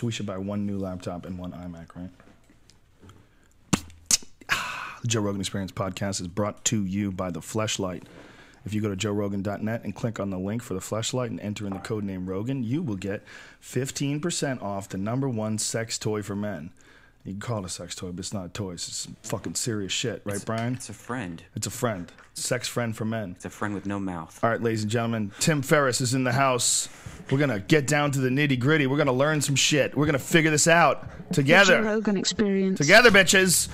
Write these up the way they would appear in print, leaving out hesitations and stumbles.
We should buy one new laptop and one iMac, right? The Joe Rogan Experience podcast is brought to you by the Fleshlight. If you go to joerogan.net and click on the link for the Fleshlight and enter in the code name Rogan, you will get 15% off the #1 sex toy for men. You can call it a sex toy, but it's not a toy. It's some fucking serious shit, right, Brian? It's a friend. It's a friend. Sex friend for men. It's a friend with no mouth. All right, ladies and gentlemen, Tim Ferriss is in the house. We're going to get down to the nitty-gritty. We're going to learn some shit. We're going to figure this out together. The Joe Rogan Experience. Together, bitches.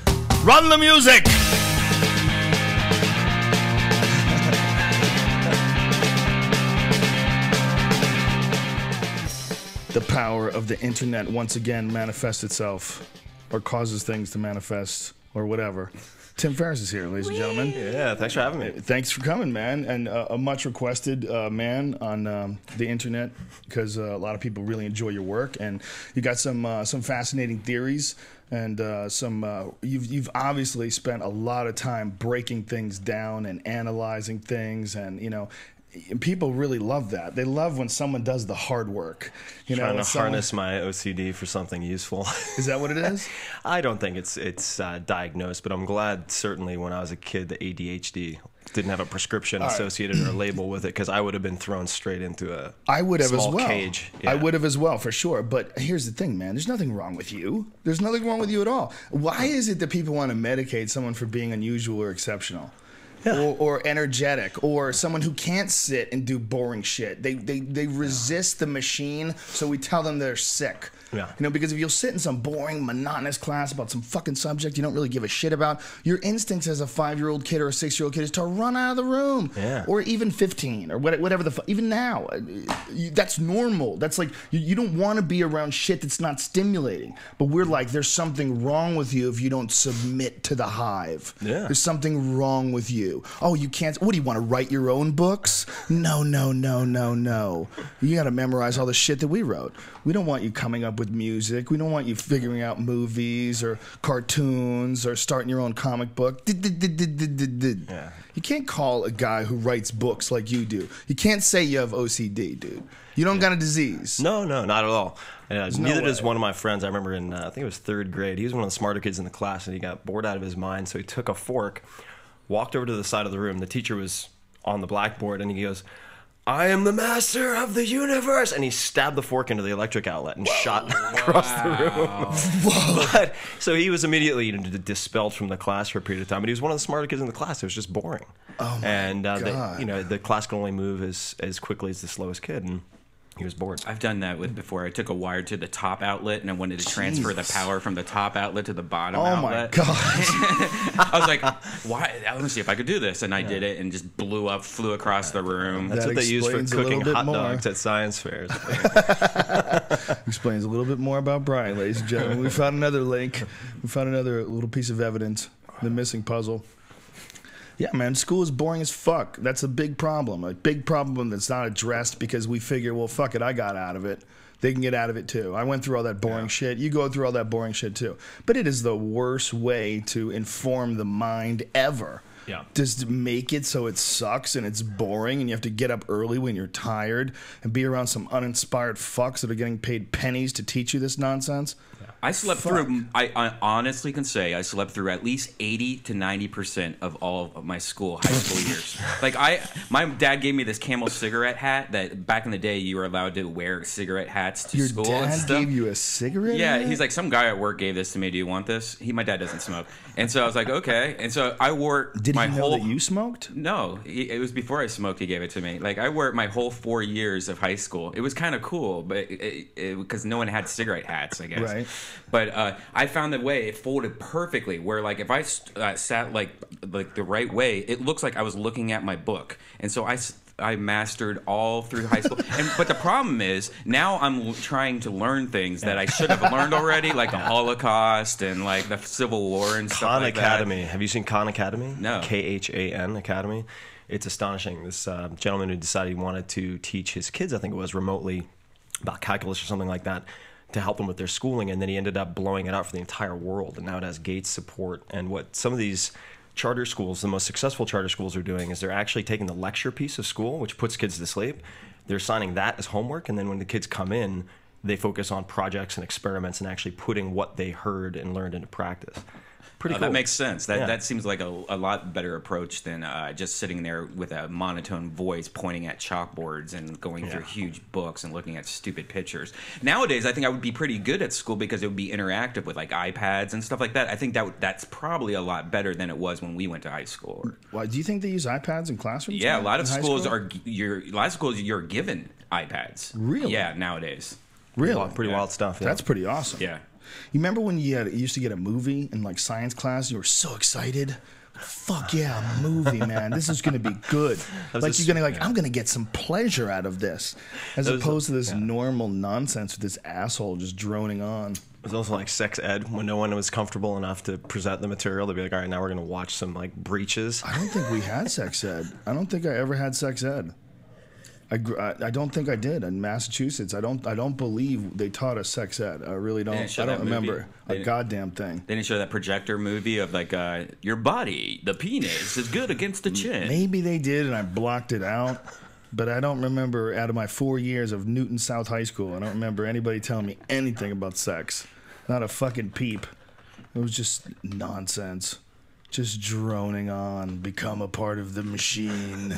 Run the music! The power of the internet once again manifests itself, or causes things to manifest, or whatever. Tim Ferriss is here, ladies and gentlemen. Yeah, thanks for having me. Thanks for coming, man. And a much requested man on the internet, because a lot of people really enjoy your work, and you got some fascinating theories, and you've obviously spent a lot of time breaking things down and analyzing things, and people really love that. They love when someone does the hard work. Trying to harness my OCD for something useful. Is that what it is? I don't think it's diagnosed, but I'm glad certainly when I was a kid the ADHD didn't have a prescription associated or a label with it, because I would have been thrown straight into a small cage. Yeah. I would have as well, for sure. But here's the thing, man. There's nothing wrong with you. There's nothing wrong with you at all. Why is it that people want to medicate someone for being unusual or exceptional? Yeah. Or energetic, or someone who can't sit and do boring shit. They resist the machine, so we tell them they're sick. Yeah. Because if you'll sit in some boring, monotonous class about some fucking subject you don't really give a shit about, your instincts as a 5-year-old kid or a 6-year-old kid is to run out of the room. Yeah. Or even 15, or whatever even now. That's normal. That's like, you don't want to be around shit that's not stimulating. But we're like, there's something wrong with you if you don't submit to the hive. Yeah. There's something wrong with you. Oh, you can't. What do you want to write your own books? No. You got to memorize all the shit that we wrote. We don't want you coming up with music. We don't want you figuring out movies or cartoons or starting your own comic book. Yeah. You can't call a guy who writes books like you do. You can't say you have OCD, dude. You don't got a disease. No, not at all. Neither no does one of my friends. I remember in, I think it was 3rd grade, he was one of the smarter kids in the class, and he got bored out of his mind, so he took a fork, walked over to the side of the room. The teacher was on the blackboard, and he goes, "I am the master of the universe," and he stabbed the fork into the electric outlet and shot across the room. But, so he was immediately dispelled from the class for a period of time. But he was one of the smarter kids in the class. It was just boring. Oh my and God. the class can only move as quickly as the slowest kid, and he was bored. I've done that before. I took a wire to the top outlet, and I wanted to transfer the power from the top outlet to the bottom outlet. Oh my God. I was like, why? Let me see if I could do this. And I did it, and just flew across the room. That's That what they use for explains a cooking little bit hot more. dogs at science fairs. Explains a little bit more about Brian, ladies and gentlemen. We found another link. We found another little piece of evidence. The missing puzzle. Yeah, man, school is boring as fuck. That's a big problem. A big problem that's not addressed because we figure, well, fuck it, I got out of it. They can get out of it too. I went through all that boring shit. You go through all that boring shit too. But it is the worst way to inform the mind ever. Yeah. Just make it so it sucks and it's boring and you have to get up early when you're tired and be around some uninspired fucks that are getting paid pennies to teach you this nonsense. I slept through. I honestly can say I slept through at least 80 to 90% of all of my high school years. Like my dad gave me this Camel cigarette hat that back in the day you were allowed to wear cigarette hats to school. Your and dad stuff. gave you a cigarette? Yeah, hat? he's like, some guy at work gave this to me. Do you want this? My dad doesn't smoke, and so I was like, okay. And so I wore Did my he know whole. that you smoked? No, it was before I smoked. He gave it to me. Like I wore it my whole 4 years of high school. It was kind of cool, but because no one had cigarette hats, I guess. Right. But I found the way it folded perfectly, where like if I sat like the right way, it looks like I was looking at my book, and so I mastered all through high school. But the problem is now I'm trying to learn things that I should have learned already, like the Holocaust and like the Civil War and stuff Khan like Academy. that. Have you seen Khan Academy? No. Khan Academy. It's astonishing. This gentleman who decided he wanted to teach his kids, I think it was remotely, about calculus or something like that, to help them with their schooling, and then he ended up blowing it out for the entire world, and now it has Gates support. And what some of these charter schools, the most successful charter schools, are doing is they're actually taking the lecture piece of school, which puts kids to sleep. They're assigning that as homework, and then when the kids come in, they focus on projects and experiments and actually putting what they heard and learned into practice. Pretty cool. That makes sense. That seems like a lot better approach than just sitting there with a monotone voice pointing at chalkboards and going through huge books and looking at stupid pictures. Nowadays, I think I would be pretty good at school because it would be interactive with like iPads and stuff like that. I think that's probably a lot better than it was when we went to high school. Why do you think they use iPads in classrooms? Yeah, a lot of schools school? you're given iPads. Really? Yeah, nowadays. Really? Pretty wild stuff. Yeah. That's pretty awesome. Yeah. You remember when you used to get a movie in like science class? You were so excited. Fuck yeah, a movie, man! This is gonna be good. Like you're gonna I'm gonna get some pleasure out of this, as opposed to this normal nonsense with this asshole just droning on. It was also like sex ed when no one was comfortable enough to present the material. They'd be like, all right, now we're gonna watch some like breaches. I don't think we had sex ed. I don't think I ever had sex ed. I don't think I did in Massachusetts. I don't believe they taught us sex ed. I really don't. I don't remember a goddamn thing. They didn't show that projector movie of like your body, the penis is good against the chin. Maybe they did, and I blocked it out. But I don't remember, out of my 4 years of Newton South High School, I don't remember anybody telling me anything about sex. Not a fucking peep. It was just nonsense. Just droning on. Become a part of the machine.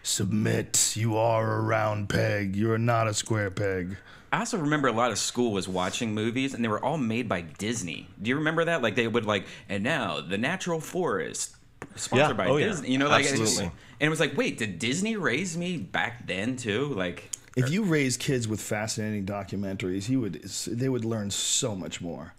Submit. You are a round peg. You are not a square peg. I also remember a lot of school was watching movies, and they were all made by Disney. Do you remember that? Like they would and now The Natural Forest, sponsored by Disney. You know, like absolutely. And it was like, wait, did Disney raise me back then too? Like, if you raise kids with fascinating documentaries, they would learn so much more.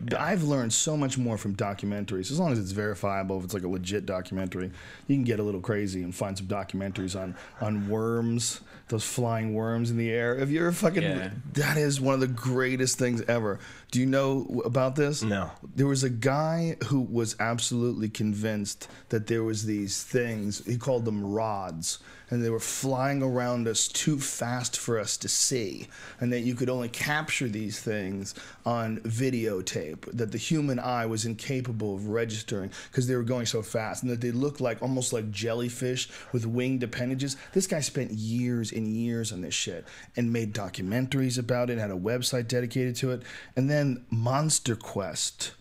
Yeah. I've learned so much more from documentaries. As long as it's verifiable, if it's like a legit documentary, you can get a little crazy and find some documentaries on worms, those flying worms in the air. If you're that is one of the greatest things ever. Do you know about this? No. There was a guy who was absolutely convinced that there was these things, he called them rods, and they were flying around us too fast for us to see, and that you could only capture these things on videotape, that the human eye was incapable of registering because they were going so fast, and that they looked like almost like jellyfish with winged appendages. This guy spent years and years on this shit and made documentaries about it, had a website dedicated to it, and then Monster Quest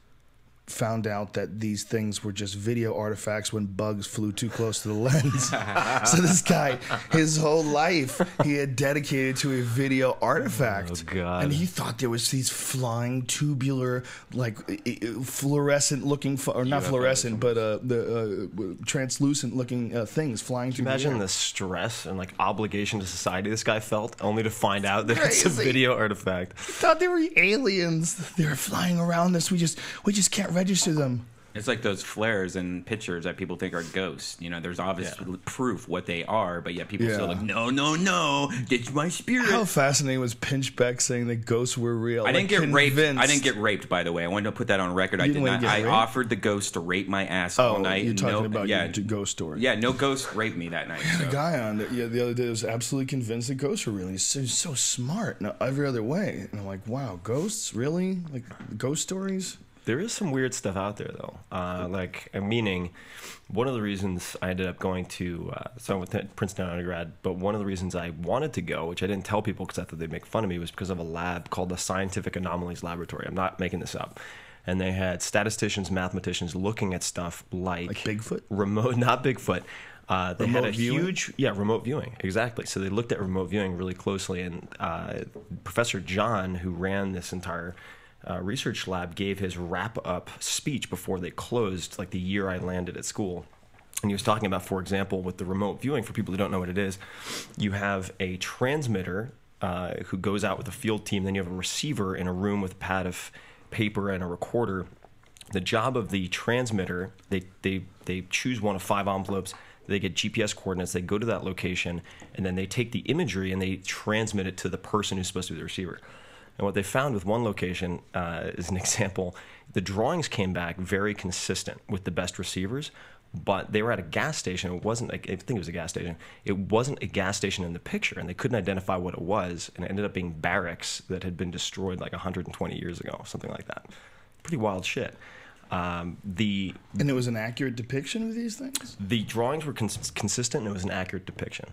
found out that these things were just video artifacts when bugs flew too close to the lens. So this guy, his whole life, he had dedicated to a video artifact. Oh, God. And he thought there was these flying tubular, like fluorescent looking, or not fluorescent, but the translucent looking things flying through the air. Imagine the stress and like obligation to society this guy felt, only to find out that it's a video artifact. He thought they were aliens. They were flying around us. We just can't register them. It's like those flares and pictures that people think are ghosts. You know, there's obvious proof what they are, but yet people still like, no, it's my spirit. How fascinating was Pinchbeck saying that ghosts were real? I didn't get raped. I didn't get raped, by the way. I wanted to put that on record. I did not. I offered the ghost to rape my ass all night. You're talking about your ghost story. Yeah, no ghost raped me that night. I had a guy on the other day was absolutely convinced that ghosts were real. He's so smart in every other way. And I'm like, wow, ghosts? Really? Like ghost stories? There is some weird stuff out there, though. Meaning, one of the reasons I ended up going to, so I went to Princeton undergrad, but one of the reasons I wanted to go, which I didn't tell people because I thought they'd make fun of me, was because of a lab called the Scientific Anomalies Laboratory. I'm not making this up. And they had statisticians, mathematicians looking at stuff like Bigfoot? Not Bigfoot. They remote had a viewing? remote viewing, exactly. So they looked at remote viewing really closely, and Professor John, who ran this entire research lab, gave his wrap-up speech before they closed, like the year I landed at school. And he was talking about, for example, with the remote viewing, for people who don't know what it is, you have a transmitter who goes out with a field team, then you have a receiver in a room with a pad of paper and a recorder. The job of the transmitter, they choose one of 5 envelopes, they get GPS coordinates, they go to that location, and then they take the imagery and they transmit it to the person who's supposed to be the receiver. And what they found with one location, is an example, the drawings came back very consistent with the best receivers, but they were at a gas station. It wasn't, I think it was a gas station. It wasn't a gas station in the picture, and they couldn't identify what it was, and it ended up being barracks that had been destroyed like 120 years ago, something like that. Pretty wild shit. And it was an accurate depiction of these things? The drawings were consistent, and it was an accurate depiction.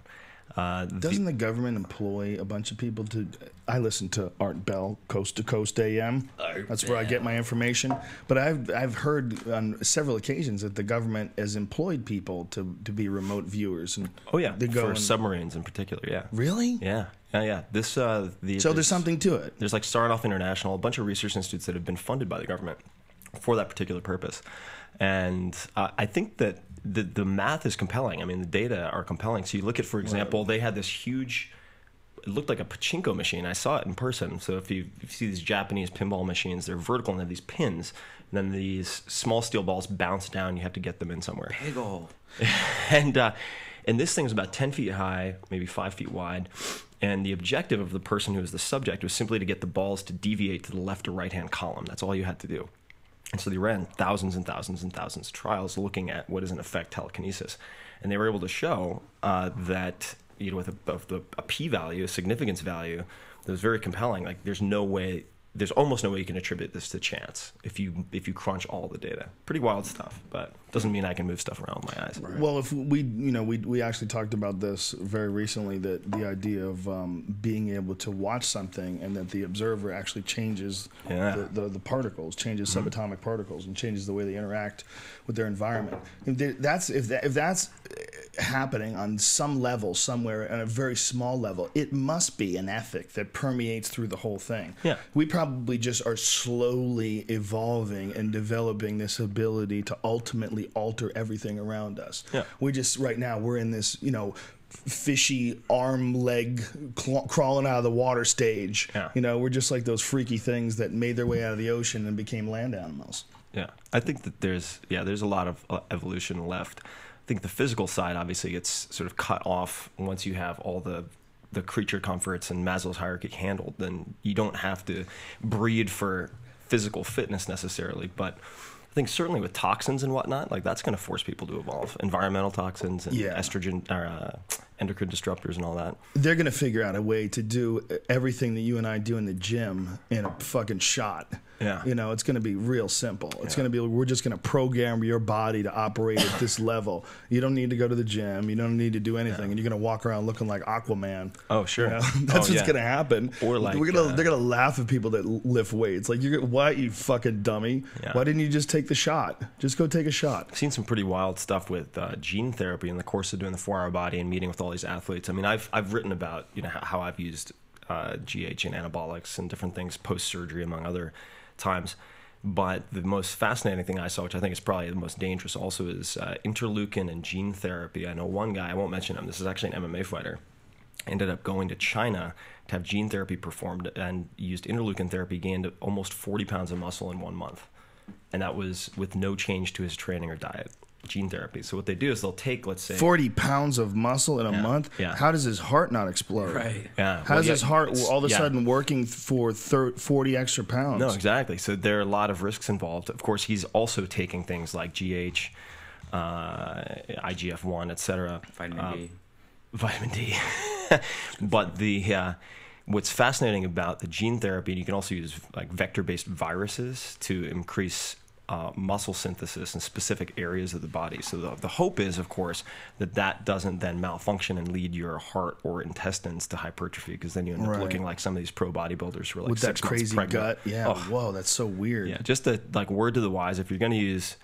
Doesn't the government employ a bunch of people to? I listen to Art Bell, Coast to Coast AM. That's where I get my information. But I've heard on several occasions that the government has employed people to be remote viewers. And Oh yeah, they go for submarines in particular. Yeah. Really? Yeah. This So there's something to it. There's like Starting Off International, a bunch of research institutes that have been funded by the government for that particular purpose. And I think that the math is compelling. I mean, the data are compelling. So you look at, for example, they had this huge, it looked like a pachinko machine. I saw it in person. So if you see these Japanese pinball machines, they're vertical and they have these pins. And then these small steel balls bounce down. You have to get them in somewhere. Piggle. And this thing was about 10 feet high, maybe 5 feet wide. And the objective of the person who was the subject was simply to get the balls to deviate to the left or right-hand column. That's all you had to do. And so they ran thousands and thousands and thousands of trials looking at what is in effect telekinesis. And they were able to show that, with a p-value, a significance value, that was very compelling. Like there's almost no way you can attribute this to chance if you crunch all the data. Pretty wild stuff, but doesn't mean I can move stuff around with my eyes. Right. Well, if we actually talked about this very recently, that the idea of being able to watch something and that the observer actually changes the particles, changes subatomic particles, and changes the way they interact with their environment. If that's happening on some level somewhere, on a very small level, it must be an ethic that permeates through the whole thing. Yeah. We probably just are slowly evolving and developing this ability to ultimately alter everything around us. Yeah. We just, right now, we're in this, fishy arm, leg, crawling out of the water stage. Yeah. We're just like those freaky things that made their way out of the ocean and became land animals. Yeah. I think that there's a lot of evolution left. I think the physical side obviously gets sort of cut off once you have all the creature comforts and Maslow's hierarchy handled. Then you don't have to breed for physical fitness necessarily, but I think certainly with toxins and whatnot, like that's going to force people to evolve. Environmental toxins and estrogen or endocrine disruptors and all that. They're going to figure out a way to do everything that you and I do in the gym in a fucking shot. Yeah. It's going to be real simple. It's going to be, we're just going to program your body to operate at this level. You don't need to go to the gym. You don't need to do anything. And you're going to walk around looking like Aquaman. Oh, sure. That's what's going to happen. Or like, they're going to laugh at people that lift weights. Like, why, you fucking dummy? Yeah. Why didn't you just take the shot? Just go take a shot. I've seen some pretty wild stuff with gene therapy in the course of doing the 4-hour body and meeting with all these athletes. I mean, I've written about, how I've used GH and anabolics and different things post-surgery, among other times. But the most fascinating thing I saw, which I think is probably the most dangerous also, is interleukin and gene therapy. I know one guy, I won't mention him, this is actually an MMA fighter, ended up going to China to have gene therapy performed and used interleukin therapy, gained almost 40 pounds of muscle in 1 month. And that was with no change to his training or diet. Gene therapy. So what they do is they'll take, let's say, 40 pounds of muscle in a month. Yeah. How does his heart not explode? Right. Yeah. How does his heart all of a sudden working for 40 extra pounds? No, exactly. So there are a lot of risks involved. Of course, he's also taking things like GH, IGF-1, etc. Vitamin D. But what's fascinating about the gene therapy, and you can also use like vector-based viruses to increase muscle synthesis in specific areas of the body. So the hope is, of course, that doesn't then malfunction and lead your heart or intestines to hypertrophy, because then you end up looking like some of these pro bodybuilders who are like with 6 that crazy months pregnant. gut. Yeah. Oh. Whoa, that's so weird. Yeah. Just a word to the wise, if you're going to use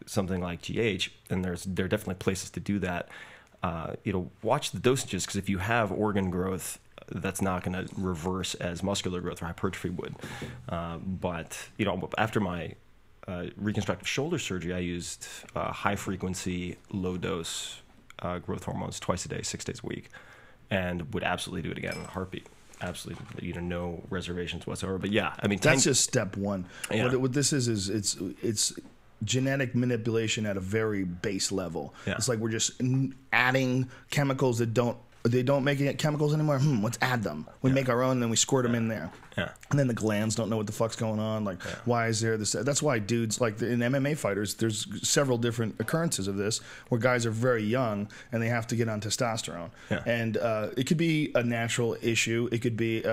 something like GH, then there are definitely places to do that. Watch the dosages, because if you have organ growth, that's not going to reverse as muscular growth or hypertrophy would. But after my reconstructive shoulder surgery, I used high frequency, low dose growth hormones twice a day, 6 days a week, and would absolutely do it again in a heartbeat. Absolutely, no reservations whatsoever. But yeah, I mean, that's just step one. Yeah. What this is it's genetic manipulation at a very base level. Yeah. It's like we're just adding chemicals that don't make it chemicals anymore. Let's add them. We make our own, and then we squirt them in there. Yeah. And then the glands don't know what the fuck's going on. Like, why is there this? That's why dudes, like in MMA fighters, there's several different occurrences of this where guys are very young and they have to get on testosterone. Yeah. And it could be a natural issue. It could be,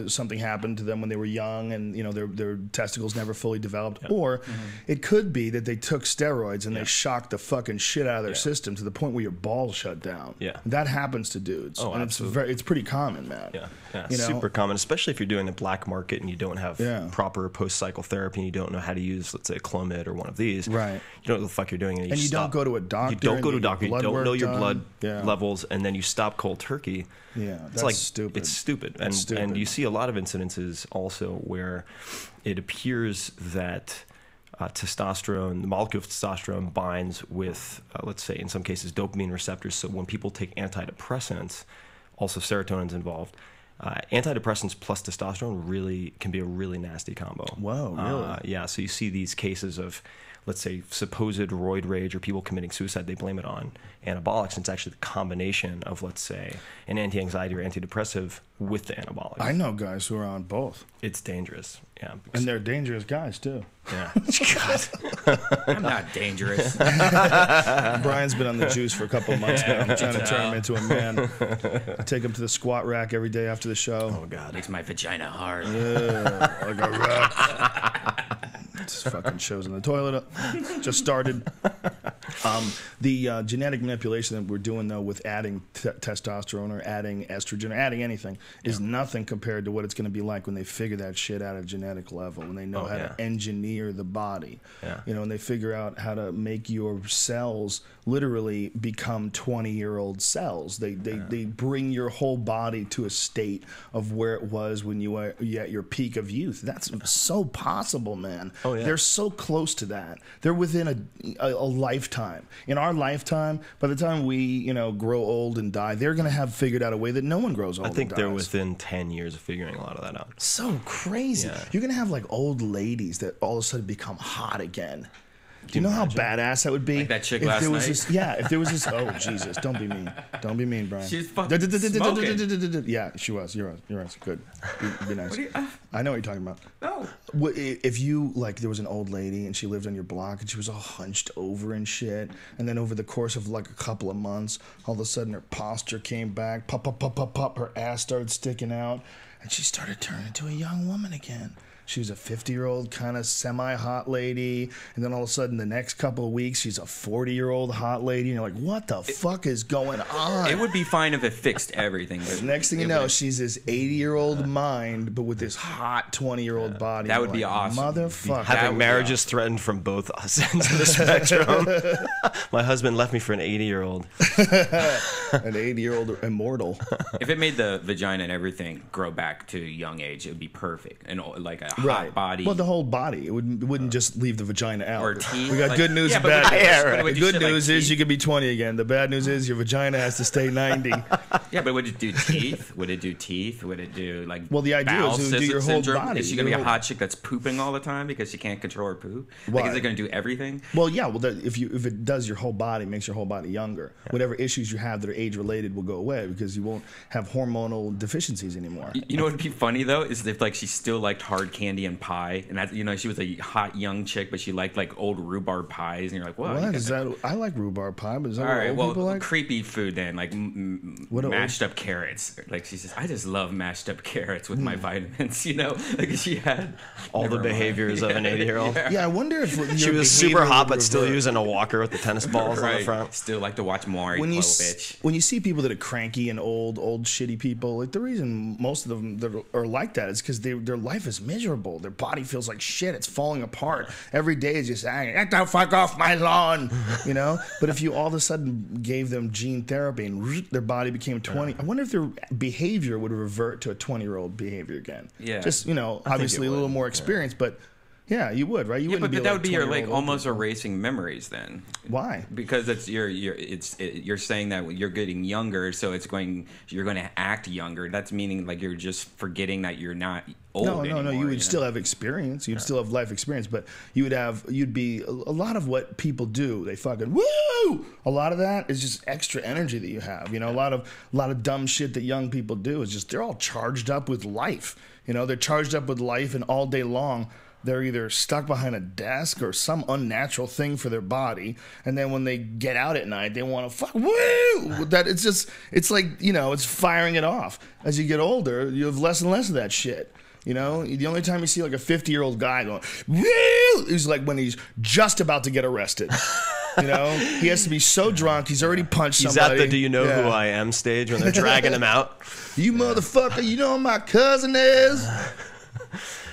something happened to them when they were young and, their testicles never fully developed. Yeah. Or it could be that they took steroids and they shocked the fucking shit out of their system to the point where your balls shut down. Yeah. That happens to dudes. Oh, and absolutely. it's pretty common, man. Yeah, yeah, You know? super common, especially if you're doing the black market and you don't have Yeah. proper post-cycle therapy and you don't know how to use, let's say, Clomid or one of these. Right. You don't know what the fuck you're doing. And you don't go to a doctor. You don't go to a and doctor. get You blood don't work know your done. blood Yeah. levels, and then you stop cold turkey. Yeah, It's that's like stupid. It's stupid. That's stupid. And you see a lot of incidences also where it appears that testosterone, the molecule of testosterone binds with, let's say, in some cases, dopamine receptors. So when people take antidepressants, also serotonin's involved. Antidepressants plus testosterone really can be a really nasty combo. Whoa, really? Yeah, so you see these cases of, let's say, supposed roid rage or people committing suicide. They blame it on anabolics, and it's actually the combination of, let's say, an anti-anxiety or antidepressive with the anabolics. I know guys who are on both. It's dangerous. Yeah. And they're dangerous guys, too. Yeah. I'm not dangerous. Brian's been on the juice for a couple of months now. I'm trying to turn him into a man. I take him to the squat rack every day after the show. Oh, God. Makes my vagina hard. Yeah, like a rack. This fucking show's in the toilet. Just started. The genetic manipulation that we're doing, though, with adding testosterone or adding estrogen or adding anything is nothing compared to what it's going to be like when they figure that shit out at a genetic level, when they know how to engineer the body. Yeah. And they figure out how to make your cells literally become 20-year-old cells. They bring your whole body to a state of where it was when you were at your peak of youth. That's so possible, man. Oh, yeah. They're so close to that. They're within a lifetime. In our lifetime, by the time we, grow old and die, they're going to have figured out a way that no one grows old I think and they're dies. within 10 years of figuring a lot of that out. So crazy. Yeah. You're going to have like old ladies that all of a sudden become hot again. Do you know how badass that would be? Like that chick if last there was night? This, if there was this. Oh Jesus! Don't be mean. Don't be mean, Brian. She's fucking smoking. Yeah, she was. You're right. Good. Be nice. I know what you're talking about. No. If you there was an old lady and she lived on your block and she was all hunched over and shit, and then over the course of like a couple of months, all of a sudden her posture came back, pop, her ass started sticking out, and she started turning into a young woman again. She was a 50-year-old kind of semi-hot lady, and then all of a sudden the next couple of weeks she's a 40-year-old hot lady, and you're like, what the fuck is going on? It would be fine if it fixed everything. But Next thing you know, she's this 80-year-old mind, but with this hot 20-year-old body. That would be awesome. Motherfucker. Having marriages threatened from both ends of the spectrum. My husband left me for an 80-year-old. An 80-year-old immortal. If it made the vagina and everything grow back to a young age, it would be perfect. And like a hot body. Well, the whole body. It wouldn't just leave the vagina out. Or teeth. We got Like- good news yeah, and but bad would news. you- but would The you good shit like news is teeth? you could be 20 again. The bad news is your vagina has to stay 90. Yeah, but would it do teeth? Would it do teeth? Would it do like Well, the idea bowel is it would do your whole syndrome? body. Is she gonna be a Your hot chick that's pooping all the time because she can't control her poop? Why? Like, is it gonna do everything? Well, yeah. Well, if it does your whole body, makes your whole body younger. Whatever issues you have that are age related will go away because you won't have hormonal deficiencies anymore. You know what would be funny though is if she still liked hard candy and pie, and that she was a hot young chick, but she liked old rhubarb pies, and you're like, What is that? I like rhubarb pie, but is that All what right, old well, people like? creepy food then, What do mashed up carrots. She says, I just love mashed up carrots with my vitamins. She had All the never mind. behaviors of an 80-year-old. Yeah, I wonder if She your was super behavior hot, would but still revert. using a walker with the tennis balls on the Right. front. Still like to watch Maury when you Povich. when you see people that are cranky and old shitty people, the reason most of them that are like that is because their life is miserable. Their body feels like shit. It's falling apart. Every day is just saying, "Get the fuck off my lawn," But if you all of a sudden gave them gene therapy and their body became 20, I wonder if their behavior would revert to a 20-year-old behavior again. Yeah. Just obviously a little more experience, but Yeah, you would, right? You Yeah, wouldn't but that would be your 20-year-old like almost people. erasing memories then. Why? Because you're saying that you're getting younger, so you're going to act younger. That's meaning like you're just forgetting that you're not old anymore. No. You would still have experience. You'd still have life experience, but you'd be a lot of what people do. They fucking woo. A lot of that is just extra energy that you have. You know, a lot of dumb shit that young people do is just they're all charged up with life. You know, they're charged up with life, and all day long they're either stuck behind a desk or some unnatural thing for their body. And then when they get out at night, they want to fuck woo. That it's like, you know, it's firing it off. As you get older, you have less and less of that shit. You know, the only time you see like a 50-year-old guy going woo is like when he's just about to get arrested. You know, he has to be so drunk he's already punched somebody. He's at the "Do you know who I am" stage when they're dragging him out. You motherfucker, you know who my cousin is.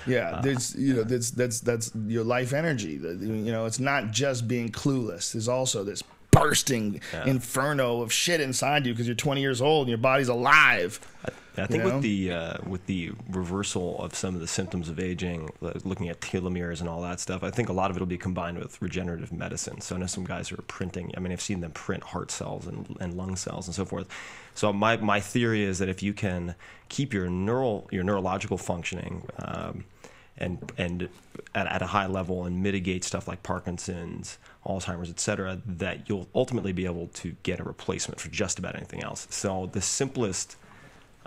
Yeah, that's your life energy. You know, it's not just being clueless. There's also this bursting inferno of shit inside you because you're 20 years old and your body's alive. I think with the reversal of some of the symptoms of aging, looking at telomeres and all that stuff, I think a lot of it will be combined with regenerative medicine. So I know some guys who are printing. I mean, I've seen them print heart cells and lung cells and so forth. So my theory is that if you can keep your neurological functioning and at a high level and mitigate stuff like Parkinson's, Alzheimer's, et cetera, that you'll ultimately be able to get a replacement for just about anything else. So the simplest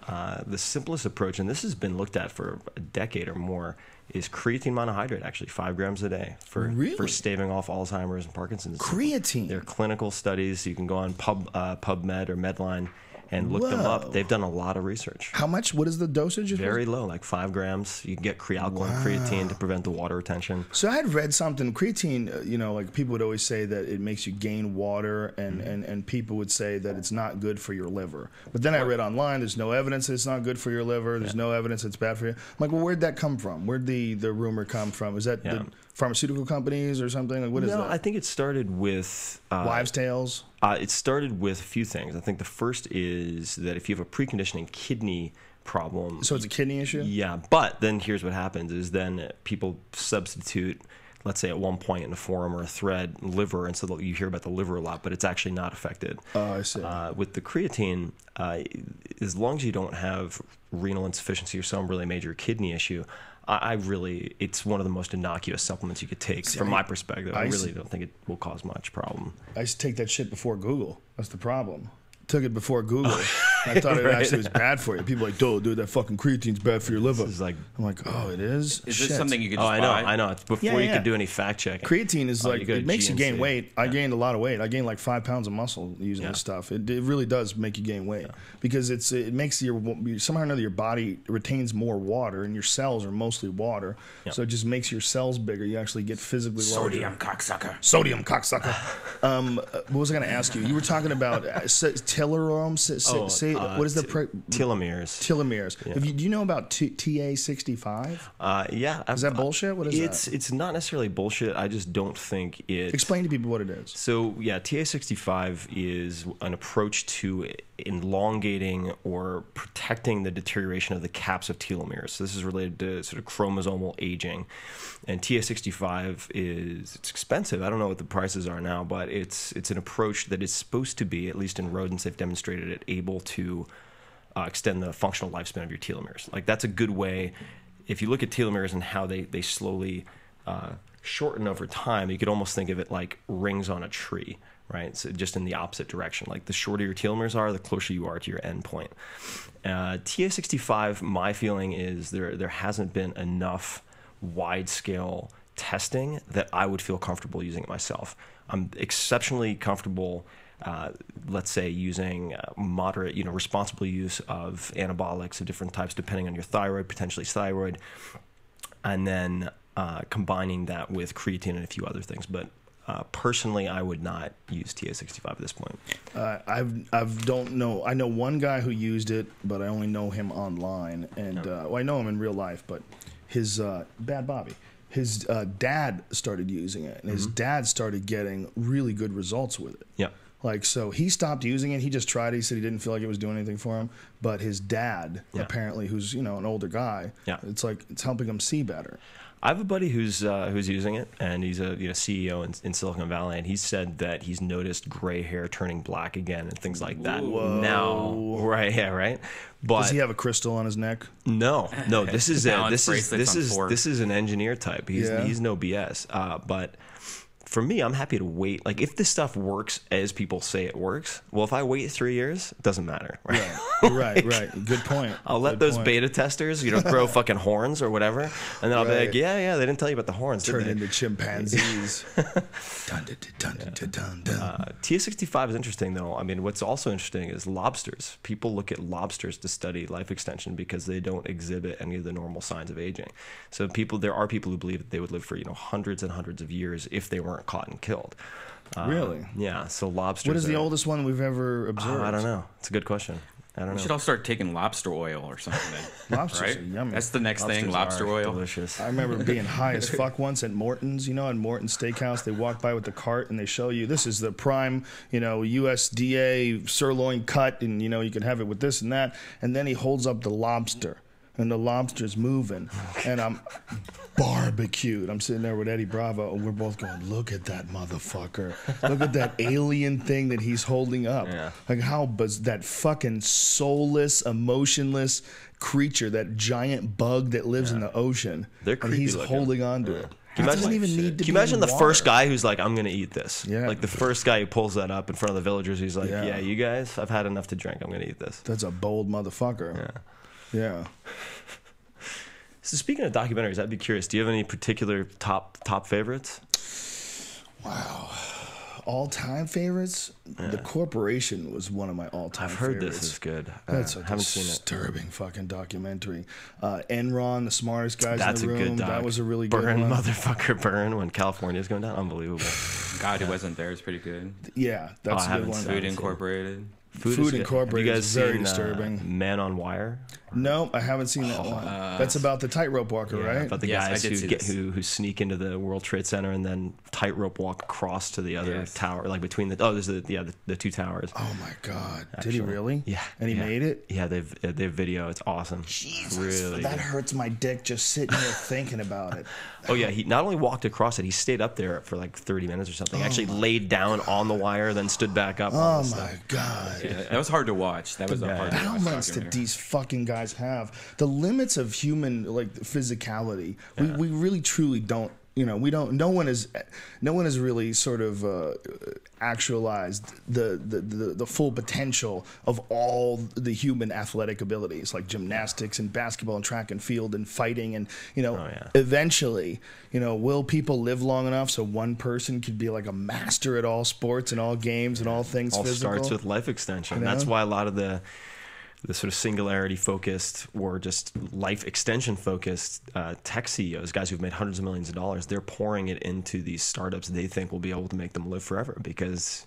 approach, and this has been looked at for a decade or more, is creatine monohydrate, actually 5 grams a day for staving off Alzheimer's and Parkinson's. Creatine? They're clinical studies. You can go on PubMed or Medline and look them up. They've done a lot of research. How much? What is the dosage? Very low, like 5 grams. You can get crealkaline creatine to prevent the water retention. So I had read something. Creatine, you know, like people would always say that it makes you gain water, and people would say that it's not good for your liver. But then I read online, there's no evidence that it's not good for your liver. There's no evidence it's bad for you. I'm like, well, where'd that come from? Where'd the rumor come from? Is that the pharmaceutical companies or something? Like, what is that? No, I think it started with wives' tales. It started with a few things. I think the first is that if you have a preconditioning kidney problem. So it's a kidney issue? Yeah, but then here's what happens is then people substitute, let's say at one point in a forum or a thread, liver, and so you hear about the liver a lot, but it's actually not affected. Oh, I see. With the creatine, as long as you don't have renal insufficiency or some really major kidney issue, it's one of the most innocuous supplements you could take from my perspective. I really don't think it will cause much problem. I used to take that shit before Google. That's the problem. Took it before Google. I thought it actually was bad for you. People are like, dude, that fucking creatine's bad for your liver. I'm like, oh, it is? Is this something you could just buy? I know. It's before you could do any fact checking. Creatine is like, it makes you gain weight. I gained a lot of weight. I gained like 5 pounds of muscle using this stuff. It really does make you gain weight because it makes somehow or another your body retains more water, and your cells are mostly water. So it just makes your cells bigger. You actually get physically larger. Sodium cocksucker. Sodium cocksucker. What was I going to ask you? You were talking about telomeres. What is the telomeres? Telomeres. Yeah. Do you know about TA65? Yeah. Is that bullshit? What is that? It's not necessarily bullshit. I just don't think it. Explain to people what it is. So yeah, TA65 is an approach to elongating or protecting the deterioration of the caps of telomeres. So this is related to sort of chromosomal aging, and TA65 it's expensive. I don't know what the prices are now, but it's an approach that is supposed to be, at least in rodents, they've demonstrated it, able to extend the functional lifespan of your telomeres. Like that's a good way. If you look at telomeres and how they slowly shorten over time, you could almost think of it like rings on a tree, right? So just in the opposite direction. Like the shorter your telomeres are, the closer you are to your end point. TA65, my feeling is there hasn't been enough wide-scale testing that I would feel comfortable using it myself. I'm exceptionally comfortable, let's say, using moderate, responsible use of anabolics of different types, depending on your thyroid, potentially thyroid, and then combining that with creatine and a few other things. But personally, I would not use TA65 at this point. I don't know. I know one guy who used it, but I only know him online, and I know him in real life. But his Bad Bobby. His dad started using it, and his dad started getting really good results with it. Yeah. Like, so he stopped using it. He just tried it. He said he didn't feel like it was doing anything for him. But his dad, apparently, who's, you know, an older guy, it's like it's helping him see better. I have a buddy who's using it, and he's a CEO in Silicon Valley, and he said that he's noticed gray hair turning black again and things like that. Whoa. Now, right? But does he have a crystal on his neck? No. This is this is an engineer type. He's no BS. But for me, I'm happy to wait. Like, if this stuff works as people say it works, well, if I wait 3 years, it doesn't matter, right? Right. Good point. I'll let those beta testers, grow fucking horns or whatever, and then I'll be like, yeah, they didn't tell you about the horns. Turn into chimpanzees. TS65 is interesting, though. I mean, what's also interesting is lobsters. People look at lobsters to study life extension because they don't exhibit any of the normal signs of aging. So there are people who believe that they would live for hundreds and hundreds of years if they weren't caught and killed. Really? Yeah. So lobsters. What is the oldest one we've ever observed? I don't know. It's a good question. I don't know. We should all start taking lobster oil or something. Lobsters are yummy. That's the next thing, lobster oil. Delicious. I remember being high as fuck once at Morton's, at Morton's Steakhouse. They walk by with the cart and they show you, this is the prime, USDA sirloin cut, and, you can have it with this and that. And then he holds up the lobster. And the lobster's moving, and I'm barbecued. I'm sitting there with Eddie Bravo, and we're both going, look at that motherfucker. Look at that alien thing that he's holding up. Yeah. Like, how that fucking soulless, emotionless creature, that giant bug that lives in the ocean, They're creepy and he's looking. holding on to it. Can you imagine the first guy who's like, I'm going to eat this? Yeah. Like the first guy who pulls that up in front of the villagers, he's like, yeah, you guys, I've had enough to drink. I'm going to eat this. That's a bold motherfucker. Yeah. So speaking of documentaries, I'd be curious. Do you have any particular top favorites? Wow. All-time favorites? The Corporation was one of my all-time favorites. I've heard this is good. That's a haven't seen it. disturbing fucking documentary. Enron, the smartest guys That's in the a room. good doc. That was a really good Burn, one. motherfucker, burn when California's going down. Unbelievable. God Who Wasn't There is pretty good. Yeah, that's a good one. Food Incorporated. Food Incorporated. Have you guys is very seen disturbing. Man on Wire? No, I haven't seen that one. That's about the tightrope walker, right? About the guys who sneak into the World Trade Center and then tightrope walk across to the other tower, like between there's the two towers. Oh my God! Did he really? Yeah. And he made it? Yeah, they've video. It's awesome. Jesus, really that good. hurts my dick just sitting here thinking about it. Oh yeah, he not only walked across it, he stayed up there for like 30 minutes or something. Actually laid down on the wire, then stood back up. Oh my God! Yeah, that was hard to watch. That was a hard to watch balance that documentary. these fucking guys have, the limits of human physicality. We really truly don't. We don't. No one has really sort of actualized the full potential of all the human athletic abilities, like gymnastics and basketball and track and field and fighting, and eventually, will people live long enough so one person could be like a master at all sports and all games and all things all physical? Starts with life extension. That's why a lot of the sort of singularity focused or just life extension focused tech CEOs, guys who've made hundreds of millions of dollars, they're pouring it into these startups they think will be able to make them live forever, because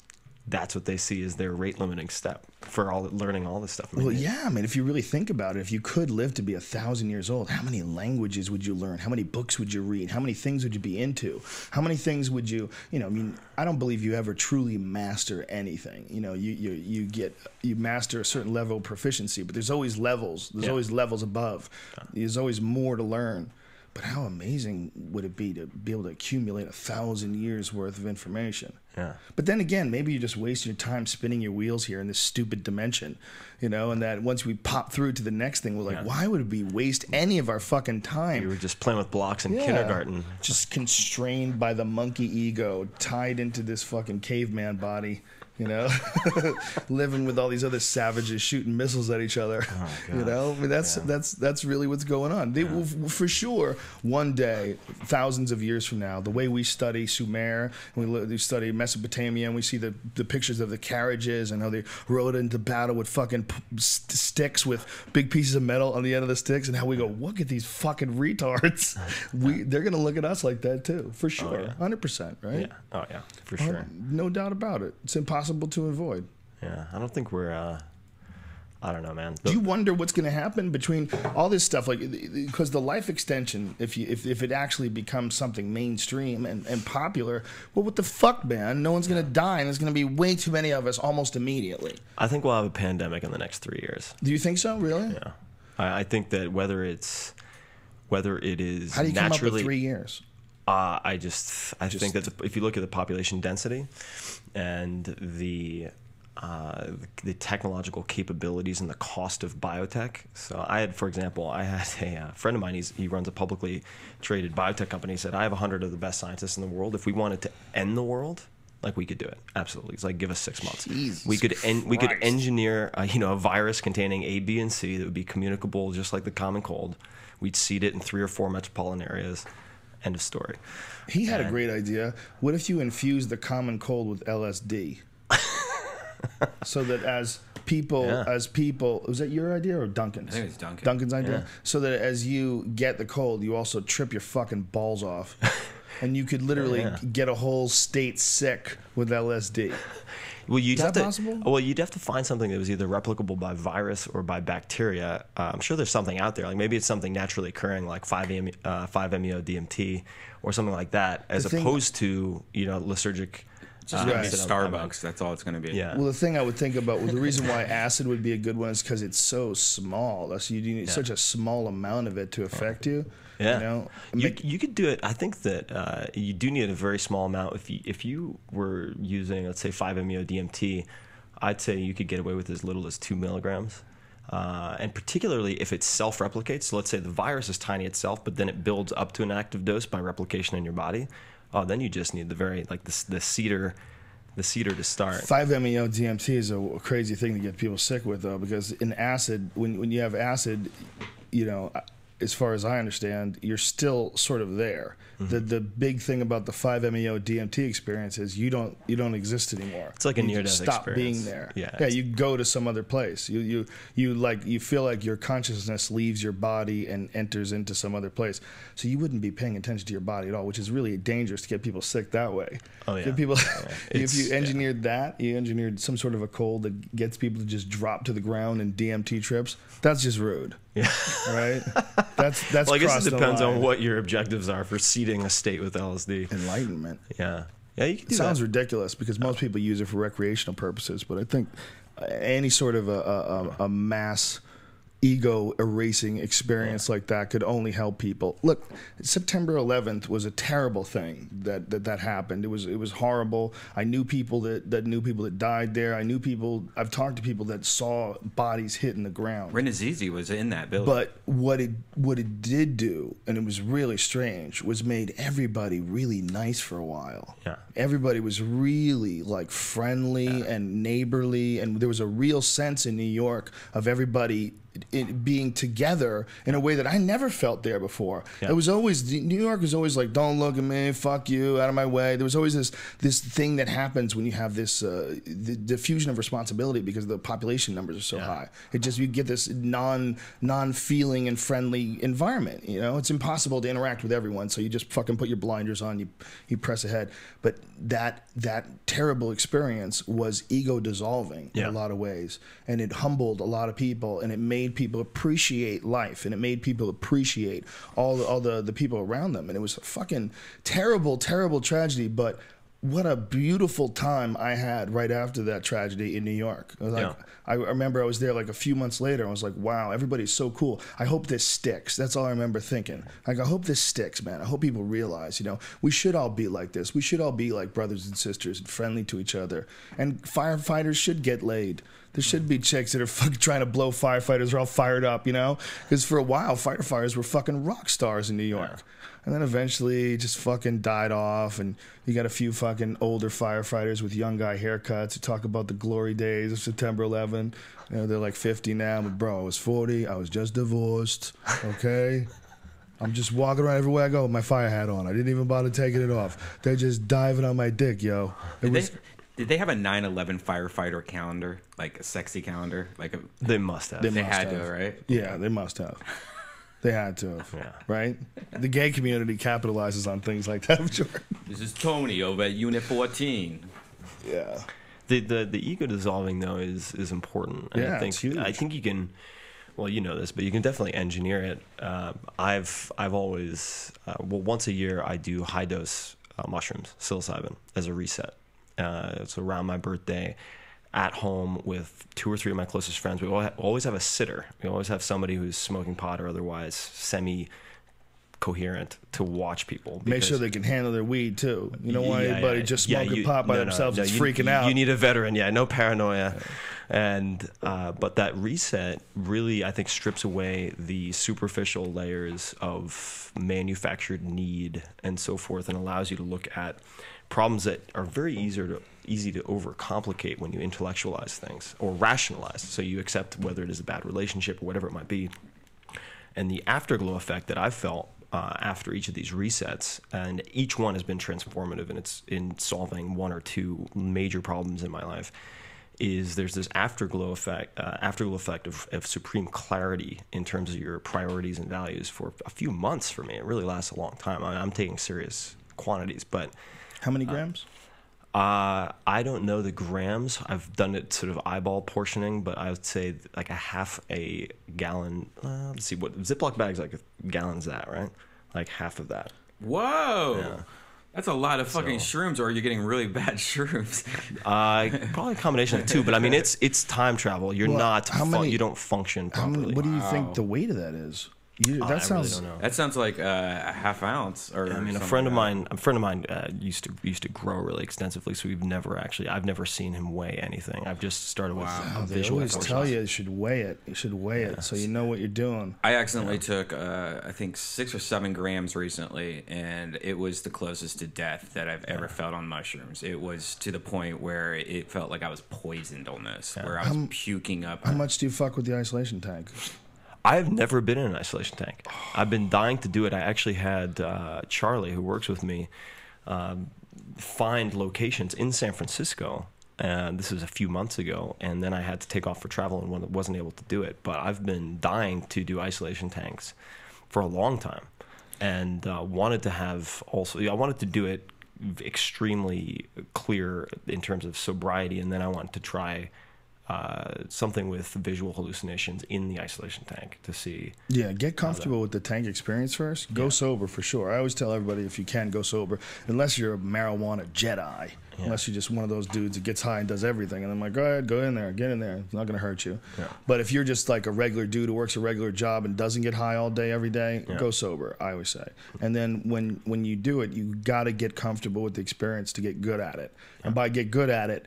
that's what they see as their rate limiting step for learning all this stuff. Well, yeah, I mean, if you really think about it, if you could live to be 1,000 years old, how many languages would you learn? How many books would you read? How many things would you be into? How many things would you, I don't believe you ever truly master anything. You master a certain level of proficiency, but there's always levels. There's always levels above. There's always more to learn. But how amazing would it be to be able to accumulate 1,000 years worth of information? Yeah. But then again, maybe you just waste your time spinning your wheels here in this stupid dimension, and that once we pop through to the next thing, we're like, why would we waste any of our fucking time? We were just playing with blocks in kindergarten. Just constrained by the monkey ego, tied into this fucking caveman body. Living with all these other savages shooting missiles at each other. I mean, that's really what's going on. They will, for sure, one day, thousands of years from now, the way we study Sumer, and we study Mesopotamia, and we see the pictures of the carriages and how they rode into battle with fucking sticks with big pieces of metal on the end of the sticks, and how we go, look at these fucking retards. They're gonna look at us like that too, for sure, 100%, right? Yeah. Oh yeah, for sure. No doubt about it. It's impossible to avoid. Yeah, I don't think we're I don't know, man. Do you wonder what's going to happen between all this stuff? Like, because the life extension, if it actually becomes something mainstream and popular, well, what the fuck, man? No one's going to die, and there's going to be way too many of us almost immediately. I think we'll have a pandemic in the next 3 years. Do you think so? Really? Yeah. I think that whether it is how do you come up with naturally 3 years? I think that if you look at the population density and the technological capabilities and the cost of biotech. So for example, I had a friend of mine, he runs a publicly traded biotech company. He said, I have 100 of the best scientists in the world. If we wanted to end the world, like, we could do it. Absolutely. It's like, give us 6 months. Jesus we could Christ. engineer a virus containing A, B, and C that would be communicable just like the common cold. We'd seed it in 3 or 4 metropolitan areas. End of story. He had a great idea. What if you infuse the common cold with LSD? So that as people, was that your idea or Duncan's? I think it was Duncan. Duncan's idea. Yeah. So that as you get the cold, you also trip your fucking balls off. And you could literally get a whole state sick with LSD. Well, Is that possible? Well, you'd have to find something that was either replicable by virus or by bacteria. I'm sure there's something out there. Like, maybe it's something naturally occurring, like 5-MeO DMT or something like that, as opposed to lysergic. Just gonna be Starbucks. That's all it's gonna be. Yeah. Well, the thing I would think about, the reason why acid would be a good one is because it's so small. So you need such a small amount of it to affect you. Yeah. You could do it. I think that you do need a very small amount. If you were using, let's say, 5-MeO DMT, I'd say you could get away with as little as 2 milligrams. And particularly if it self-replicates. So let's say the virus is tiny itself, but then it builds up to an active dose by replication in your body. Oh, then you just need the cedar to start. 5-MeO DMT is a crazy thing to get people sick with, though, because in acid, when you have acid, as far as I understand, you're still sort of there. Mm-hmm. The big thing about the 5-MeO DMT experience is you don't exist anymore. It's like a near-death stop experience. being there. Yeah, you go to some other place. You feel like your consciousness leaves your body and enters into some other place. So you wouldn't be paying attention to your body at all, which is really dangerous to get people sick that way. Oh yeah. Get people, if you engineered that, you engineered some sort of a cold that gets people to just drop to the ground in DMT trips. That's just rude. Yeah. Right? That's well, I guess it depends on what your objectives are for seeding a state with LSD. Enlightenment. Yeah. Yeah, you can do It sounds that. ridiculous because most people use it for recreational purposes, but I think any sort of a mass ego erasing experience like that could only help people. Look, September 11th was a terrible thing that happened. It was horrible. I knew people that knew people that died there. I've talked to people that saw bodies hitting the ground. Renazizi was in that building. But what it did do, and it was really strange, was made everybody really nice for a while. Yeah. Everybody was really like friendly and neighborly, and there was a real sense in New York of everybody being together in a way that I never felt there before. Yeah. It was always, New York was always like, don't look at me, fuck you, out of my way. There was always this thing that happens when you have this the diffusion of responsibility because the population numbers are so high. You get this non-feeling and friendly environment. It's impossible to interact with everyone, so you just fucking put your blinders on, you press ahead. But that terrible experience was ego dissolving in a lot of ways, and it humbled a lot of people, and it made people appreciate life, and it made people appreciate all the people around them. And it was a fucking terrible tragedy, but what a beautiful time I had right after that tragedy in New York. I remember I was there like a few months later. I was like, wow, everybody's so cool. I hope this sticks. That's all I remember thinking. Like, I hope this sticks, man. I hope people realize, we should all be like this. We should all be like brothers and sisters and friendly to each other. And firefighters should get laid. There should be chicks that are fucking trying to blow firefighters. They're all fired up, Because for a while, firefighters were fucking rock stars in New York. Yeah. And then eventually just fucking died off, and you got a few fucking older firefighters with young guy haircuts who talk about the glory days of September 11. They're like 50 now, but bro, I was 40. I was just divorced, okay? I'm just walking around everywhere I go with my fire hat on. I didn't even bother taking it off. They're just diving on my dick, yo. Did they have a 9/11 firefighter calendar, like a sexy calendar? They must have. They had to, right? Yeah, they must have. They had to have, right? The gay community capitalizes on things like that, sure. This is Tony over at Unit 14. Yeah. The ego dissolving though is important. And Yeah, I think it's huge. I think you can. Well, you know this, but you can definitely engineer it. I've always once a year I do high dose mushrooms, psilocybin, as a reset. It's around my birthday, at home with 2 or 3 of my closest friends. We always have a sitter. We always have somebody who's smoking pot or otherwise semi-coherent to watch people. Make sure they can handle their weed too. You don't want anybody just smoking pot by themselves. It's you, freaking out. You need a veteran, no paranoia. And but that reset really, I think, strips away the superficial layers of manufactured need and so forth, and allows you to look at problems that are very easy to overcomplicate when you intellectualize things or rationalize. So you accept whether it is a bad relationship or whatever it might be. And the afterglow effect that I've felt after each of these resets, and each one has been transformative, and it's in solving 1 or 2 major problems in my life, is there's this afterglow effect of supreme clarity in terms of your priorities and values for a few months. For me, it really lasts a long time. I'm taking serious quantities, but How many grams? I don't know the grams. I've done it sort of eyeball portioning, but I would say like a half a gallon. Let's see, what Ziploc bags, like a gallon's that, right? Like half of that. Whoa. Yeah. That's a lot of fucking shrooms, or you're getting really bad shrooms. Probably a combination of 2, but I mean, it's time travel. You're not, you don't function properly. What do you think the weight of that is? That sounds. Really don't know. That sounds like a half ounce. Or I mean, a friend of mine used to grow really extensively, so I've never seen him weigh anything. I've just started with They visual. always tell you should weigh it. You should weigh it so you know what you're doing. I accidentally took, I think, 6 or 7 grams recently, and it was the closest to death that I've ever felt on mushrooms. It was to the point where it felt like I was poisoned on this, where I was puking up. How much do you fuck with the isolation tank? I've never been in an isolation tank. I've been dying to do it. I actually had Charlie, who works with me, find locations in San Francisco. And this was a few months ago. And then I had to take off for travel and wasn't able to do it. But I've been dying to do isolation tanks for a long time. And wanted to do it extremely clear in terms of sobriety. And then I wanted to try something with visual hallucinations in the isolation tank to see. Yeah, get comfortable with the tank experience first. Go sober for sure. I always tell everybody, if you can, go sober, unless you're a marijuana Jedi. Yeah. Unless you're just one of those dudes that gets high and does everything. And I'm like, go ahead, go in there, get in there. It's not going to hurt you. Yeah. But if you're just like a regular dude who works a regular job and doesn't get high all day, every day, go sober, I always say. And then when you do it, you got to get comfortable with the experience to get good at it. And by get good at it,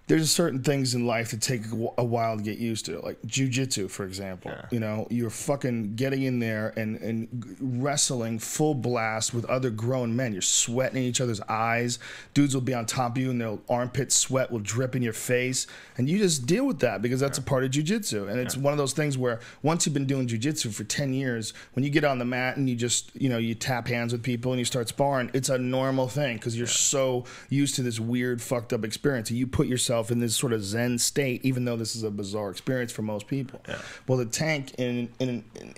there's certain things in life that take a while to get used to, like jiu-jitsu, for example. Yeah. You know, you're fucking getting in there and wrestling full blast with other grown men. You're sweating in each other's eyes. Dudes will be on top of you and their armpit sweat will drip in your face. And you just deal with that because that's a part of jiu-jitsu. And it's one of those things where once you've been doing jiu-jitsu for 10 years, when you get on the mat and you just, you tap hands with people and you start sparring, it's a normal thing because you're so used to this weird, fucked up experience. And you put yourself in this sort of Zen state, even though this is a bizarre experience for most people. Yeah. Well, the tank in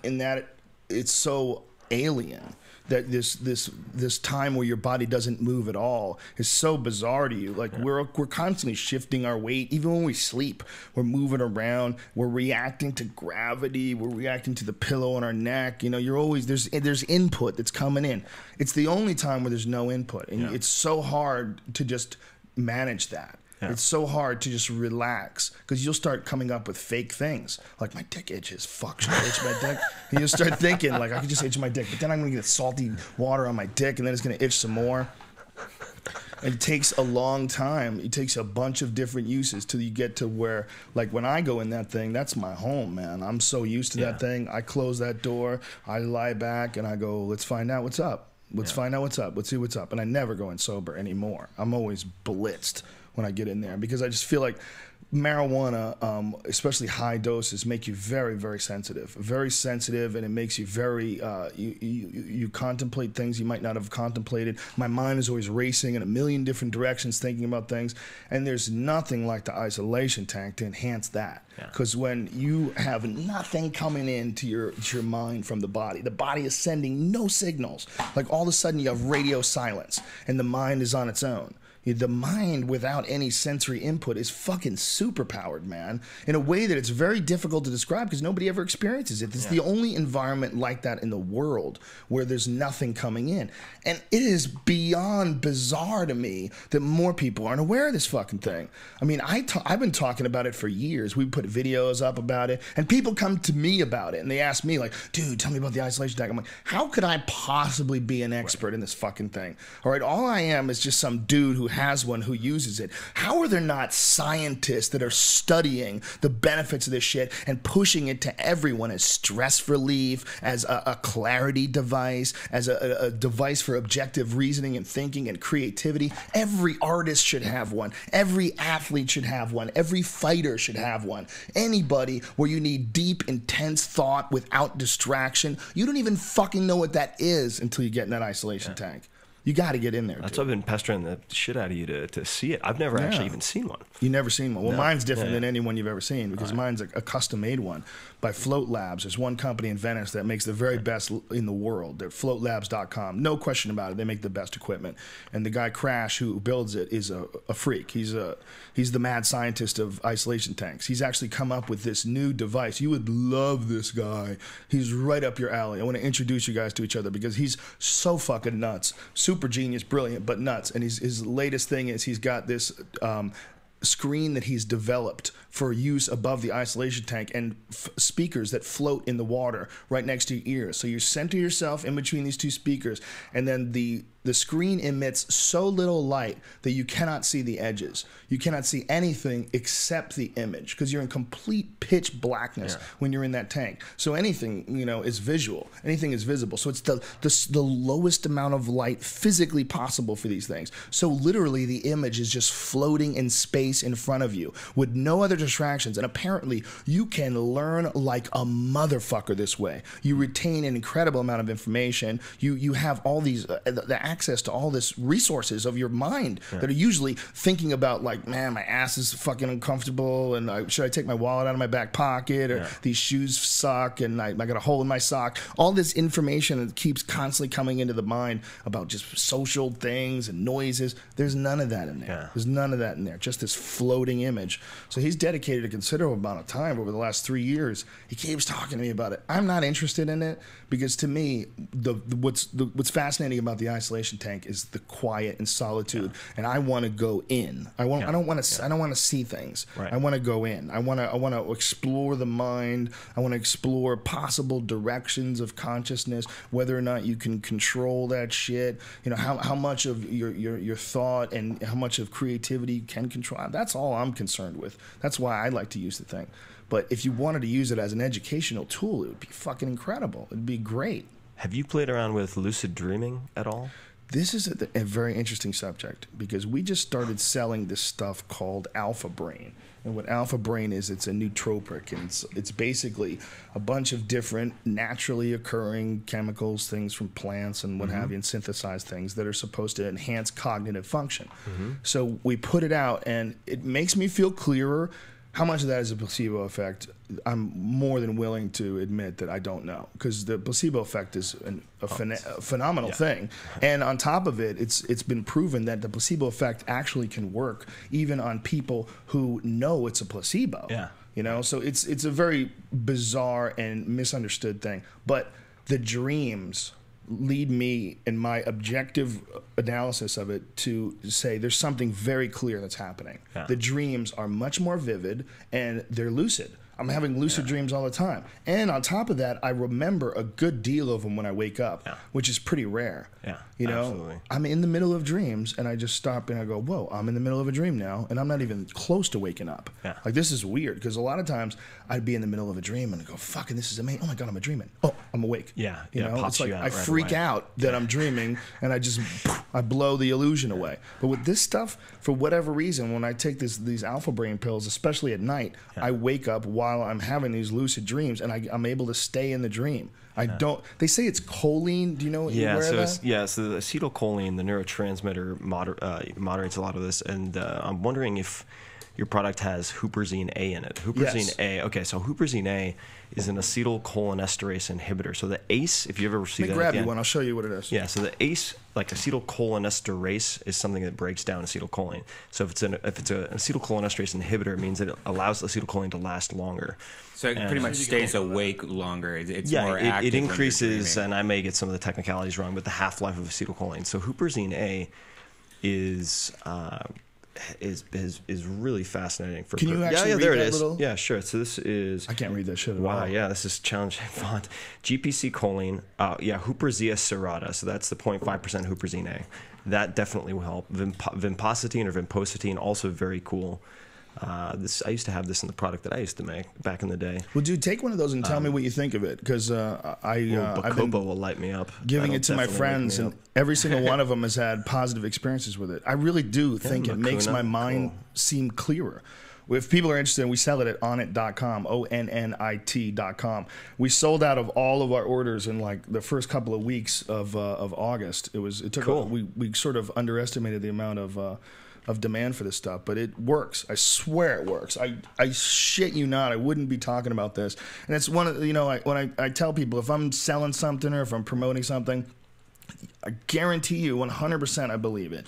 that it's so alien that this time where your body doesn't move at all is so bizarre to you. Like we're constantly shifting our weight, even when we sleep. We're moving around. We're reacting to gravity. We're reacting to the pillow on our neck. You're always there's input that's coming in. It's the only time where there's no input, and it's so hard to just manage that. Yeah. It's so hard to just relax because you'll start coming up with fake things like my dick itches. Fuck, should I itch my dick? And you'll start thinking like I could just itch my dick, but then I'm gonna get salty water on my dick, and then it's gonna itch some more. And it takes a long time. It takes a bunch of different uses till you get to where, like when I go in that thing, that's my home, man. I'm so used to that thing. I close that door, I lie back, and I go, let's find out what's up. Let's find out what's up. Let's see what's up. And I never go in sober anymore. I'm always blitzed when I get in there because I just feel like marijuana, especially high doses, make you very, very sensitive, and it makes you very. You contemplate things you might not have contemplated. My mind is always racing in a million different directions, thinking about things, and there's nothing like the isolation tank to enhance that. Because when you have nothing coming into your mind from the body is sending no signals. Like all of a sudden you have radio silence, and the mind is on its own. The mind without any sensory input is fucking superpowered, man, in a way that it's very difficult to describe because nobody ever experiences it. It's the only environment like that in the world where there's nothing coming in. And it is beyond bizarre to me that more people aren't aware of this fucking thing. I mean, I've been talking about it for years. We put videos up about it, and people come to me about it, and they ask me, like, dude, tell me about the isolation tank. I'm like, how could I possibly be an expert in this fucking thing? All right, all I am is just some dude who has one who uses it. How are there not scientists that are studying the benefits of this shit and pushing it to everyone as stress relief, as a clarity device, as a device for objective reasoning and thinking and creativity? Every artist should have one. Every athlete should have one. Every fighter should have one. Anybody where you need deep, intense thought without distraction, you don't even fucking know what that is until you get in that isolation tank. You got to get in there. That's why I've been pestering the shit out of you to see it. I've never actually even seen one. You've never seen one? Well, mine's different than any one you've ever seen because mine's a custom-made one by Float Labs. There's one company in Venice that makes the very best in the world. They're floatlabs.com. No question about it. They make the best equipment. And the guy Crash, who builds it, is a freak. He's the mad scientist of isolation tanks. He's actually come up with this new device. You would love this guy. He's right up your alley. I want to introduce you guys to each other because he's so fucking nuts. Super genius, brilliant, but nuts. And his latest thing is he's got this screen that he's developed for use above the isolation tank and speakers that float in the water right next to your ears. So you center yourself in between these two speakers, and then the screen emits so little light that you cannot see the edges. You cannot see anything except the image because you're in complete pitch blackness when you're in that tank. So anything, is visual. Anything is visible. So it's the lowest amount of light physically possible for these things. So literally the image is just floating in space in front of you with no other distractions. And apparently you can learn like a motherfucker this way. You retain an incredible amount of information. You have all these the access to all this resources of your mind that are usually thinking about, like, man, my ass is fucking uncomfortable, and should I take my wallet out of my back pocket, or these shoes suck, and I got a hole in my sock. All this information that keeps constantly coming into the mind about just social things and noises. There's none of that in there. There's none of that in there. Just this floating image. So he's dedicated a considerable amount of time over the last 3 years. He keeps talking to me about it. I'm not interested in it because, to me, what's fascinating about the isolation tank is the quiet and solitude, and I want to go in. I don't want to see things. I want to go in. I want to explore the mind. I want to explore possible directions of consciousness, whether or not you can control that shit. How much of your thought and how much of creativity you can control. That's all I'm concerned with. That's why I like to use the thing. But if you wanted to use it as an educational tool, it would be fucking incredible. It'd be great. Have you played around with lucid dreaming at all? This is a very interesting subject because we just started selling this stuff called Alpha Brain. And what Alpha Brain is, it's a nootropic, and it's basically a bunch of different naturally occurring chemicals, things from plants and what have you, and synthesized things that are supposed to enhance cognitive function. So we put it out, and it makes me feel clearer. How much of that is a placebo effect? I'm more than willing to admit that I don't know, because the placebo effect is a phenomenal thing. And on top of it, it's been proven that the placebo effect actually can work even on people who know it's a placebo. So it's a very bizarre and misunderstood thing. But the dreams lead me in my objective analysis of it to say there's something very clear that's happening. The dreams are much more vivid and they're lucid. I'm having lucid dreams all the time. And on top of that, I remember a good deal of them when I wake up, which is pretty rare. Absolutely. I'm in the middle of dreams and I just stop and I go, whoa, I'm in the middle of a dream now, and I'm not even close to waking up. Like, this is weird, because a lot of times I'd be in the middle of a dream and I go, fucking, this is amazing. Oh my God, I'm dreaming. Oh, I'm awake. It's like I freak out that I'm dreaming and I blow the illusion away. But with this stuff, for whatever reason, when I take these Alpha Brain pills, especially at night, I wake up while I'm having these lucid dreams, and I'm able to stay in the dream. I don't. They say it's choline. Do you know? So the acetylcholine, the neurotransmitter, moderates a lot of this, and I'm wondering if your product has huperzine A in it. Huperzine A. Okay, so huperzine A is an acetylcholinesterase inhibitor. So the ACE, if you ever see that, grab you one. I'll show you what it is. Yeah. So the ACE, like acetylcholinesterase, is something that breaks down acetylcholine. So if it's an acetylcholinesterase inhibitor, it means that it allows acetylcholine to last longer. So it pretty much stays awake longer. It's yeah, more active. It increases, and I may get some of the technicalities wrong, but the half-life of acetylcholine. So huperzine A is really fascinating. Can you actually read there that it is. little? Yeah, sure. So this is. I can't read that shit at all. Wow, yeah, this is challenging font. GPC choline, Huperzia serrata. So that's the 0.5% huperzine A. That definitely will help. Vimpocetine or vimpositine, also very cool. I used to have this in the product that I used to make back in the day. Well, dude, take one of those and tell me what you think of it, because I've been will light me up. giving it to my friends, and every single one of them has had positive experiences with it. I really do think it makes my mind seem clearer. If people are interested, we sell it at onnit.com, ONNIT.com. We sold out of all of our orders in like the first couple of weeks of August. It took cool. We sort of underestimated the amount of demand for this stuff, but it works. I swear it works. I shit you not. I wouldn't be talking about this. And it's one of, when I tell people, if I'm selling something or if I'm promoting something, I guarantee you 100% I believe it.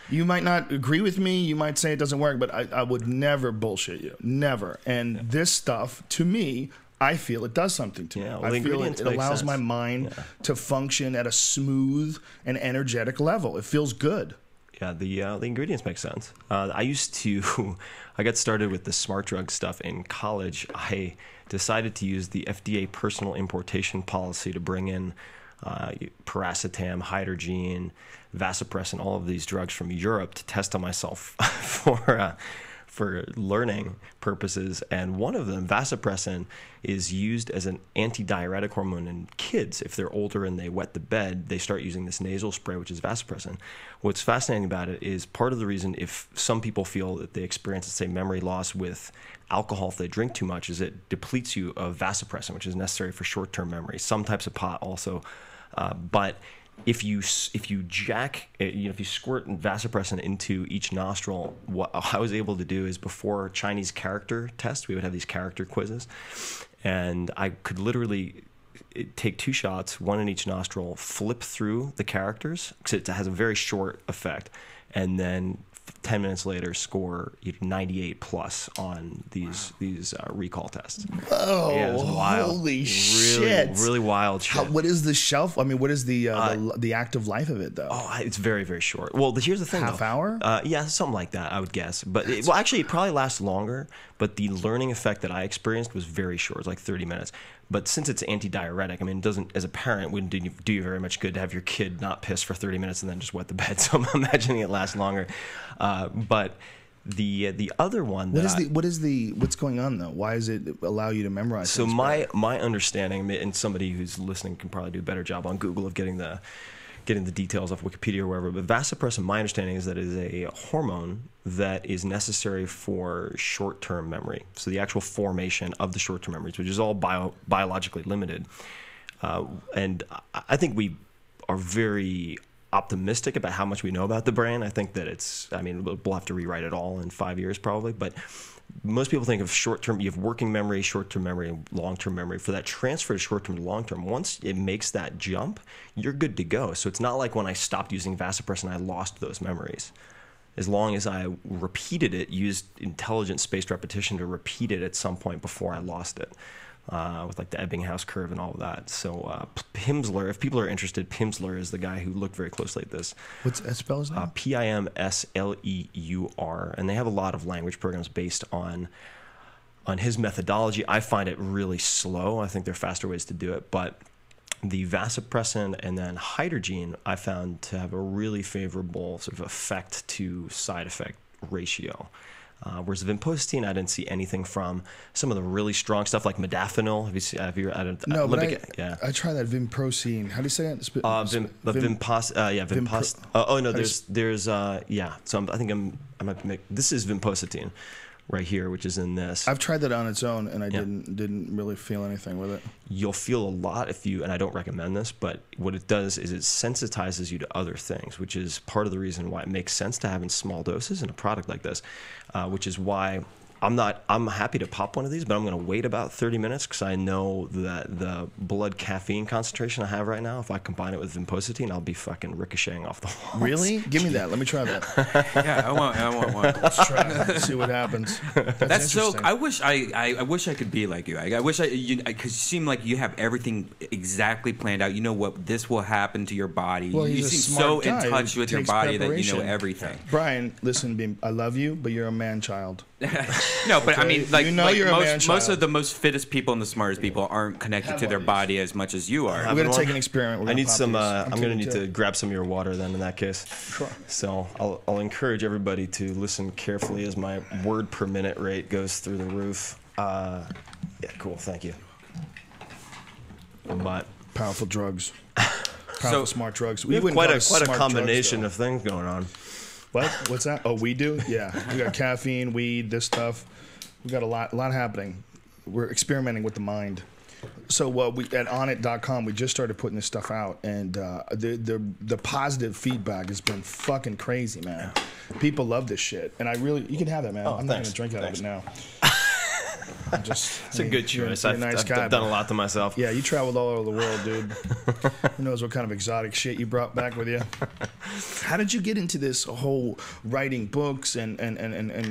You might not agree with me. You might say it doesn't work, but I would never bullshit you. Never. And this stuff, to me, I feel it does something to me. Well, I feel it allows my mind to function at a smooth and energetic level. It feels good. Yeah, the ingredients make sense. I got started with the smart drug stuff in college. I decided to use the FDA personal importation policy to bring in piracetam, hydrogene, vasopressin, all of these drugs from Europe to test on myself for learning purposes. And one of them, vasopressin, is used as an antidiuretic hormone in kids. If they're older and they wet the bed, they start using this nasal spray, which is vasopressin. What's fascinating about it is part of the reason if some people feel that they experience, say, memory loss with alcohol if they drink too much is it depletes you of vasopressin, which is necessary for short-term memory. Some types of pot also. But if you squirt vasopressin into each nostril, what I was able to do is before Chinese character tests, we would have these character quizzes, and I could literally take 2 shots, one in each nostril, flip through the characters because it has a very short effect, and then 10 minutes later score 98 plus on these recall tests. Oh, yeah, it was wild. Holy shit. Really wild shit. What is the shelf? I mean, what is the active life of it, though? Oh, it's very, very short. Well, here's the thing. Half hour? Yeah, something like that, I would guess. But actually, it probably lasts longer. But the learning effect that I experienced was very short. It was like 30 minutes. But since it's antidiuretic, I mean, it doesn't, as a parent, wouldn't do you very much good to have your kid not piss for 30 minutes and then just wet the bed. So I'm imagining it lasts longer. But the other one, what's going on though? Why does it allow you to memorize? So my understanding, and somebody who's listening can probably do a better job on Google of getting the details off Wikipedia or wherever, but vasopressin, my understanding is that it is a hormone that is necessary for short-term memory. So the actual formation of the short-term memories, which is all biologically limited. And I think we are very optimistic about how much we know about the brain. I think that we'll have to rewrite it all in 5 years probably, but most people think of short-term, you have working memory, short-term memory, and long-term memory. For that transfer to short-term to long-term, once it makes that jump, you're good to go. So it's not like when I stopped using vasopressin, I lost those memories. As long as I repeated it, used intelligent spaced repetition to repeat it at some point before I lost it, with like the Ebbinghaus curve and all of that. So Pimsleur, if people are interested, Pimsleur is the guy who looked very closely at this. What's that spell his name? Pimsleur, and they have a lot of language programs based on his methodology. I find it really slow. I think there are faster ways to do it, but the vasopressin and then hydrogene I found to have a really favorable sort of effect to side effect ratio. Whereas vimpositine, I didn't see anything from. Some of the really strong stuff like modafinil. Have you added? No, Olympic, but I tried that vimprosine. How do you say it? Vimpositine. Oh no, there's So I think I might make. This is vimpositine. right here, which is in this. I've tried that on its own, and I didn't really feel anything with it. You'll feel a lot if you, and I don't recommend this, but what it does is it sensitizes you to other things, which is part of the reason why it makes sense to have in small doses in a product like this, which is why I'm happy to pop one of these, but I'm going to wait about 30 minutes because I know that the blood caffeine concentration I have right now, if I combine it with vinpocetine, I'll be fucking ricocheting off the walls. Really? Give me that. Let me try that. Yeah, I want one. Let's try it. Let's see what happens. That's so. I wish I could be like you. I wish because you seem like you have everything exactly planned out. You know what this will happen to your body. Well, you seem so in touch with your body that you know everything. Brian, listen, I love you, but you're a man-child. No, but okay. I mean, like, you know, most of the most fittest people and the smartest people aren't connected to their body as much as you are. We're going to take an experiment. I need some. I'm going to need to grab some of your water then. In that case, sure. So I'll encourage everybody to listen carefully as my word per minute rate goes through the roof. Yeah, cool. Thank you. But powerful drugs. Powerful smart drugs. We have quite a combination of things going on. What? What's that? Oh, we do? Yeah. We got caffeine, weed, this stuff. We got a lot happening. We're experimenting with the mind. So we at onit.com, we just started putting this stuff out, and the positive feedback has been fucking crazy, man. People love this shit, and you can have that, man. I'm not gonna drink out of it now. It's a good choice. You're a nice guy, I've done a lot to myself. Yeah, you traveled all over the world, dude. Who knows what kind of exotic shit you brought back with you? How did you get into this whole writing books and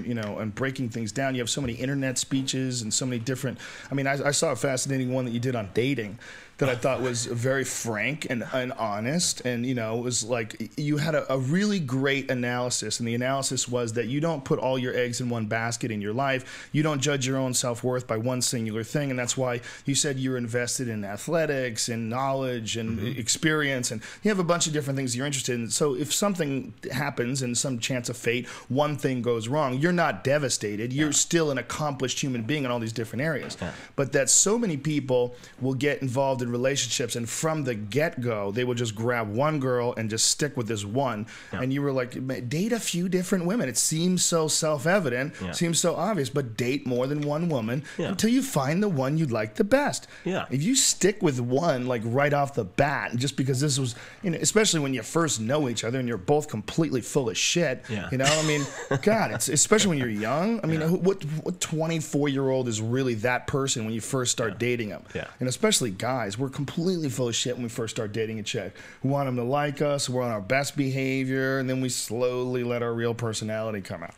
you know, and breaking things down? You have so many internet speeches and so many different. I mean, I saw a fascinating one that you did on dating that I thought was very frank and honest, and you know, it was like you had a really great analysis, and the analysis was that you don't put all your eggs in one basket in your life. You don't judge your own self-worth by one singular thing, and that's why you said you're invested in athletics and knowledge and experience, and you have a bunch of different things you're interested in. So if something happens and some chance of fate, one thing goes wrong, you're not devastated. You're still an accomplished human being in all these different areas. But that so many people will get involved in relationships, and from the get-go they will just grab one girl and just stick with this one. And you were like, date a few different women. It seems so self-evident, seems so obvious, but date more than one woman until you find the one you like the best. If you stick with one like right off the bat, just because this was, you know, especially when you first know each other and you're both completely full of shit, you know, I mean, God, it's especially when you're young. I mean, what 24-year-old is really that person when you first start dating them? And especially guys, we're completely full of shit when we first start dating a chick. We want them to like us, we're on our best behavior, and then we slowly let our real personality come out.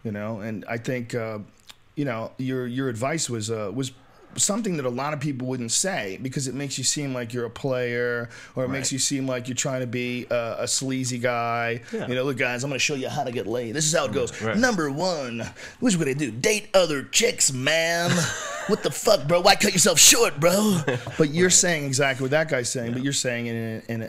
You know, and I think you know, your advice was something that a lot of people wouldn't say, because it makes you seem like you're a player, or it makes you seem like you're trying to be a sleazy guy. You know, look, guys, I'm going to show you how to get laid. This is how it goes. Number one, what you going to do? Date other chicks, man. What the fuck, bro? Why cut yourself short, bro? But you're saying exactly what that guy's saying, but you're saying in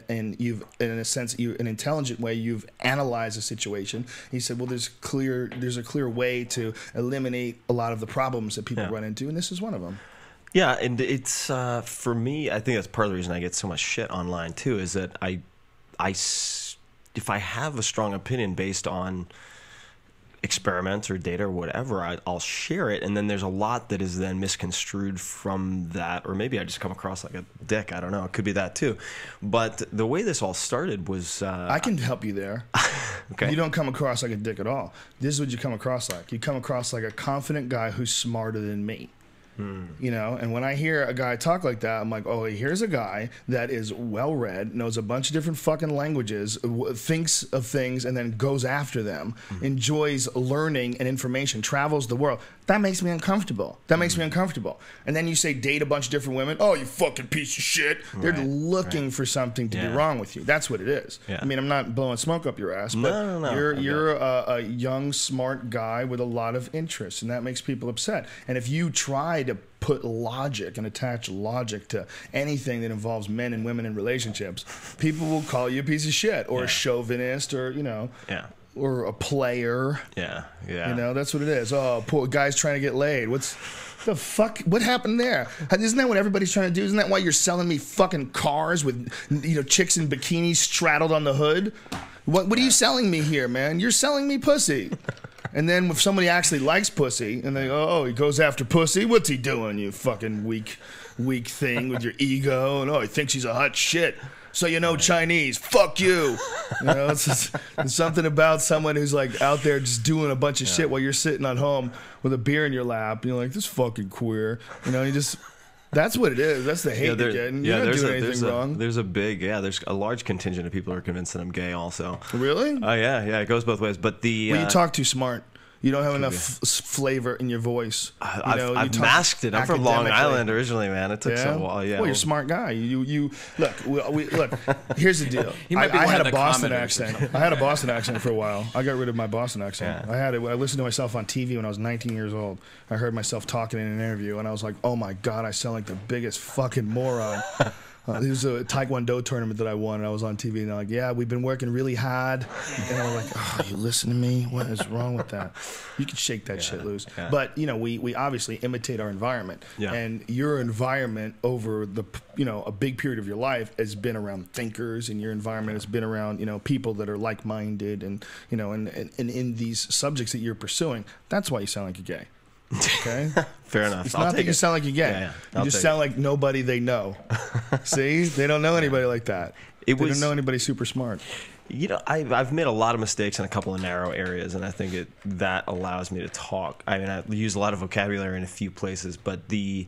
a sense, an intelligent way, you've analyzed a situation. He said, well, there's a clear way to eliminate a lot of the problems that people run into, and this is one of them. Yeah, and it's for me, I think that's part of the reason I get so much shit online too, is that if I have a strong opinion based on experiments or data or whatever, I'll share it, and then there's a lot that is then misconstrued from that, or maybe I just come across like a dick. I don't know. It could be that too. But the way this all started was I can help you there. Okay. You don't come across like a dick at all. This is what you come across like. You come across like a confident guy who's smarter than me. You know, and when I hear a guy talk like that, I'm like, oh, here's a guy that is well-read, knows a bunch of different fucking languages, thinks of things and then goes after them, enjoys learning and information, travels the world. That makes me uncomfortable. That makes me uncomfortable. And then you say date a bunch of different women. Oh, you fucking piece of shit. They're looking for something to be wrong with you. That's what it is. I mean, I'm not blowing smoke up your ass, but you're a young, smart guy with a lot of interest, and that makes people upset. And if you try to put logic and attach logic to anything that involves men and women in relationships, people will call you a piece of shit, or a chauvinist, or, you know, or a player. You know, that's what it is. Oh, poor guy's trying to get laid. What's the fuck? What happened there? Isn't that what everybody's trying to do? Isn't that why you're selling me fucking cars with, you know, chicks in bikinis straddled on the hood? What are you selling me here, man? You're selling me pussy. And then if somebody actually likes pussy, and they go, oh, he goes after pussy, what's he doing, you fucking weak thing with your ego? And, oh, he thinks he's a hot shit. So you know Chinese, fuck you. You know, it's something about someone who's like out there just doing a bunch of shit while you're sitting at home with a beer in your lap. And you're like, this fucking queer. You know, you just, that's what it is. That's the hate you're getting. You're not doing anything wrong. There's a large contingent of people who are convinced that I'm gay also. Really? Oh, yeah, it goes both ways. But well, you talk too smart. You don't have enough flavor in your voice. I've masked it. I'm from Long Island originally, man. It took so while. Yeah. Well, you're a smart guy. You look. Look. Here's the deal. I had a Boston accent. I had a Boston accent for a while. I got rid of my Boston accent. Yeah. I had it. I listened to myself on TV when I was 19 years old. I heard myself talking in an interview, and I was like, "Oh my god, I sound like the biggest fucking moron." There was a Taekwondo tournament that I won, and I was on TV, and they're like, yeah, we've been working really hard. And I was like, oh, you listen to me? What is wrong with that? You can shake that shit loose. Yeah. But, you know, we obviously imitate our environment. Yeah. And your environment over the, you know, a big period of your life has been around thinkers, and your environment has been around, you know, people that are like-minded and, you know, and in these subjects that you're pursuing. That's why you sound like a gay. Okay. Fair enough. It's not that you sound like you're gay. Yeah. You just sound like nobody they know. See, they don't know anybody like that. They don't know anybody super smart. You know, I've made a lot of mistakes in a couple of narrow areas, and I think that allows me to talk. I mean, I use a lot of vocabulary in a few places, but the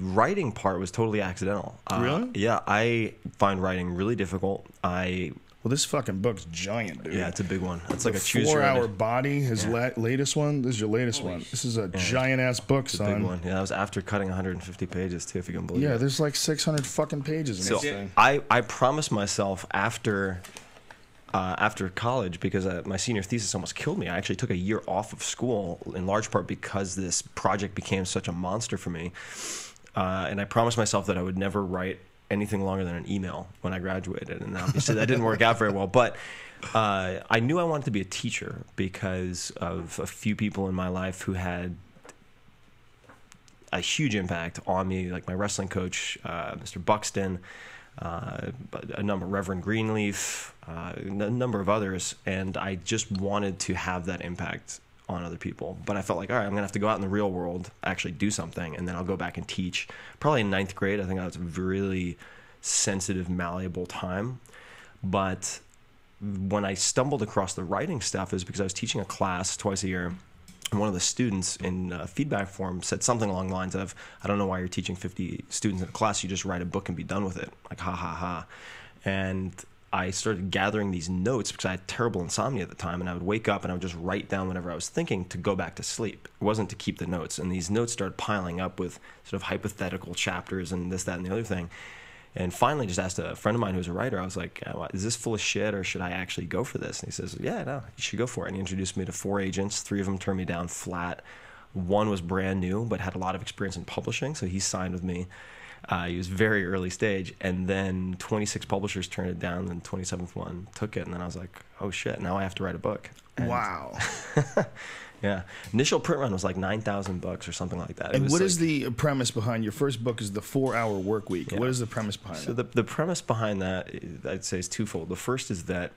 writing part was totally accidental. Really? Yeah, I find writing really difficult. Well, this fucking book's giant, dude. Yeah, it's a big one. It's like a 4-hour body. His latest one. This is your latest one. This is a giant ass book, son. It's a big one. Yeah, that was after cutting 150 pages too, if you can believe it. Yeah, there's like 600 fucking pages in this thing. I promised myself after college, because my senior thesis almost killed me. I actually took a year off of school in large part because this project became such a monster for me. And I promised myself that I would never write anything longer than an email when I graduated, and obviously that didn't work out very well. But I knew I wanted to be a teacher because of a few people in my life who had a huge impact on me, like my wrestling coach, Mr. Buxton, a number, Reverend Greenleaf, a number of others, and I just wanted to have that impact on other people. But I felt like, all right, I'm gonna have to go out in the real world, actually do something, and then I'll go back and teach. Probably in 9th grade, I think that was a really sensitive, malleable time. But when I stumbled across the writing stuff is because I was teaching a class twice a year, and one of the students in feedback form said something along the lines of, I don't know why you're teaching 50 students in a class, you just write a book and be done with it. Like, ha ha ha. And I started gathering these notes because I had terrible insomnia at the time, and I would wake up and I would just write down whatever I was thinking to go back to sleep. It wasn't to keep the notes. And these notes started piling up with sort of hypothetical chapters and this, that, and the other thing. And finally just asked a friend of mine who's a writer, I was like, is this full of shit, or should I actually go for this? And he says, yeah, no, you should go for it. And he introduced me to 4 agents. 3 of them turned me down flat. 1 was brand new but had a lot of experience in publishing, so he signed with me. He was very early stage, and then 26 publishers turned it down, and the 27th one took it, and then I was like, oh shit, now I have to write a book. And wow. Yeah. Initial print run was like $9,000 or something like that. And what is the premise behind your first book? Is the 4-hour work week? Yeah. What is the premise behind that? So the premise behind that, I'd say, is twofold. The first is that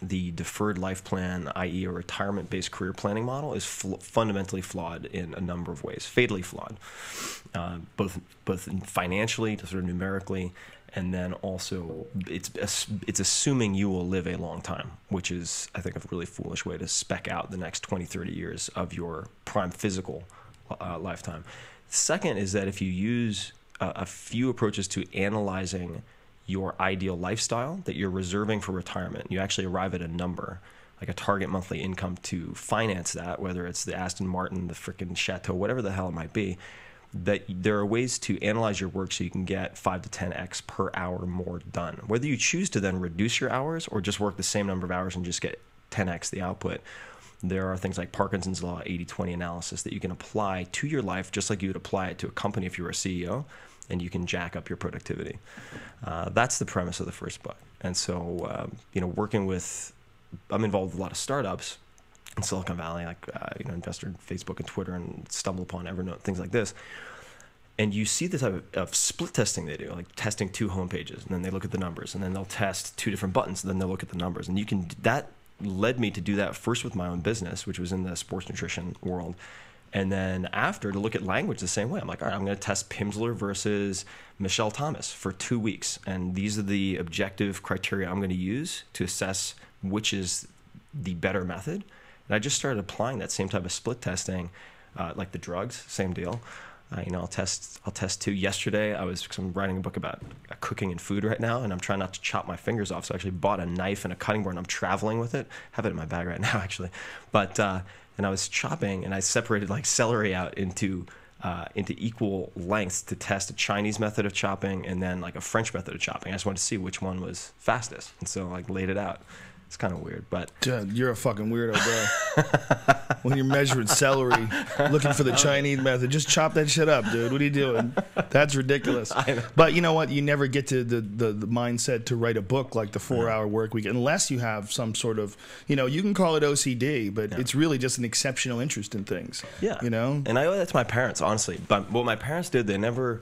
the deferred life plan, i.e. a retirement-based career planning model, is fundamentally flawed in a number of ways, fatally flawed, both financially, sort of numerically, and then also it's assuming you will live a long time, which is, I think, a really foolish way to spec out the next 20, 30 years of your prime physical lifetime. Second is that if you use a few approaches to analyzing your ideal lifestyle that you're reserving for retirement, you actually arrive at a number, like a target monthly income to finance that, whether it's the Aston Martin, the frickin' Chateau, whatever the hell it might be, that there are ways to analyze your work so you can get 5 to 10x per hour more done. Whether you choose to then reduce your hours or just work the same number of hours and just get 10x the output, there are things like Parkinson's Law, 80-20 analysis that you can apply to your life just like you would apply it to a company if you were a CEO, and you can jack up your productivity. That's the premise of the first book. And so, working with, I'm involved with a lot of startups in Silicon Valley, like, investor in Facebook and Twitter, and stumble upon Evernote, things like this. And you see the type of split testing they do, like testing 2 homepages, and then they look at the numbers, and then they'll test 2 different buttons, and then they'll look at the numbers. And you can, that led me to do that first with my own business, which was in the sports nutrition world. And then after, to look at language the same way. I'm like, all right, I'm going to test Pimsleur versus Michelle Thomas for 2 weeks. And these are the objective criteria I'm going to use to assess which is the better method. And I just started applying that same type of split testing, like the drugs, same deal. I'll test too. Yesterday, I'm writing a book about cooking and food right now, and I'm trying not to chop my fingers off. So I actually bought a knife and a cutting board, and I'm traveling with it. I have it in my bag right now, actually. But and I was chopping, and I separated like celery out into equal lengths to test a Chinese method of chopping and then like a French method of chopping. I just wanted to see which one was fastest, and so like laid it out. It's kind of weird, but... Dude, you're a fucking weirdo, bro. When you're measuring celery, looking for the Chinese method, just chop that shit up, dude. What are you doing? That's ridiculous. I know. But you know what? You never get to the mindset to write a book like the 4-hour work week unless you have some sort of, you can call it OCD, but it's really just an exceptional interest in things. Yeah. And I owe that to my parents, honestly. But what my parents did, they never...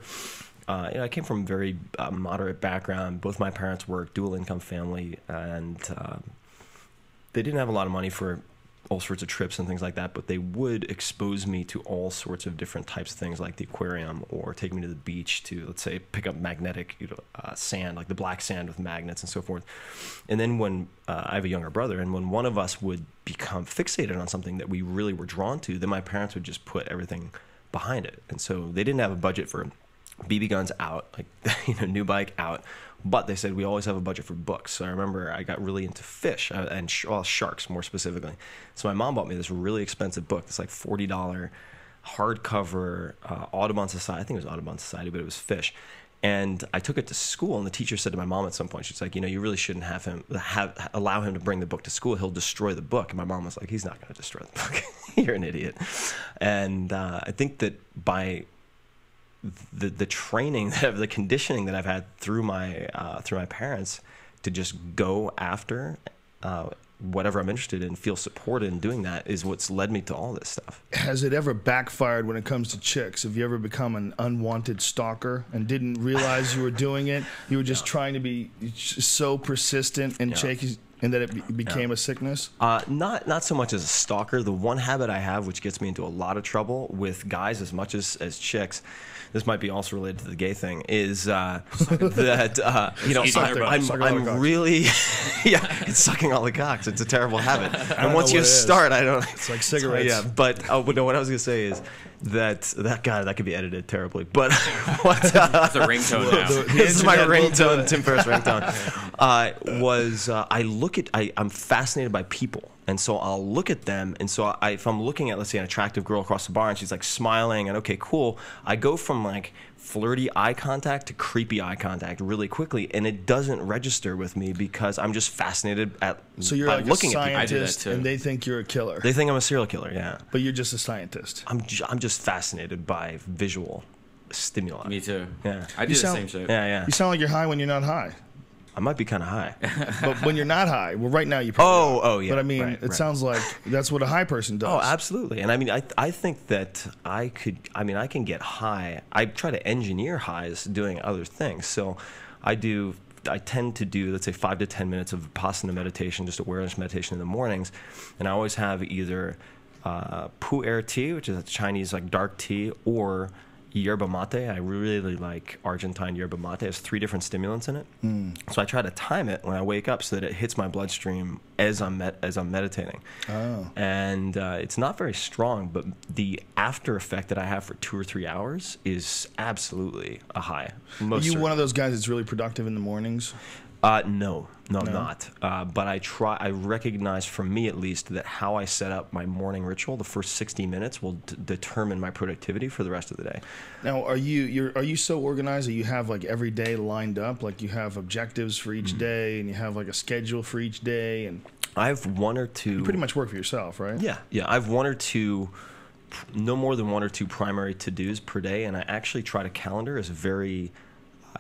I came from a very moderate background. Both my parents worked, dual income family, and they didn't have a lot of money for all sorts of trips and things like that, but they would expose me to all sorts of different types of things like the aquarium, or take me to the beach to, let's say, pick up magnetic sand, like the black sand with magnets and so forth. And then when I have a younger brother, and when one of us would become fixated on something that we really were drawn to, then my parents would just put everything behind it. And so they didn't have a budget for BB guns out, like new bike out, but they said we always have a budget for books. So I remember I got really into fish and sharks more specifically. So my mom bought me this really expensive book. It's like $40 hardcover Audubon Society. I think it was Audubon Society, but it was fish. And I took it to school, and the teacher said to my mom at some point, she's like, you really shouldn't allow him to bring the book to school. He'll destroy the book. And my mom was like, he's not going to destroy the book. You're an idiot. And I think that by the training, the conditioning that I've had through my parents to just go after whatever I'm interested in, feel supported in doing that, is what's led me to all this stuff. Has it ever backfired when it comes to chicks? Have you ever become an unwanted stalker and didn't realize you were doing it? You were just trying to be so persistent and shaky, and that it became a sickness? Not so much as a stalker. The one habit I have, which gets me into a lot of trouble with guys as much as chicks, this might be also related to the gay thing, is that I'm really it's sucking all the cocks. It's a terrible habit, and once you start, I don't. It's like cigarettes. Yeah, but no, what I was gonna say is that could be edited terribly. But what? It's a ringtone now. This is my ringtone, Tim Ferriss ringtone. I'm fascinated by people. And so I'll look at them, and so if I'm looking at, let's say, an attractive girl across the bar, and she's like smiling, and okay, cool, I go from like flirty eye contact to creepy eye contact really quickly, and it doesn't register with me because I'm just fascinated by like looking a at people. I do that scientist, too. and they think you're a killer. They think I'm a serial killer, yeah. But you're just a scientist. I'm just fascinated by visual stimuli. Me too. Yeah. I do the same shit. Yeah. You sound like you're high when you're not high. I might be kind of high. But when you're not high, well, right now you probably Oh, yeah. But I mean, it sounds like that's what a high person does. Oh, absolutely. And I mean, I think that I can get high. I try to engineer highs doing other things. So I tend to do, let's say, 5 to 10 minutes of Vipassana meditation, just awareness meditation in the mornings. And I always have either pu erh tea, which is a Chinese like dark tea, or yerba mate. I really like Argentine yerba mate. It has 3 different stimulants in it. So I try to time it when I wake up so that it hits my bloodstream as I'm meditating. Oh. And it's not very strong, but the after effect that I have for 2 or 3 hours is absolutely a high. Are you one of those guys that's really productive in the mornings? No, I'm not. But I recognize, for me at least, that how I set up my morning ritual, the first 60 minutes, will determine my productivity for the rest of the day. Now, are you so organized that you have like every day lined up? Like you have objectives for each day, and you have like a schedule for each day, and I have 1 or 2. You pretty much work for yourself, right? Yeah. I have 1 or 2, no more than 1 or 2 primary to-dos per day, and I actually try to calendar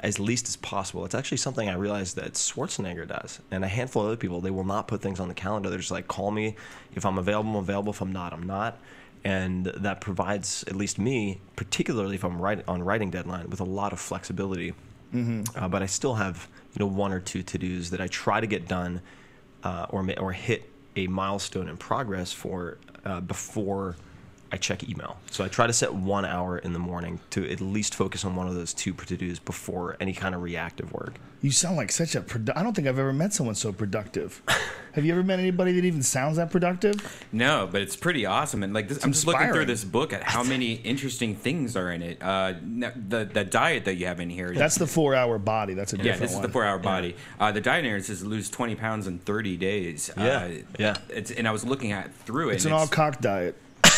as least as possible. It's actually something I realized that Schwarzenegger does, and a handful of other people. They will not put things on the calendar. They're just like, call me. If I'm available, I'm available. If I'm not, I'm not. And that provides, at least me, particularly if I'm on writing deadline, with a lot of flexibility. Mm-hmm. But I still have 1 or 2 to-dos that I try to get done or hit a milestone in progress for before I check email. So I try to set 1 hour in the morning to at least focus on one of those two to-dos before any kind of reactive work. You sound like such a I don't think I've ever met someone so productive. Have you ever met anybody that even sounds that productive? No, but it's pretty awesome. And like this, I'm just looking through inspiring. this book at how many interesting things are in it. The diet that you have in here. That's the 4-hour body. That's a different this is one. the 4-hour body. The diet in here says lose 20 pounds in 30 days. And I was looking through it. It's an all-cock diet.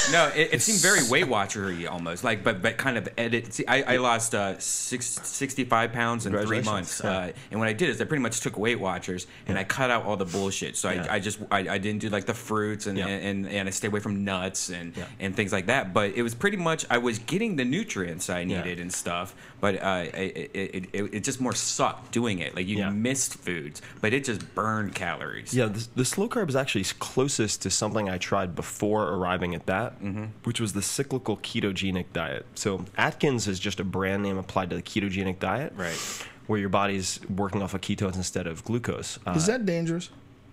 No, it seemed very Weight Watcher-y almost, like, but kind of edit. See, I lost 65 pounds in 3 months, and what I did is I pretty much took Weight Watchers and I cut out all the bullshit. So I didn't do like the fruits and I stayed away from nuts and things like that. But it was pretty much I was getting the nutrients I needed and stuff, but it just more sucked doing it. Like you missed foods, but it just burned calories. Yeah, the slow carb is actually closest to something I tried before arriving at that. Which was the cyclical ketogenic diet. So Atkins is just a brand name applied to the ketogenic diet, Right. where your body's working off of ketones instead of glucose. Is that dangerous?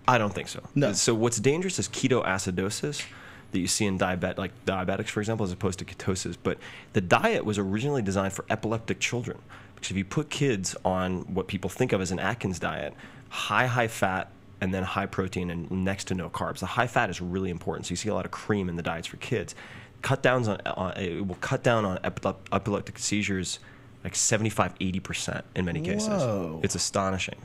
I don't think so. No. So what's dangerous is ketoacidosis that you see in diabetics, for example, as opposed to ketosis. But the diet was originally designed for epileptic children. Because if you put kids on what people think of as an Atkins diet, high fat, and then high protein and next to no carbs. The high fat is really important. So you see a lot of cream in the diets for kids. It will cut down on epileptic seizures like 75-80% in many cases. Whoa. It's astonishing.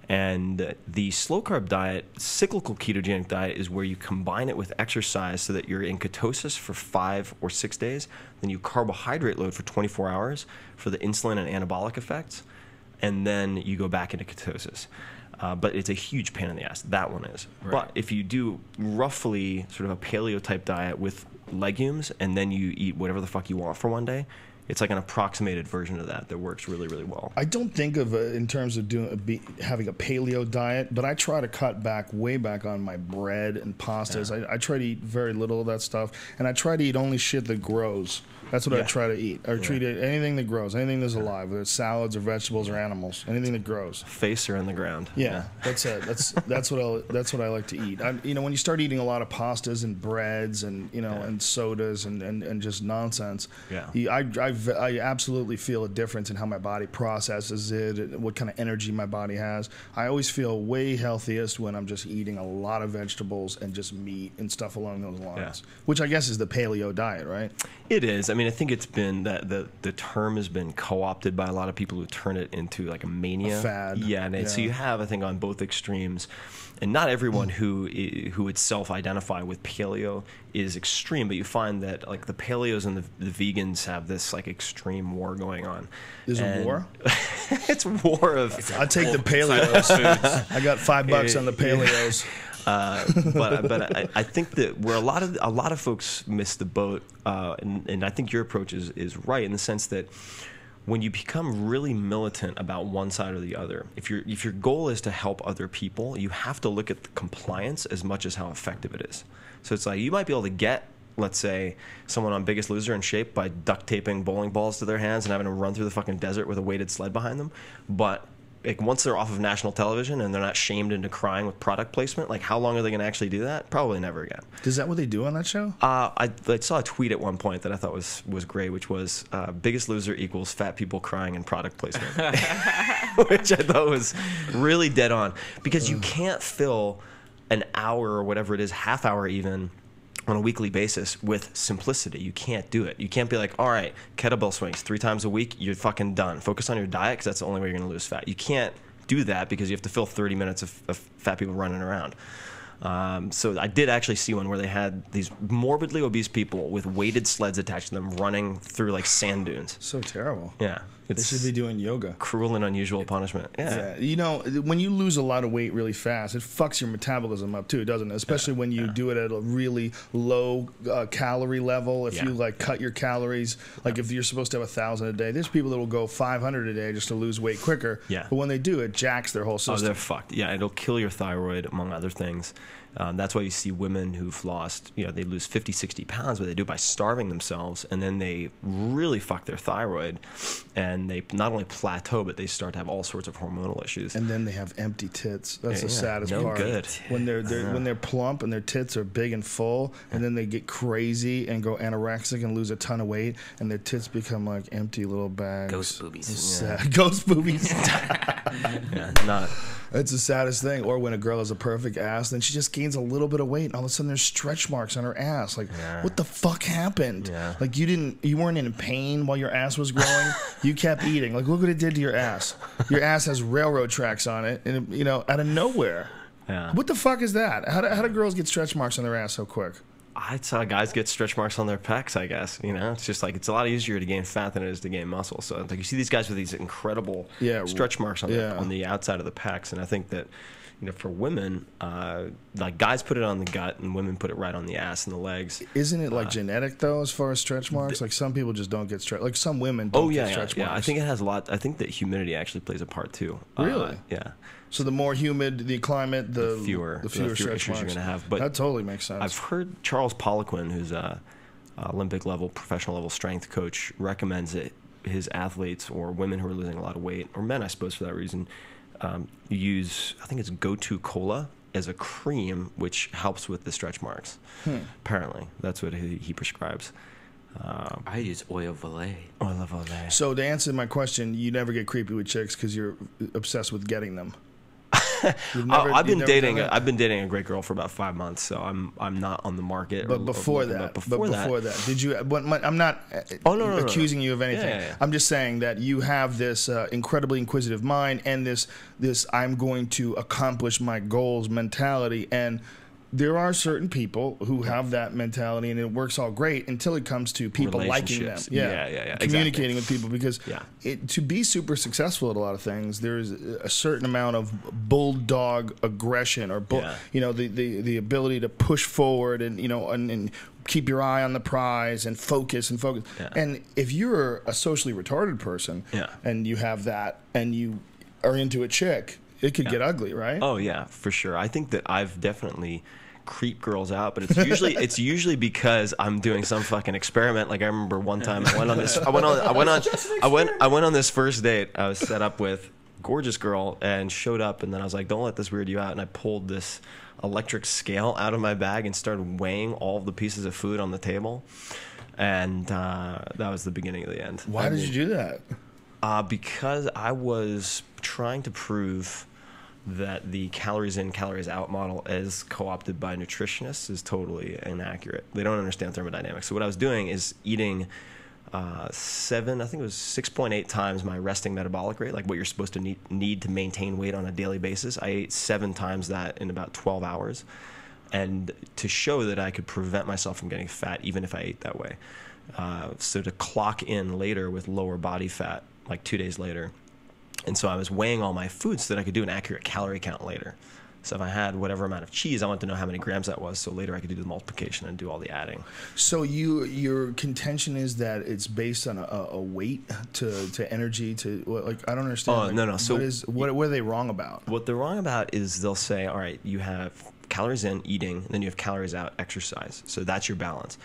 And the slow carb diet, cyclical ketogenic diet, is where you combine it with exercise so that you're in ketosis for 5 or 6 days. Then you carbohydrate load for 24 hours for the insulin and anabolic effects. And then you go back into ketosis. But it's a huge pain in the ass. That one is. Right. But if you do roughly sort of a paleo type diet with legumes and then you eat whatever the fuck you want for one day, it's like an approximated version of that works really, really well. I don't think of it in terms of having a paleo diet, but I try to cut way back on my bread and pastas. I try to eat very little of that stuff, and I try to eat only shit that grows. That's what I try to eat. I treat it anything that grows, anything that's alive, whether it's salads or vegetables or animals, anything that grows. Face or in the ground. Yeah, that's it. That's what I like to eat. When you start eating a lot of pastas and breads and and sodas and just nonsense, I absolutely feel a difference in how my body processes it, what kind of energy my body has. I always feel way healthiest when I'm just eating a lot of vegetables and just meat and stuff along those lines, which I guess is the paleo diet, right? It is. I mean, I think it's been that the term has been co-opted by a lot of people who turn it into like a mania. A fad. Yeah, and so you have, I think, on both extremes, and not everyone who would self-identify with paleo is extreme, but you find that like the paleos and the vegans have this like extreme war going on. There's a war? It's war of... I'll take the paleos. I got $5 on the paleos. But I think that where a lot of folks miss the boat, and I think your approach is right in the sense that when you become really militant about one side or the other, if your goal is to help other people, you have to look at the compliance as much as how effective it is. So it's like you might be able to get, let's say, someone on Biggest Loser in shape by duct taping bowling balls to their hands and having them run through the fucking desert with a weighted sled behind them, but like once they're off of national television and they're not shamed into crying with product placement, like how long are they going to actually do that? Probably never again. Is that what they do on that show? I saw a tweet at one point that I thought was great, which was Biggest Loser equals fat people crying in product placement, which I thought was really dead on, because you can't fill an hour or whatever it is, half hour even, on a weekly basis with simplicity. You can't do it. You can't be like, all right, kettlebell swings 3 times a week, you're fucking done. Focus on your diet because that's the only way you're going to lose fat. You can't do that because you have to fill 30 minutes of fat people running around. So I did actually see one where they had these morbidly obese people with weighted sleds attached to them running through like sand dunes. So terrible. Yeah. They should be doing yoga. Cruel and unusual punishment. Yeah. When you lose a lot of weight really fast, it fucks your metabolism up too, doesn't it? Especially when you do it at a really low calorie level. If you like cut your calories, like if you're supposed to have 1,000 a day, there's people that will go 500 a day just to lose weight quicker. Yeah. But when they do, it jacks their whole system. Oh, they're fucked. Yeah, it'll kill your thyroid, among other things. That's why you see women who've lost, they lose 50, 60 pounds, but they do it by starving themselves, and then they really fuck their thyroid. And and they not only plateau, but they start to have all sorts of hormonal issues. And then they have empty tits. That's the saddest no part. good. When they're plump and their tits are big and full, and then they get crazy and go anorexic and lose a ton of weight, and their tits become like empty little bags. Ghost boobies. It's sad. Ghost boobies. Not. It's the saddest thing. Or when a girl has a perfect ass, then she just gains a little bit of weight, and all of a sudden there's stretch marks on her ass. Like, what the fuck happened? Yeah. Like you weren't in pain while your ass was growing. You kept eating. Like, look what it did to your ass. Your ass has railroad tracks on it, and out of nowhere. Yeah. What the fuck is that? How do girls get stretch marks on their ass so quick? I saw guys get stretch marks on their pecs, I guess. It's just like it's a lot easier to gain fat than it is to gain muscle. So like you see these guys with these incredible stretch marks on the outside of the pecs, and I think that for women, like guys put it on the gut and women put it right on the ass and the legs. Isn't it like genetic though, as far as stretch marks? Like some people just don't get stretch. Like some women don't get stretch marks. Yeah, I think it has a lot. I think that humidity actually plays a part too. Really? Yeah. So the more humid the climate, the fewer stretch issues marks you're going to have. But that totally makes sense. I've heard Charles Poliquin, who's a Olympic level, professional level strength coach, recommends that his athletes or women who are losing a lot of weight, or men, I suppose, for that reason, use, I think it's Go-To Cola as a cream, which helps with the stretch marks. Apparently, that's what he prescribes. I use Oil of Olay. Oil of Olay. So to answer my question, you never get creepy with chicks because you're obsessed with getting them. I've been dating a great girl for about 5 months, so I'm not on the market. But before that, did you? I'm not accusing you of anything. Yeah. I'm just saying that you have this incredibly inquisitive mind and this I'm going to accomplish my goals mentality. And there are certain people who have that mentality, and it works all great until it comes to people liking them. Yeah. Communicating with people, because Yeah. to be super successful at a lot of things, there's a certain amount of bulldog aggression, or the ability to push forward and keep your eye on the prize and focus. Yeah. And if you're a socially retarded person and you have that and you are into a chick, it could get ugly, right? Oh yeah, for sure. I think that I've definitely creep girls out, but it's usually because I'm doing some fucking experiment. Like I remember one time I went on this first date. I was set up with a gorgeous girl and showed up, and then I was like, don't let this weird you out, and I pulled this electric scale out of my bag and started weighing all of the pieces of food on the table, and that was the beginning of the end. Why did you do that? Because I was trying to prove that the calories in, calories out model as co-opted by nutritionists is totally inaccurate. They don't understand thermodynamics. So what I was doing is eating 6.8 times my resting metabolic rate, like what you're supposed to need to maintain weight on a daily basis. I ate 7 times that in about 12 hours. And to show that I could prevent myself from getting fat even if I ate that way. So to clock in later with lower body fat, like 2 days later. And so I was weighing all my food so that I could do an accurate calorie count later. So if I had whatever amount of cheese, I wanted to know how many grams that was, so later I could do the multiplication and do all the adding. So your contention is that it's based on a weight to energy to, like, I don't understand. No. So what are they wrong about? What they're wrong about is they'll say, all right, you have calories in, eating, and then you have calories out, exercise. So that's your balance.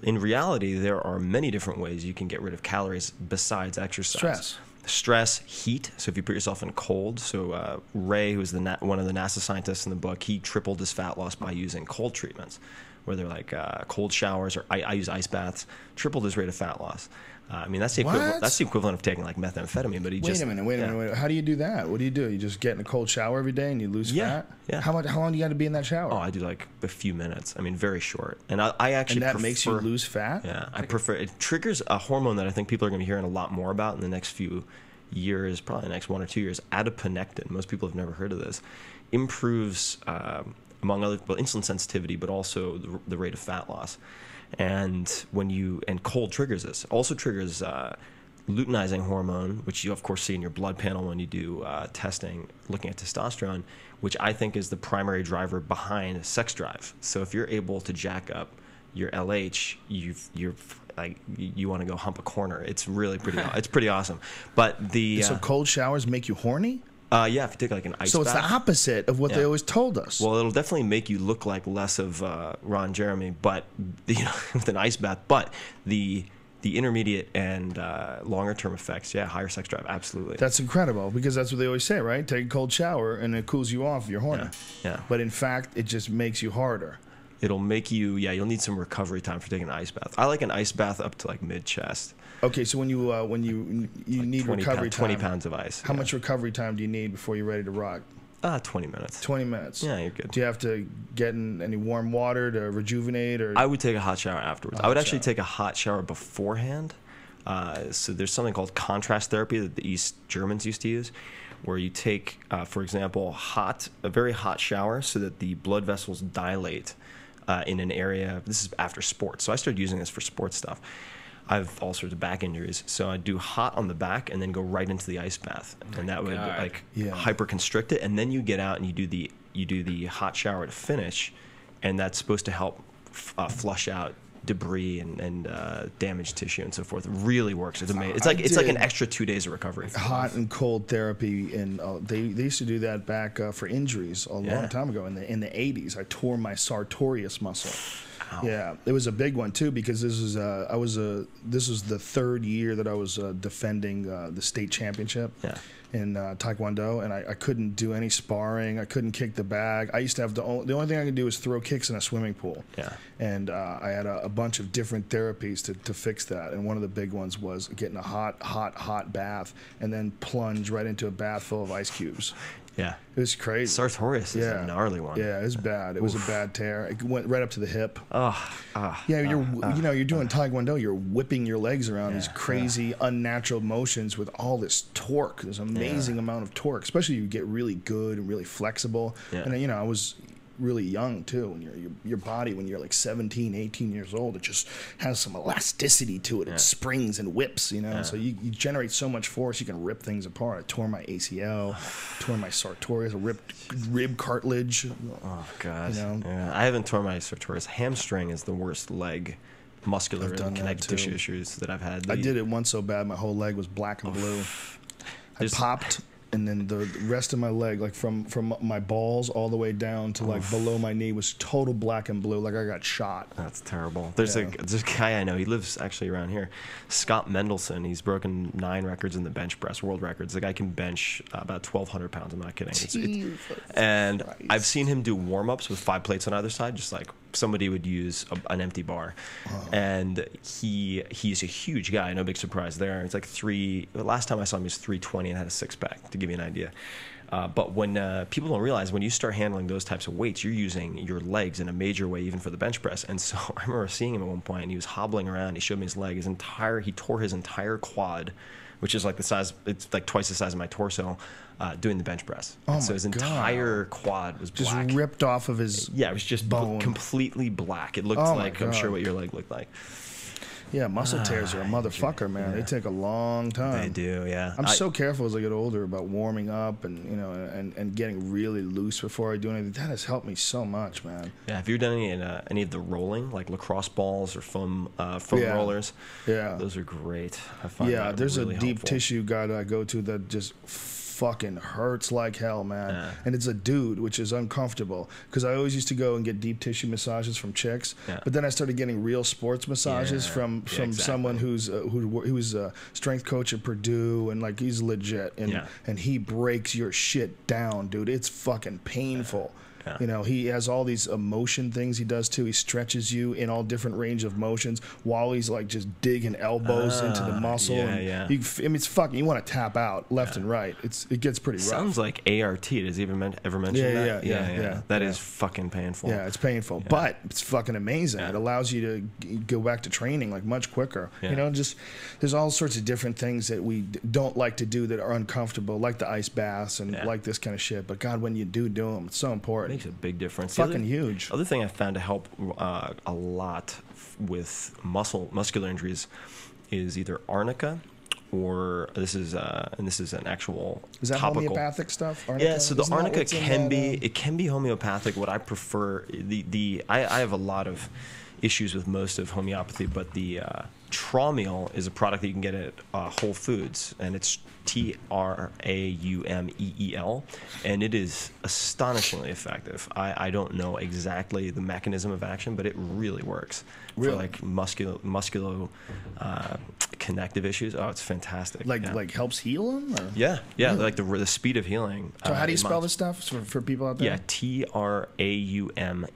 In reality, there are many different ways you can get rid of calories besides exercise. Stress, heat. So if you put yourself in cold, so Ray, who's one of the NASA scientists in the book, he tripled his fat loss by using cold treatments, where they're like cold showers, or I use ice baths. Tripled his rate of fat loss. I mean, that's the equivalent. That's the equivalent of taking like methamphetamine. But wait a minute. How do you do that? What do? You just get in a cold shower every day and you lose fat? Yeah. How long do you got to be in that shower? Oh, I do like a few minutes. I mean, very short. And I actually and that makes you lose fat. Yeah, I prefer. It triggers a hormone that I think people are going to be hearing a lot more about in the next few years, probably the next 1 or 2 years. Adiponectin. Most people have never heard of this. Improves, among other, insulin sensitivity, but also the rate of fat loss. And cold triggers this. Also triggers luteinizing hormone, which you of course see in your blood panel when you do testing looking at testosterone, which I think is the primary driver behind sex drive. So if you're able to jack up your LH, you want to go hump a corner. It's really pretty awesome. But so cold showers make you horny? Yeah, if you take like an ice bath. So it's the opposite of what they always told us. Well, it'll definitely make you look like less of Ron Jeremy, but with an ice bath. But the the intermediate and longer term effects, yeah, higher sex drive, absolutely. That's incredible, because that's what they always say, right? Take a cold shower and it cools you off if you're horny. Yeah. But in fact, it just makes you harder. It'll make you, you'll need some recovery time for taking an ice bath. I like an ice bath up to like mid chest. Okay, so when you like need recovery time, 20 pounds of ice. How much recovery time do you need before you're ready to rock? 20 minutes. 20 minutes. Yeah, you're good. Do you have to get in any warm water to rejuvenate, or? I would take a hot shower afterwards. I would actually take a hot shower beforehand. So there's something called contrast therapy that the East Germans used to use, where you take, for example, a very hot shower so that the blood vessels dilate in an area. This is after sports, so I started using this for sports stuff. I have all sorts of back injuries, so I do hot on the back and then go right into the ice bath, and that would hyper constrict it. And then you get out and you do the hot shower to finish, and that's supposed to help flush out debris and damaged tissue and so forth. It really works. It's amazing. It's like an extra 2 days of recovery. Hot and cold therapy, and they used to do that back for injuries a long time ago in the 80s. I tore my sartorius muscle. Ow. Yeah, it was a big one too, because this was the third year that I was defending the state championship in Taekwondo, and I couldn't do any sparring. I couldn't kick the bag. I used to have the only thing I could do was throw kicks in a swimming pool. Yeah, and I had a bunch of different therapies to fix that, and one of the big ones was getting a hot bath and then plunge right into a bath full of ice cubes. Yeah, it was crazy. Sartorius is a gnarly one. Yeah, it was bad. It was a bad tear. It went right up to the hip. Yeah, you're doing Taekwondo. You're whipping your legs around these crazy, unnatural motions with all this torque. There's an amazing amount of torque, especially you get really good and really flexible. Yeah. And then, I was really young too, and your body, when you're like 17, 18 years old, it just has some elasticity to it. It springs and whips, so you generate so much force, you can rip things apart. I tore my ACL, tore my sartorius, ripped rib cartilage. Oh god. I haven't torn my sartorius. Hamstring is the worst leg muscular and connective tissue issues that I've had. I did it once so bad my whole leg was black and blue. I popped, and then the rest of my leg, like from my balls all the way down to like below my knee, was total black and blue, like I got shot. That's terrible. There's a guy I know, he lives actually around here, Scott Mendelson. He's broken 9 records in the bench press, world records. The guy can bench about 1,200 pounds, I'm not kidding. And Christ. I've seen him do warm-ups with 5 plates on either side, just like somebody would use an empty bar. And he's a huge guy, no big surprise there. It's like the last time I saw him, he was 320 and had a 6-pack, to give you an idea. But when people don't realize, when you start handling those types of weights, you're using your legs in a major way, even for the bench press. And so I remember seeing him at one point, and he was hobbling around. He showed me his leg. He tore his entire quad, which is like it's like twice the size of my torso, doing the bench press. So his entire quad was just black. ripped off of his it was just bone. Completely black. It looked like, I'm sure what your leg looked like. Yeah, muscle tears are a motherfucker, man. They take a long time. They do, yeah. I'm so careful as I get older about warming up and and getting really loose before I do anything. That has helped me so much, man. Yeah, have you done any of the rolling, like lacrosse balls or foam rollers? Yeah, those are great. I find there's really a deep helpful. tissue guy that I go to that just fucking hurts like hell, man. And it's a dude, which is uncomfortable, because I always used to go and get deep tissue massages from chicks, but then I started getting real sports massages from someone who's a strength coach at Purdue, and like he's legit, and he breaks your shit down, dude. It's fucking painful. He has all these emotion things he does too. He stretches you in all different range of motions while he's like just digging elbows into the muscle. It's fucking. You want to tap out left and right. It gets pretty rough. Sounds like ART. Does he ever mention that? Yeah. That is fucking painful. Yeah, it's painful, but it's fucking amazing. It allows you to go back to training like much quicker. Just there's all sorts of different things that we don't like to do that are uncomfortable, like the ice baths and like this kind of shit. But God, when you do them, it's so important. Makes a big difference. Fucking huge. Other thing I found to help a lot with muscular injuries is either arnica, or this is an actual topical. Homeopathic stuff? Arnica? Yeah, so the arnica can be homeopathic. What I prefer, I have a lot of issues with most of homeopathy, but the Traumeal is a product that you can get at Whole Foods, and it's Traumeel, and it is astonishingly effective. I don't know exactly the mechanism of action, but it really works for like musculo connective issues. Oh, it's fantastic. Like helps heal them? Or? Yeah, really? Like the speed of healing. So how do you spell this stuff for people out there? Yeah, Traumeel,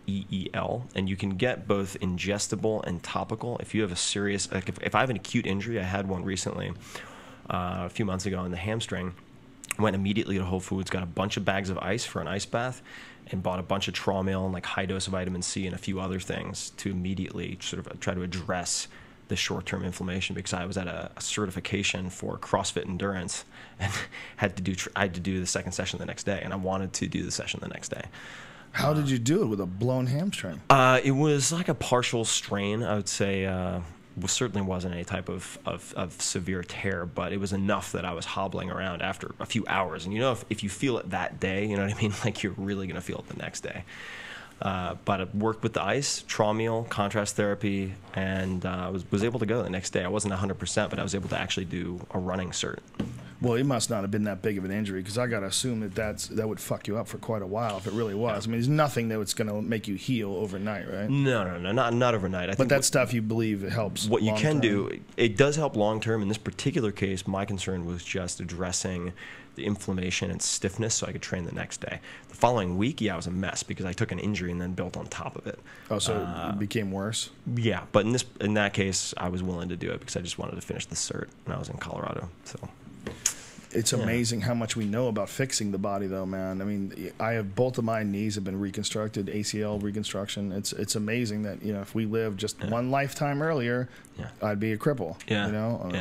and you can get both ingestible and topical. If you have a serious, like if I have an acute injury, I had one recently. A few months ago in the hamstring, went immediately to Whole Foods, got a bunch of bags of ice for an ice bath, and bought a bunch of Traumeal and like high dose of vitamin C and a few other things to immediately sort of try to address the short-term inflammation, because I was at a certification for CrossFit endurance and I had to do the second session the next day, and I wanted to do the session the next day. How did you do it with a blown hamstring? It was like a partial strain, I would say. Certainly wasn't any type of severe tear, but it was enough that I was hobbling around after a few hours. And if you feel it that day, you know what I mean? Like you're really going to feel it the next day. But I worked with the ice, Traumeal, contrast therapy, and was able to go the next day. I wasn't 100%, but I was able to actually do a running cert. Well, it must not have been that big of an injury, because I got to assume that would fuck you up for quite a while if it really was. I mean, there's nothing that's going to make you heal overnight, right? No, not overnight. But that stuff you believe it helps. What you can do, it does help long term. In this particular case, my concern was just addressing the inflammation and stiffness so I could train the next day. The following week, yeah, it was a mess because I took an injury and then built on top of it. Oh, so it became worse? Yeah, but in that case, I was willing to do it because I just wanted to finish the cert, and I was in Colorado, so... It's amazing how much we know about fixing the body, though, man. I mean, I have both of my knees have been reconstructed, ACL reconstruction. It's amazing that if we lived just one lifetime earlier, I'd be a cripple.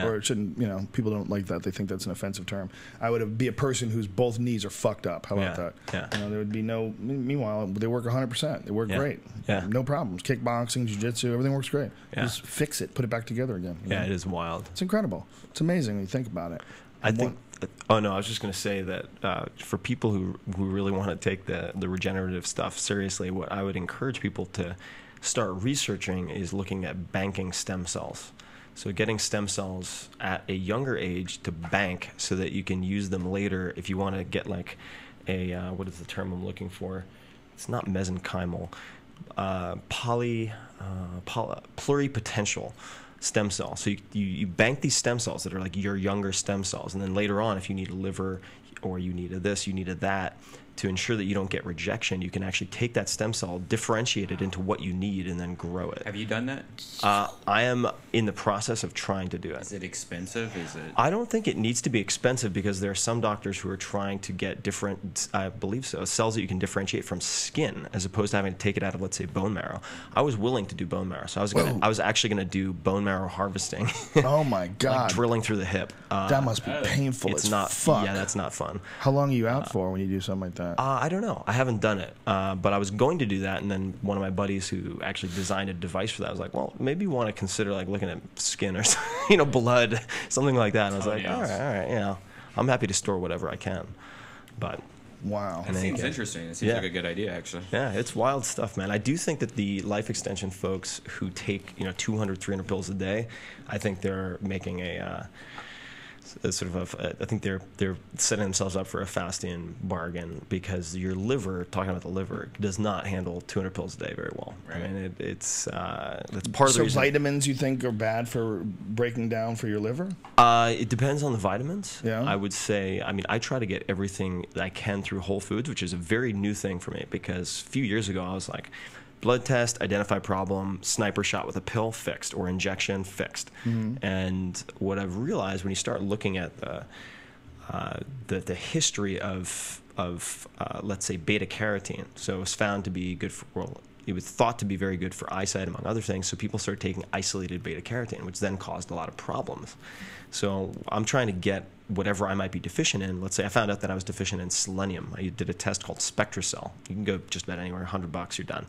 Or it shouldn't. People don't like that. They think that's an offensive term. I would be a person whose both knees are fucked up. How about that? Yeah. There would be no. Meanwhile, they work 100%. They work great. Yeah. No problems. Kickboxing, jiu-jitsu, everything works great. Just fix it, put it back together again. Yeah, it is wild. It's incredible. It's amazing when you think about it. I was just going to say that for people who really want to take the regenerative stuff seriously, what I would encourage people to start researching is looking at banking stem cells. So getting stem cells at a younger age to bank so that you can use them later if you want to get like a, what is the term I'm looking for? It's not mesenchymal, pluripotential stem cell. So you bank these stem cells that are like your younger stem cells, and then later on, if you need a liver or you need a this, you need a that, to ensure that you don't get rejection, you can actually take that stem cell, differentiate it into what you need, and then grow it. Have you done that? I am in the process of trying to do it. Is it expensive? I don't think it needs to be expensive, because there are some doctors who are trying to get different, I believe so, cells that you can differentiate from skin, as opposed to having to take it out of, let's say, bone marrow. I was willing to do bone marrow, so I was actually going to do bone marrow harvesting. Oh my God! Like drilling through the hip. That must be painful. It's as not. Fuck. Yeah, that's not fun. How long are you out for when you do something like that? I don't know. I haven't done it, but I was going to do that, and then one of my buddies who actually designed a device for that was like, "Well, maybe you want to consider like looking at skin or blood, something like that." And I was like, "All right, I'm happy to store whatever I can." But wow, it seems interesting. It seems like a good idea, actually. Yeah, it's wild stuff, man. I do think that the life extension folks who take 200, 300 pills a day, I think they're making I think they're setting themselves up for a Faustian bargain, because your liver, talking about the liver, does not handle 200 pills a day very well. Right. I mean, that's part of the reason. So vitamins you think are bad for breaking down for your liver? It depends on the vitamins. Yeah. I would say, I try to get everything that I can through Whole Foods, which is a very new thing for me, because a few years ago I was like, blood test, identify problem, sniper shot with a pill, fixed, or injection, fixed. Mm-hmm. And what I've realized when you start looking at the history of let's say beta carotene, so it was found to be good for, it was thought to be very good for eyesight, among other things. So people started taking isolated beta carotene, which then caused a lot of problems. So I'm trying to get whatever I might be deficient in. Let's say I found out that I was deficient in selenium. I did a test called SpectraCell. You can go just about anywhere, $100, you're done.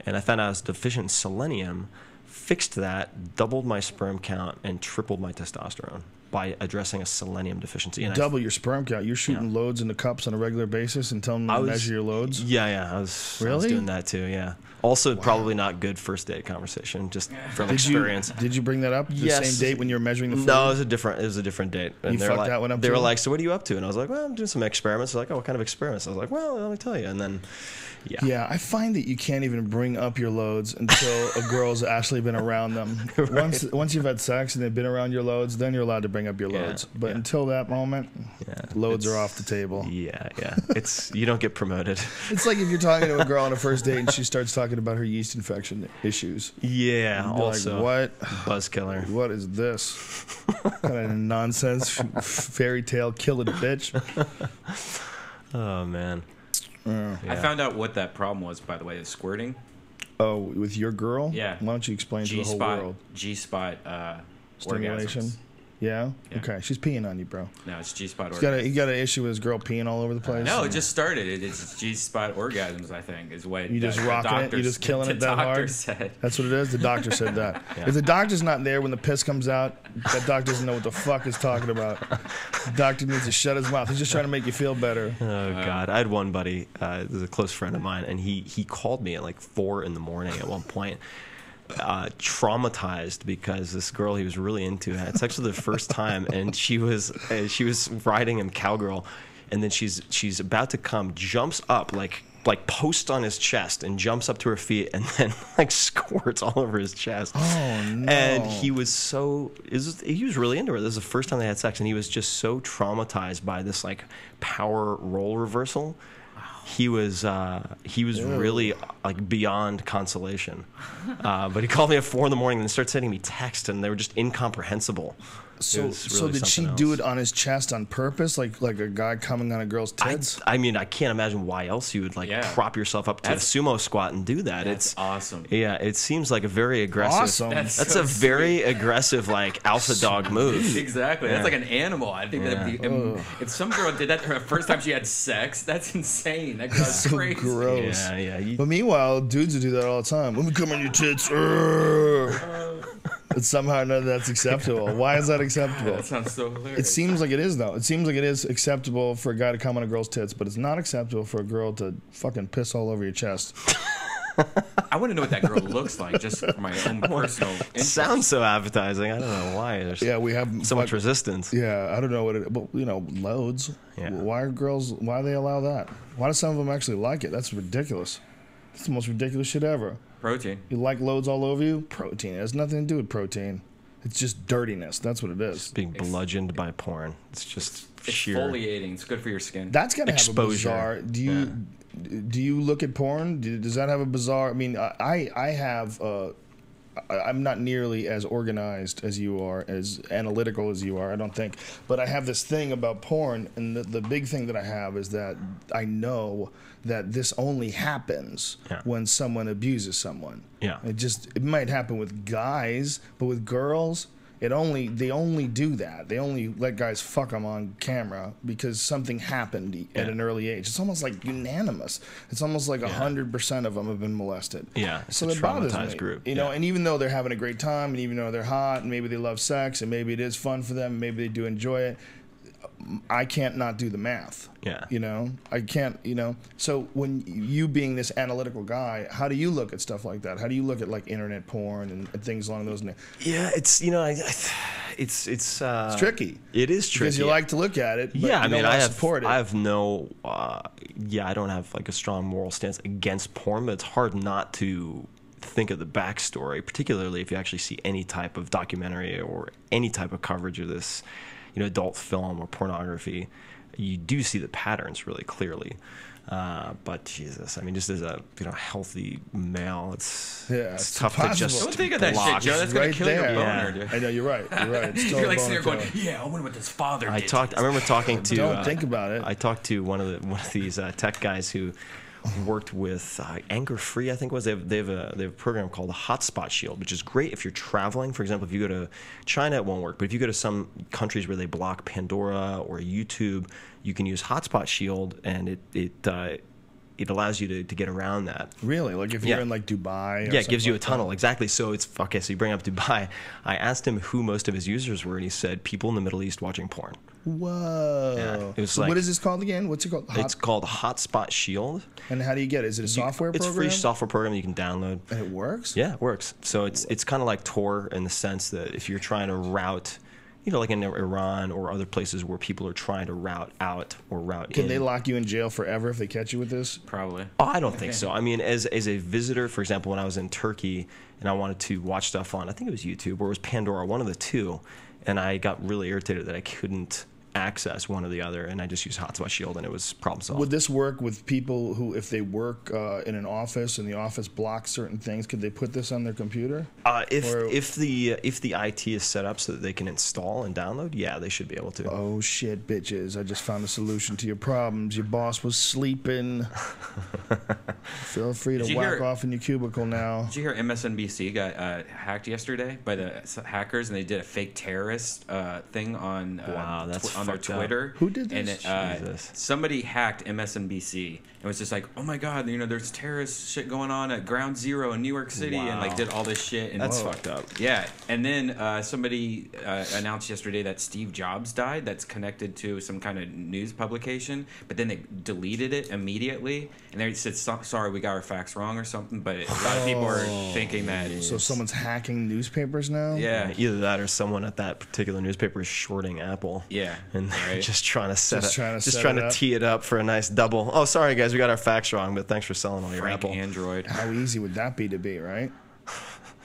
And I found out I was deficient in selenium, fixed that, doubled my sperm count, and tripled my testosterone. by addressing a selenium deficiency. And Double your sperm count. You're shooting loads into cups on a regular basis and telling them to measure your loads? Yeah, I was Really? doing that too, yeah. Also, probably not good first date conversation, just from experience. Did you bring that up? The Yes. same date when you were measuring the food? No, it was a different date. And You they were fucked like, that one up They were too? like, so what are you up to? And I was like, well, I'm doing some experiments. They're like, oh, what kind of experiments? I was like, well, let me tell you. And then, Yeah, I find that you can't even bring up your loads until a girl's actually been around them. Right. Once you've had sex and they've been around your loads, then you're allowed to bring up your loads. But until that moment, loads are off the table. Yeah. You don't get promoted. It's like if you're talking to a girl on a first date and she starts talking about her yeast infection issues. Yeah, You'd be also. like, what? Buzzkiller. What is this? What kind of nonsense fairy tale killing bitch? Oh, man. I found out what that problem was, by the way, is squirting. Oh, with your girl? Yeah. Why don't you explain to the whole world? G-spot Stimulation? orgasms. Yeah? Yeah. Okay. She's peeing on you, bro. No, it's G-spot He orgasms. got an issue with his girl peeing all over the place? No, it just started. It's G-spot orgasms, I think, is what You just the rocking it? doctor- You just killing it that The doctor hard? said. That's what it is? The doctor said that. Yeah. If the doctor's not there when the piss comes out, that doctor doesn't know what the fuck he's talking about. The doctor needs to shut his mouth. He's just trying to make you feel better. Oh, God. I had one buddy, this is a close friend of mine, and he called me at like 4 in the morning at one point. Traumatized because this girl he was really into had sex for the first time, and she was riding him cowgirl, and then she's about to come, jumps up like posts on his chest and jumps up to her feet and then like squirts all over his chest. Oh, no. And he was really into her. This is the first time they had sex, and he was just so traumatized by this like power role reversal. He was really like beyond consolation. But he called me at 4 in the morning and started sending me texts, and they were just incomprehensible. So did she do it on his chest on purpose, like a guy coming on a girl's tits? I mean, I can't imagine why else you would prop yourself up to a sumo squat and do that. That's awesome. Yeah, it seems like a very aggressive. Awesome. That's That's so a very aggressive like alpha dog move. Exactly. Yeah. That's like an animal. I think that'd be, if some girl did that her first time she had sex, that's insane. That girl's So crazy. gross. Yeah. But meanwhile, dudes would do that all the time. Let me come on your tits. But somehow or another that's acceptable. Why is that acceptable? That sounds so hilarious. It seems like it is, though. It seems like it is acceptable for a guy to come on a girl's tits, but it's not acceptable for a girl to fucking piss all over your chest. I want to know what that girl looks like, just for my own personal It interest. sounds so appetizing. I don't know why there's We have so much resistance. Yeah, I don't know what it, but loads. Yeah. Why they allow that? Why do some of them actually like it? That's ridiculous. It's the most ridiculous shit ever. Protein. You like loads all over you? Protein. It has nothing to do with protein. It's just dirtiness. That's what it is. Being bludgeoned by porn. It's just sheer. Exfoliating. It's good for your skin. That's gotta have a Exposure. bizarre. Do you look at porn? Does that have a bizarre? I mean, I have. I'm not nearly as organized as you are, as analytical as you are, I don't think. But I have this thing about porn, and the big thing that I have is that I know that this only happens when someone abuses someone. Yeah. It might happen with guys, but with girls, they only do that. They only let guys fuck them on camera because something happened at an early age. It's almost like unanimous. It's almost like 100% of them have been molested. Yeah, it's so a it bothers traumatized me. group. You know, and even though they're having a great time, and even though they're hot, and maybe they love sex, and maybe it is fun for them, maybe they do enjoy it, I can't not do the math. Yeah. You know, I can't, So when you being this analytical guy, how do you look at stuff like that? How do you look at like internet porn and things along those lines? Yeah, it's it's tricky. It is tricky Because you like to look at it, but yeah, you don't want to support it. I have no I don't have like a strong moral stance against porn, but it's hard not to think of the backstory, particularly if you actually see any type of documentary or any type of coverage of this, adult film or pornography. You do see the patterns really clearly. But Jesus, I mean, just as a healthy male, it's tough impossible. to just Don't think of that block. shit, Joe. That's gonna Right kill your there. boner, dude. I know, you're right. You're right. It's You're like total sitting there going, boner killer. "Yeah, I wonder what this father did." I remember talking to. Don't think about it. I talked to one of these tech guys who worked with Anger Free, I think it was. They have a program called the Hotspot Shield, which is great if you're traveling. For example, if you go to China, it won't work. But if you go to some countries where they block Pandora or YouTube, you can use Hotspot Shield, and it it allows you to get around that. Really? Like if you're in like Dubai? Yeah, it gives you a tunnel. Exactly. So it's okay. So you bring up Dubai. I asked him who most of his users were, and he said people in the Middle East watching porn. Whoa. Yeah, it was so like, what is this called again? What's it called? It's called Hotspot Shield. And how do you get it? Is it a software program? It's a free software program you can download. And it works? Yeah, it works. So it's kind of like Tor in the sense that if you're trying to route, like in Iran or other places where people are trying to route out or route in. Can they lock you in jail forever if they catch you with this? Probably. Oh, I don't think so. I mean, as a visitor, for example, when I was in Turkey and I wanted to watch stuff on, I think it was YouTube or it was Pandora, one of the two, and I got really irritated that I couldn't access one or the other, and I just used Hotspot Shield, and it was problem solved. Would this work with people who, if they work in an office and the office blocks certain things, could they put this on their computer? If the IT is set up so that they can install and download, yeah, they should be able to. Oh shit, bitches! I just found a solution to your problems. Your boss was sleeping. Feel free to whack off in your cubicle now. Did you hear MSNBC got hacked yesterday by the hackers, and they did a fake terrorist thing on wow, that's on their Twitter. Who did this? And somebody hacked MSNBC and was just like, "Oh my God, there's terrorist shit going on at Ground Zero in New York City," and like did all this shit. And that's fucked up. Yeah, and then somebody announced yesterday that Steve Jobs died. That's connected to some kind of news publication, but then they deleted it immediately, and they said, "Sorry, we got our facts wrong" or something. But a lot of people are thinking that. So someone's hacking newspapers now? Yeah, either that or someone at that particular newspaper is shorting Apple. Yeah. And they're just trying to trying to tee it up for a nice double. Oh, sorry guys, we got our facts wrong, but thanks for selling all your Frank Apple. Android. How easy would that be to be, right?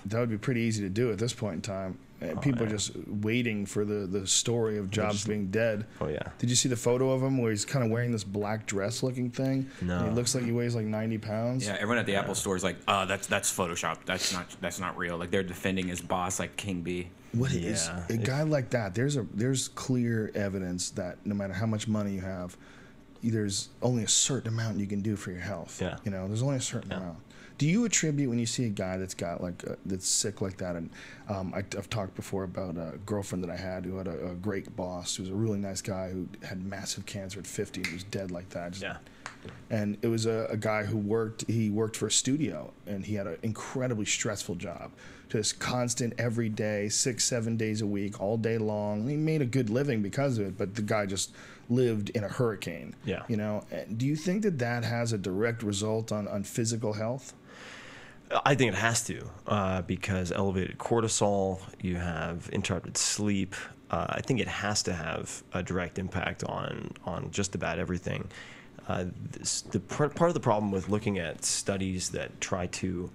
That would be pretty easy to do at this point in time. People are just waiting for the story of Jobs being dead. Oh yeah. Did you see the photo of him where he's kind of wearing this black dress looking thing? No. And he looks like he weighs like 90 pounds. Yeah, everyone at the Apple store is like, that's Photoshop. That's not real. Like they're defending his boss like King B. What is a guy like that? There's clear evidence that no matter how much money you have, there's only a certain amount you can do for your health. Yeah. There's only a certain amount. Do you attribute when you see a guy that's got that's sick like that? And I've talked before about a girlfriend that I had who had a great boss who was a really nice guy who had massive cancer at 50 and was dead like that. And it was a guy who worked for a studio, and he had an incredibly stressful job, just constant every day, 6-7 days a week, all day long. And he made a good living because of it, but the guy just lived in a hurricane. Yeah. Do you think that has a direct result on physical health? I think it has to, because elevated cortisol, you have interrupted sleep. I think it has to have a direct impact on just about everything. Part of the problem with looking at studies that try to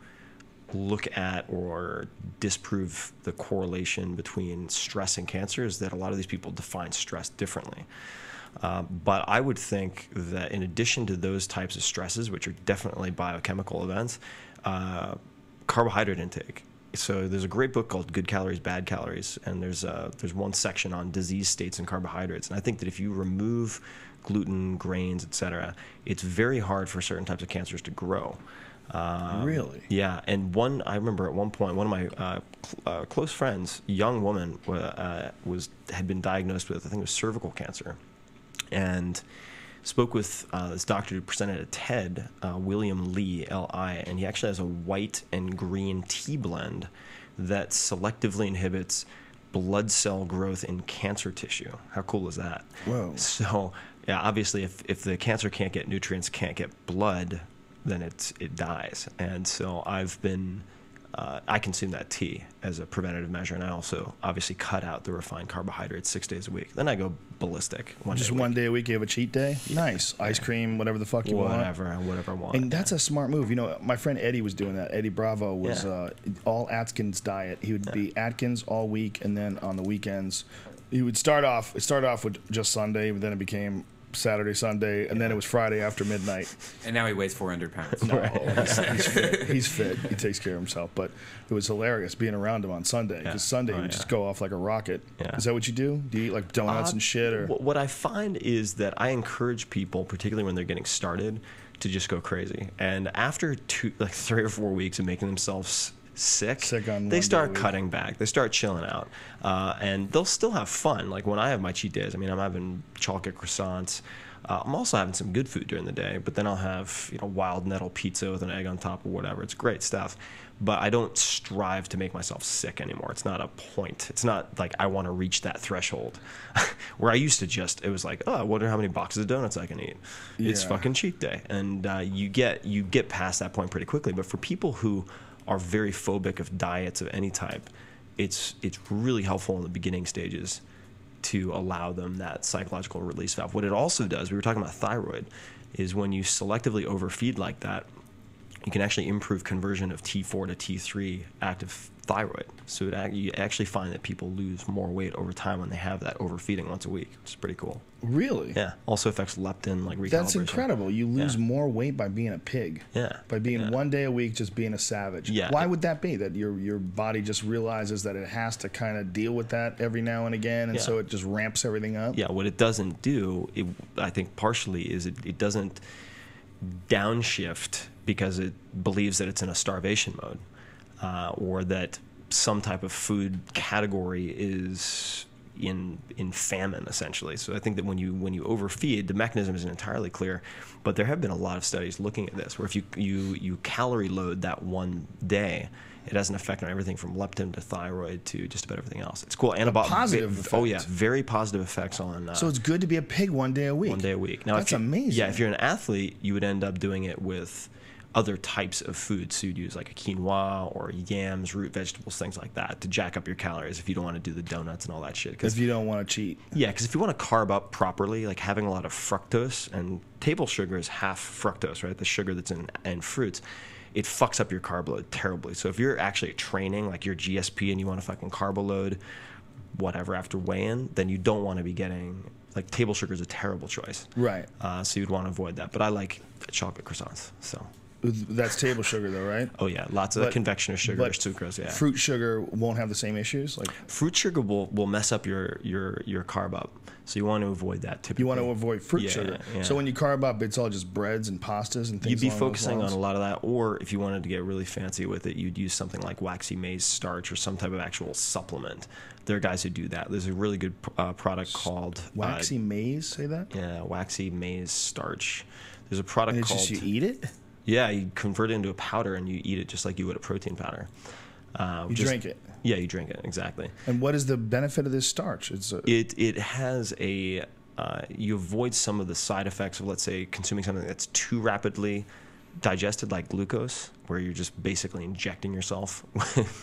look at or disprove the correlation between stress and cancer is that a lot of these people define stress differently. But I would think that in addition to those types of stresses, which are definitely biochemical events, carbohydrate intake. So there's a great book called Good Calories, Bad Calories, and there's one section on disease states and carbohydrates. And I think that if you remove gluten, grains, etc., it's very hard for certain types of cancers to grow. Really? Yeah, and I remember at one point, one of my close friends, young woman, had been diagnosed with, I think it was cervical cancer, and spoke with this doctor who presented at TED, William Lee, L.I., and he actually has a white and green tea blend that selectively inhibits blood cell growth in cancer tissue. How cool is that? Whoa. So, yeah, obviously, if the cancer can't get nutrients, can't get blood, then it dies. And so I consume that tea as a preventative measure, and I also obviously cut out the refined carbohydrates 6 days a week. Then I go ballistic. One day a week you have a cheat day? Nice. Ice cream, whatever the fuck you want. Whatever I want. And that's a smart move. My friend Eddie was doing that. Eddie Bravo was all Atkins diet. He would be Atkins all week, and then on the weekends, he would start off with just Sunday, but then it became Saturday, Sunday, and then it was Friday after midnight. And now he weighs 400 pounds. No, he's fit. He's fit. He takes care of himself. But it was hilarious being around him on Sunday, because Sunday would just go off like a rocket. Yeah. Is that what you do? Do you eat like donuts and shit? Or what I find is that I encourage people, particularly when they're getting started, to just go crazy. And after 3 or 4 weeks of making themselves sick on they start cutting back. They start chilling out, and they'll still have fun. Like when I have my cheat days, I'm having chocolate croissants. I'm also having some good food during the day, but then I'll have, wild nettle pizza with an egg on top or whatever. It's great stuff. But I don't strive to make myself sick anymore. It's not a point. It's not like I want to reach that threshold where I used to it was like, oh, I wonder how many boxes of donuts I can eat. It's fucking cheat day. And you get past that point pretty quickly. But for people who are very phobic of diets of any type, it's really helpful in the beginning stages to allow them that psychological release valve. What it also does, we were talking about thyroid, is when you selectively overfeed like that, you can actually improve conversion of T4 to T3 active thyroid. So you actually find that people lose more weight over time when they have that overfeeding once a week, which is pretty cool. Really? Yeah. Also affects leptin, like recalibration. That's incredible. You lose more weight by being a pig. Yeah. By being 1 day a week just being a savage. Yeah. Why would that be? That your body just realizes that it has to kind of deal with that every now and again, and so it just ramps everything up? Yeah. What it doesn't do, I think partially, is it doesn't downshift because it believes that it's in a starvation mode, or that some type of food category is in famine, essentially. So I think that when you overfeed, the mechanism isn't entirely clear, but there have been a lot of studies looking at this, where if you calorie load that one day, it has an effect on everything from leptin to thyroid to just about everything else. It's cool. Positive. Oh yeah, very positive effects on. So it's good to be a pig 1 day a week. 1 day a week. Now, that's amazing. Yeah, if you're an athlete, you would end up doing it with other types of foods. So you'd use like a quinoa or yams, root vegetables, things like that to jack up your calories if you don't want to do the donuts and all that shit. If you don't want to cheat. Yeah, because if you want to carb up properly, like having a lot of fructose, and table sugar is half fructose, right? The sugar that's in fruits. It fucks up your carb load terribly. So if you're actually training, like your GSP, and you want to fucking carb load whatever after weigh-in, then you don't want to be getting, like, table sugar is a terrible choice. Right. So you'd want to avoid that. But I like chocolate croissants, so. That's table sugar, though, right? Oh yeah, lots of convection of sugar, or sucrose. Yeah. Fruit sugar won't have the same issues. Like fruit sugar will mess up your carb up, so you want to avoid that. Typically, you want to avoid fruit sugar. Yeah. So when you carb up, it's all just breads and pastas and things. You'd be focusing on a lot of that, or if you wanted to get really fancy with it, you'd use something like waxy maize starch or some type of actual supplement. There are guys who do that. There's a really good product called waxy maize. Say that. Yeah, waxy maize starch. There's a product and it's called. Just you eat it. Yeah, you convert it into a powder and you eat it just like you would a protein powder. You drink it. Yeah, you drink it, exactly. And what is the benefit of this starch? It has a you avoid some of the side effects of, let's say, consuming something that's too rapidly digested, like glucose, where you're just basically injecting yourself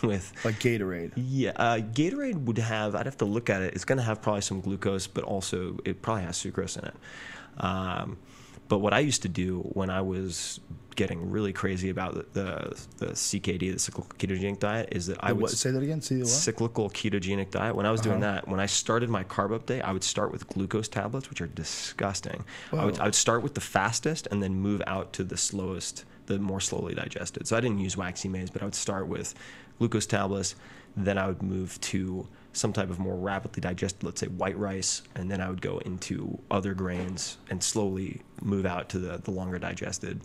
with like Gatorade. Yeah, Gatorade would have. I'd have to look at it. It's going to have probably some glucose, but also it probably has sucrose in it. But what I used to do when I was getting really crazy about the CKD, the cyclical ketogenic diet, is that I would say that again. See the what? Cyclical ketogenic diet. When I was doing that, when I started my carb up day, I would start with glucose tablets, which are disgusting. I would start with the fastest and then move out to the slowest, the more slowly digested. So I didn't use waxy maize, but I would start with glucose tablets. Then I would move to some type of more rapidly digested, let's say white rice, and then I would go into other grains and slowly move out to the longer digested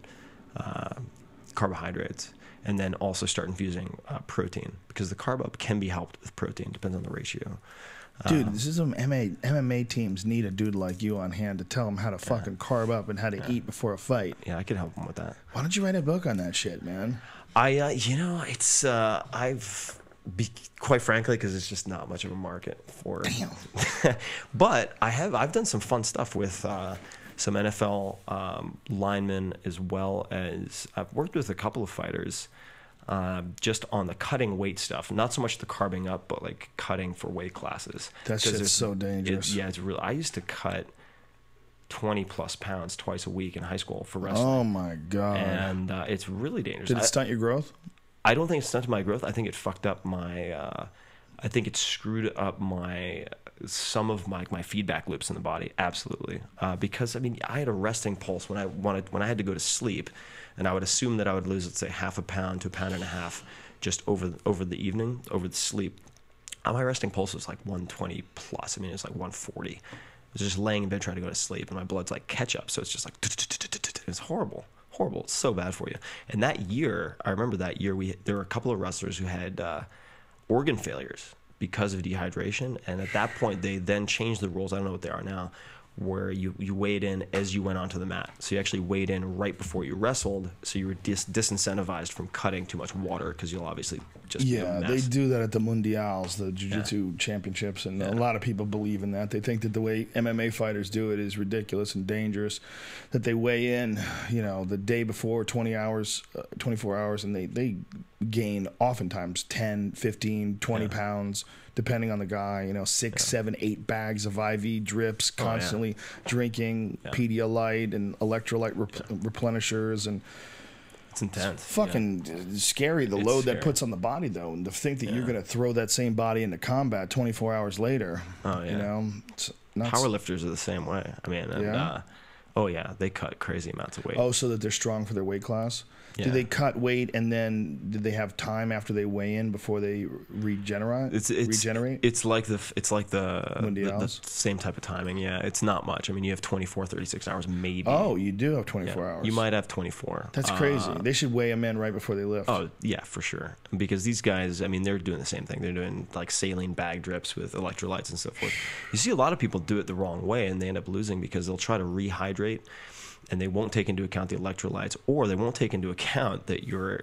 carbohydrates, and then also start infusing protein, because the carb up can be helped with protein, depends on the ratio. Dude, this is some MMA teams need a dude like you on hand to tell them how to fucking carb up and how to eat before a fight. Yeah, I could help them with that. Why don't you write a book on that shit, man? It's quite frankly, because it's just not much of a market for it. Damn. But I've done some fun stuff with some NFL linemen, as well as I've worked with a couple of fighters just on the cutting weight stuff. Not so much the carbing up, but like cutting for weight classes. That shit's so dangerous. It's real. I used to cut 20 plus pounds twice a week in high school for wrestling. Oh my God. And it's really dangerous. Did it stunt your growth? I don't think it stunted my growth. I think it fucked up my. I think it screwed up some of my feedback loops in the body. Absolutely, because I mean, I had a resting pulse when I had to go to sleep, and I would assume that I would lose, let's say, 0.5 pound to 1.5 pounds just over the evening, over the sleep. My resting pulse was like 120 plus. I mean, it was like 140. I was just laying in bed trying to go to sleep, and my blood's like ketchup, so it's just like it's horrible. Horrible. It's so bad for you. And that year, I remember that year, there were a couple of wrestlers who had organ failures because of dehydration. And at that point, they then changed the rules. I don't know what they are now, where you weighed in as you went onto the mat. So you actually weighed in right before you wrestled, so you were disincentivized from cutting too much water because you'll obviously just be a mess. They do that at the Mundials, the Jiu-Jitsu championships, and a lot of people believe in that. They think that the way MMA fighters do it is ridiculous and dangerous, that they weigh in, the day before, 24 hours, and they gain oftentimes 10, 15, 20 pounds, depending on the guy, 6, 7, 8 bags of IV drips, constantly drinking Pedialyte and electrolyte replenishers, and it's intense. It's fucking scary, the load that puts on the body, though, and to think that you're going to throw that same body into combat 24 hours later. It's nuts. Powerlifters are the same way. I mean, they cut crazy amounts of weight. Oh, so that they're strong for their weight class? Yeah. Do they cut weight and then do they have time after they weigh in before they regenerate? It's like the same type of timing. Yeah, it's not much. I mean, you have 24, 36 hours maybe. Oh, you do have 24 hours. You might have 24. That's crazy. They should weigh them in right before they lift. Oh yeah, for sure. Because these guys, I mean, they're doing the same thing. They're doing like saline bag drips with electrolytes and so forth. You see a lot of people do it the wrong way and they end up losing because they'll try to rehydrate, and they won't take into account the electrolytes, or they won't take into account that your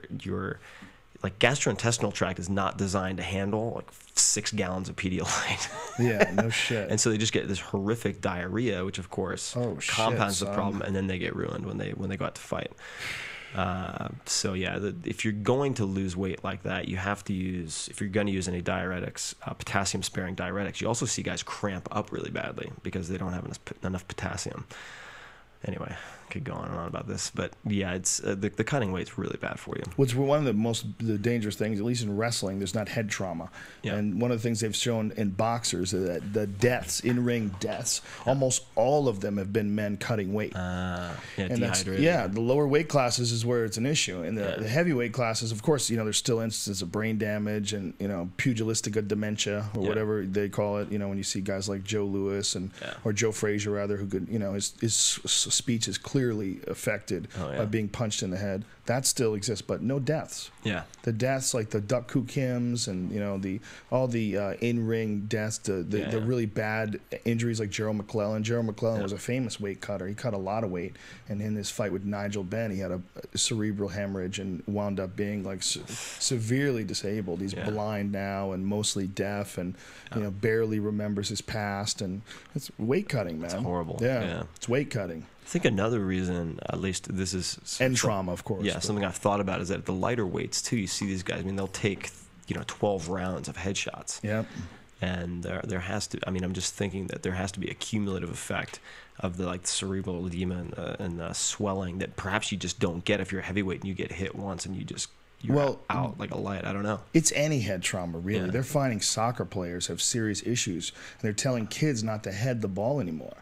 like gastrointestinal tract is not designed to handle like 6 gallons of Pedialyte. Yeah, no shit. And so they just get this horrific diarrhea, which of course compounds the problem, and then they get ruined when they go out to fight. So yeah, if you're going to lose weight like that, you have to use, if you're going to use any diuretics, potassium sparing diuretics. You also see guys cramp up really badly because they don't have enough potassium. Anyway, I could go on and on about this, but yeah, it's the cutting weight's really bad for you. What's one of the dangerous things, at least in wrestling, there's not head trauma. Yeah. And one of the things they've shown in boxers is that the deaths, in-ring deaths, almost all of them have been men cutting weight. Dehydrated. The lower weight classes is where it's an issue. And the heavyweight classes, of course, there's still instances of brain damage and, pugilistic dementia or whatever they call it. When you see guys like Joe Louis or Joe Frazier, rather, who could, his speech is clearly affected by being punched in the head. That still exists, but no deaths. Yeah, the deaths like the Duck Koo Kims and all the in-ring deaths, the really bad injuries like Gerald McClellan. Gerald McClellan was a famous weight cutter. He cut a lot of weight, and in his fight with Nigel Benn, he had a cerebral hemorrhage and wound up being like severely disabled. He's blind now and mostly deaf, and barely remembers his past. And it's weight cutting, man. It's horrible. Yeah, it's weight cutting. I think another reason, at least this is... And trauma, of course. Yeah, something I've thought about is that at the lighter weights, too, you see these guys, I mean, they'll take, 12 rounds of headshots. Yep. And there has to... I mean, I'm just thinking that there has to be a cumulative effect of the cerebral edema and swelling that perhaps you just don't get if you're a heavyweight and you get hit once and you're out like a light. I don't know. It's any head trauma, really. Yeah. They're finding soccer players have serious issues, and they're telling kids not to head the ball anymore.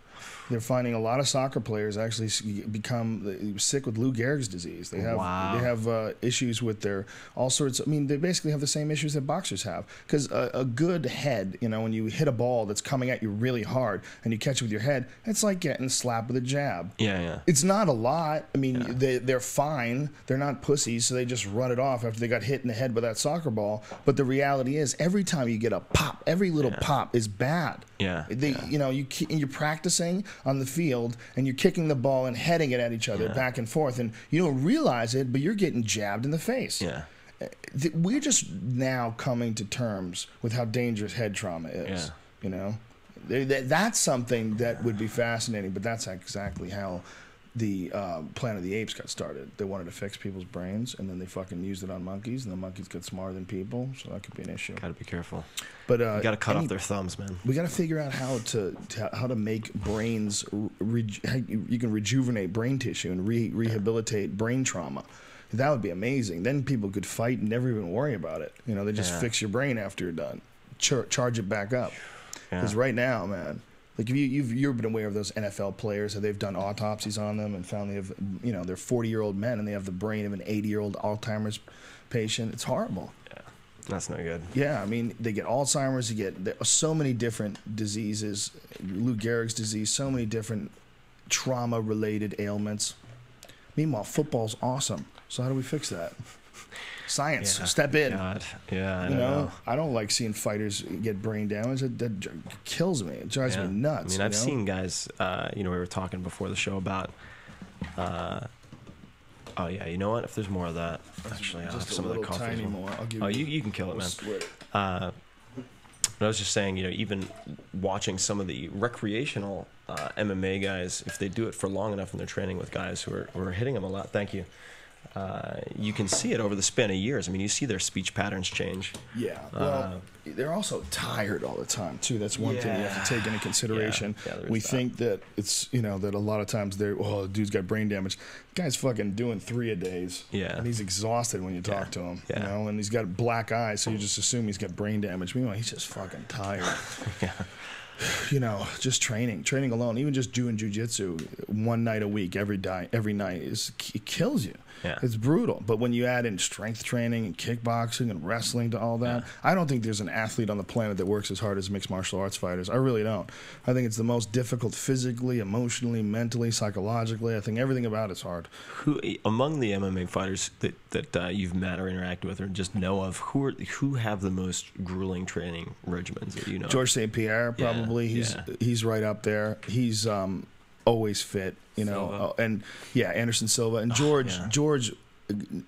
They're finding a lot of soccer players actually become sick with Lou Gehrig's disease. They have issues with their all sorts. I mean, they basically have the same issues that boxers have. Because a good head, when you hit a ball that's coming at you really hard and you catch it with your head, it's like getting slapped with a jab. Yeah. It's not a lot. I mean, they're fine. They're not pussies, so they just run it off after they got hit in the head with that soccer ball. But the reality is, every time you get a pop, every little pop is bad. Yeah. You're practicing on the field and you're kicking the ball and heading it at each other back and forth, and you don't realize it, but you're getting jabbed in the face. Yeah. We're just now coming to terms with how dangerous head trauma is. That's something that would be fascinating, but that's exactly how the Planet of the Apes got started. They wanted to fix people's brains, and then they fucking used it on monkeys, and the monkeys get smarter than people, so that could be an issue. Gotta be careful. But you gotta cut off their thumbs, man. We gotta figure out how to make brains. You can rejuvenate brain tissue and rehabilitate brain trauma. That would be amazing. Then people could fight and never even worry about it. They just fix your brain after you're done, charge it back up. Because right now, man. Like you've been aware of those NFL players, that they've done autopsies on them and found they have, they're 40-year-old men and they have the brain of an 80-year-old Alzheimer's patient. It's horrible. Yeah, that's not good. Yeah, I mean, they get Alzheimer's, there are so many different diseases, Lou Gehrig's disease, so many different trauma-related ailments. Meanwhile, football's awesome. So how do we fix that? Science, step in. God. Yeah, I You know, know. I don't like seeing fighters get brain damage. That kills me. It drives me nuts. I mean, I've seen guys. We were talking before the show about. Oh yeah, you know what? If there's more of that, actually, I'll have Just a some of the little coffee. tiny more. I'll give You can kill it, man. split. But I was just saying, even watching some of the recreational MMA guys, if they do it for long enough and they're training with guys who are hitting them a lot, thank you, you can see it over the span of years. I mean, you see their speech patterns change. Yeah. Well, they're also tired all the time too. That's one thing you have to take into consideration. Yeah, there is We that. think that it's that a lot of times the dude's got brain damage. The guy's fucking doing 3 a days. Yeah. And he's exhausted when you talk to him. Yeah. You know, and he's got black eyes, so you just assume he's got brain damage. Meanwhile, he's just fucking tired. Yeah. Just training alone, even just doing jujitsu one night a week, every night, it kills you. Yeah. It's brutal. But when you add in strength training and kickboxing and wrestling to all that, I don't think there's an athlete on the planet that works as hard as mixed martial arts fighters. I really don't. I think it's the most difficult physically, emotionally, mentally, psychologically. I think everything about it's hard. Who among the MMA fighters that you've met or interacted with or just know of, who have the most grueling training regimens that you know? George St. Pierre, probably. He's right up there. He's always fit, and Anderson Silva and George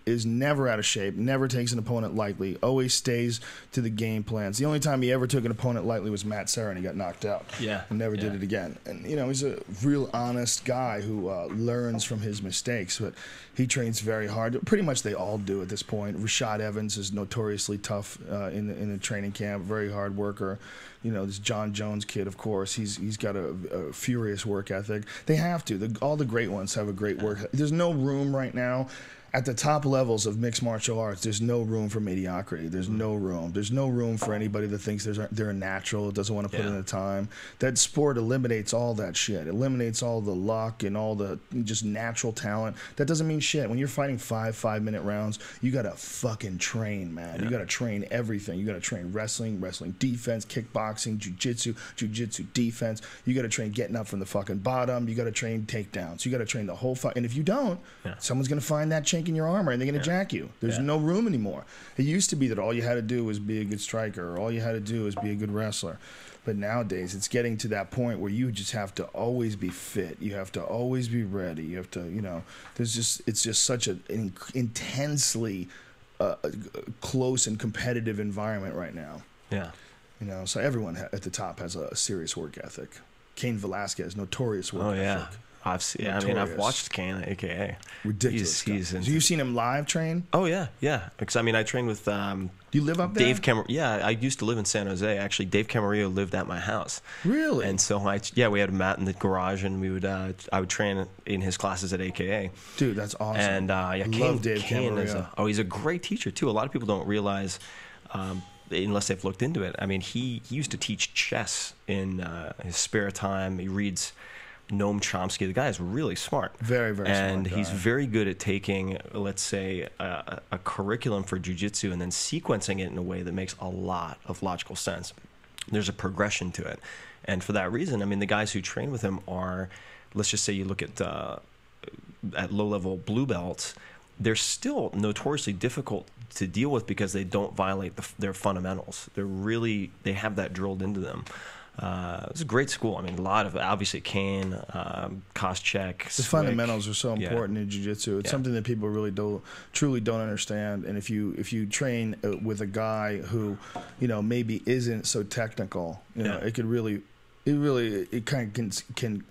is never out of shape, never takes an opponent lightly, always stays to the game plans. The only time he ever took an opponent lightly was Matt Serra, and he got knocked out. And never did it again. And he's a real honest guy who learns from his mistakes, but he trains very hard. Pretty much they all do at this point. Rashad Evans is notoriously tough in the training camp, very hard worker. This John Jones kid, of course, he's got a furious work ethic. They have to. All the great ones have a great work ethic. There's no room right now. At the top levels of mixed martial arts, there's no room for mediocrity. There's no room. There's no room for anybody that thinks they're a natural, doesn't want to put in the time. That sport eliminates all that shit. Eliminates all the luck and all the just natural talent. That doesn't mean shit. When you're fighting 5-minute rounds, you got to fucking train, man. You got to train everything. You got to train wrestling defense, kickboxing, jiu-jitsu defense. You got to train getting up from the fucking bottom. You got to train takedowns. You got to train the whole fight. And if you don't, someone's going to find that chink in your armor and they're going to jack you. There's no room anymore. It used to be that all you had to do was be a good striker, or all you had to do was be a good wrestler. But nowadays it's getting to that point where you just have to always be fit. You have to always be ready. You have to, it's just such an intensely close and competitive environment right now. Yeah. So everyone at the top has a serious work ethic. Cain Velasquez, notorious work ethic. I've watched Cain, aka ridiculous. He's you've seen him live train? Oh yeah. Because I trained with. Do you live up there? Dave Camarillo. Yeah, I used to live in San Jose. Actually, Dave Camarillo lived at my house. Really? And so we had a mat in the garage, and I would train in his classes at AKA. Dude, that's awesome. And love Dave Camarillo. He's a great teacher too. A lot of people don't realize. Unless they've looked into it. I mean, he used to teach chess in his spare time. He reads Noam Chomsky. The guy is really smart. Very, very smart. And he's very good at taking, let's say, a curriculum for jiu-jitsu and then sequencing it in a way that makes a lot of logical sense. There's a progression to it. And for that reason, the guys who train with him are, let's just say you look at low-level blue belts, they're still notoriously difficult to deal with because they don't violate their fundamentals. They have that drilled into them. It's a great school. A lot of, obviously, Cain, Koscheck. The fundamentals are so important in jiu-jitsu. It's something that people really truly don't understand. And if you train with a guy who, maybe isn't so technical, it could really, it kind of can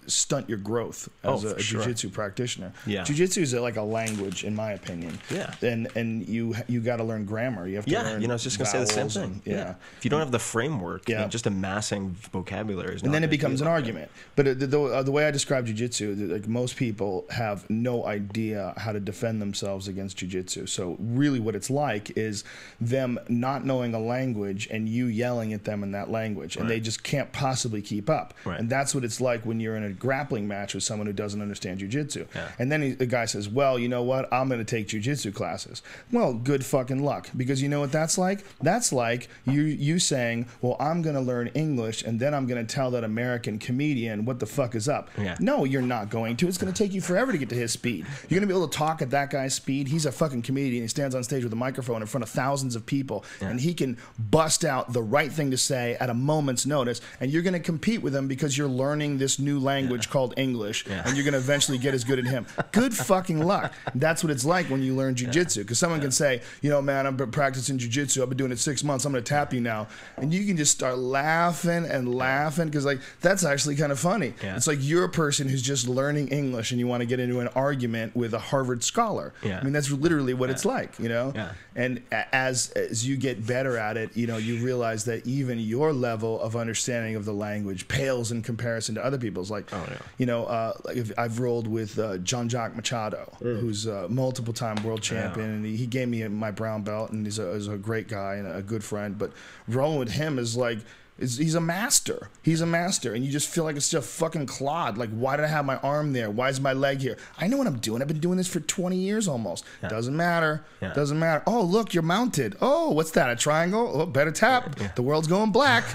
stunt your growth as a jiu-jitsu practitioner. Jiu-jitsu is like a language, in my opinion. And you got to learn grammar. You have to learn I was just going to say the same thing. If you don't have the framework, just amassing vocabulary is not. And then it becomes an argument. But the way I describe jiu-jitsu, like most people have no idea how to defend themselves against jiu-jitsu. So really what it's like is them not knowing a language and you yelling at them in that language. And they just can't possibly keep up. And that's what it's like when you're in grappling match with someone who doesn't understand jiu-jitsu. Yeah. And then the guy says, well, you know what? I'm going to take jiu-jitsu classes. Well, good fucking luck. Because you know what that's like? That's like you saying, well, I'm going to learn English and then I'm going to tell that American comedian what the fuck is up. Yeah. No, you're not going to. It's going to take you forever to get to his speed. You're going to be able to talk at that guy's speed. He's a fucking comedian. He stands on stage with a microphone in front of thousands of people, and he can bust out the right thing to say at a moment's notice, and you're going to compete with him because you're learning this new language called English, and you're going to eventually get as good as him. Good fucking luck. That's what it's like when you learn jiu-jitsu, because someone can say, you know, man, I've been practicing jiu-jitsu. I've been doing it 6 months. I'm going to tap you now. And you can just start laughing and laughing because, like, that's actually kind of funny. It's like you're a person who's just learning English and you want to get into an argument with a Harvard scholar. I mean, that's literally what it's like, you know? And as you get better at it, you know, you realize that even your level of understanding of the language pales in comparison to other people's. Like, you know, like I've rolled with Jean-Jacques Machado, who's a multiple-time world champion, and he gave me my brown belt, and he's a great guy and a good friend. But rolling with him is like, he's a master. He's a master. And you just feel like it's just a fucking clod. Like, why did I have my arm there? Why is my leg here? I know what I'm doing. I've been doing this for 20 years almost. Doesn't matter. Doesn't matter. Oh, look, you're mounted. Oh, what's that? A triangle? Oh, better tap. The world's going black.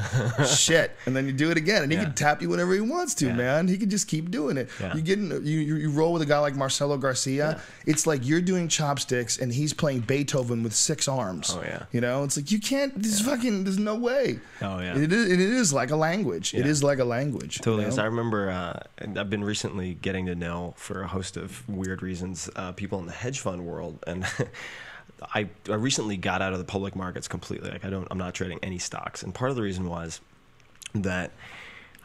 Shit. And then you do it again. And he can tap you whenever he wants to, man. He can just keep doing it. You roll with a guy like Marcelo Garcia. It's like you're doing chopsticks and he's playing Beethoven with 6 arms. You know? It's like, you can't, this fucking, there's no way. It is like a language. It is like a language. Totally. You know? I remember I've been recently getting to know, for a host of weird reasons, people in the hedge fund world, and I recently got out of the public markets completely. Like I'm not trading any stocks, and part of the reason was that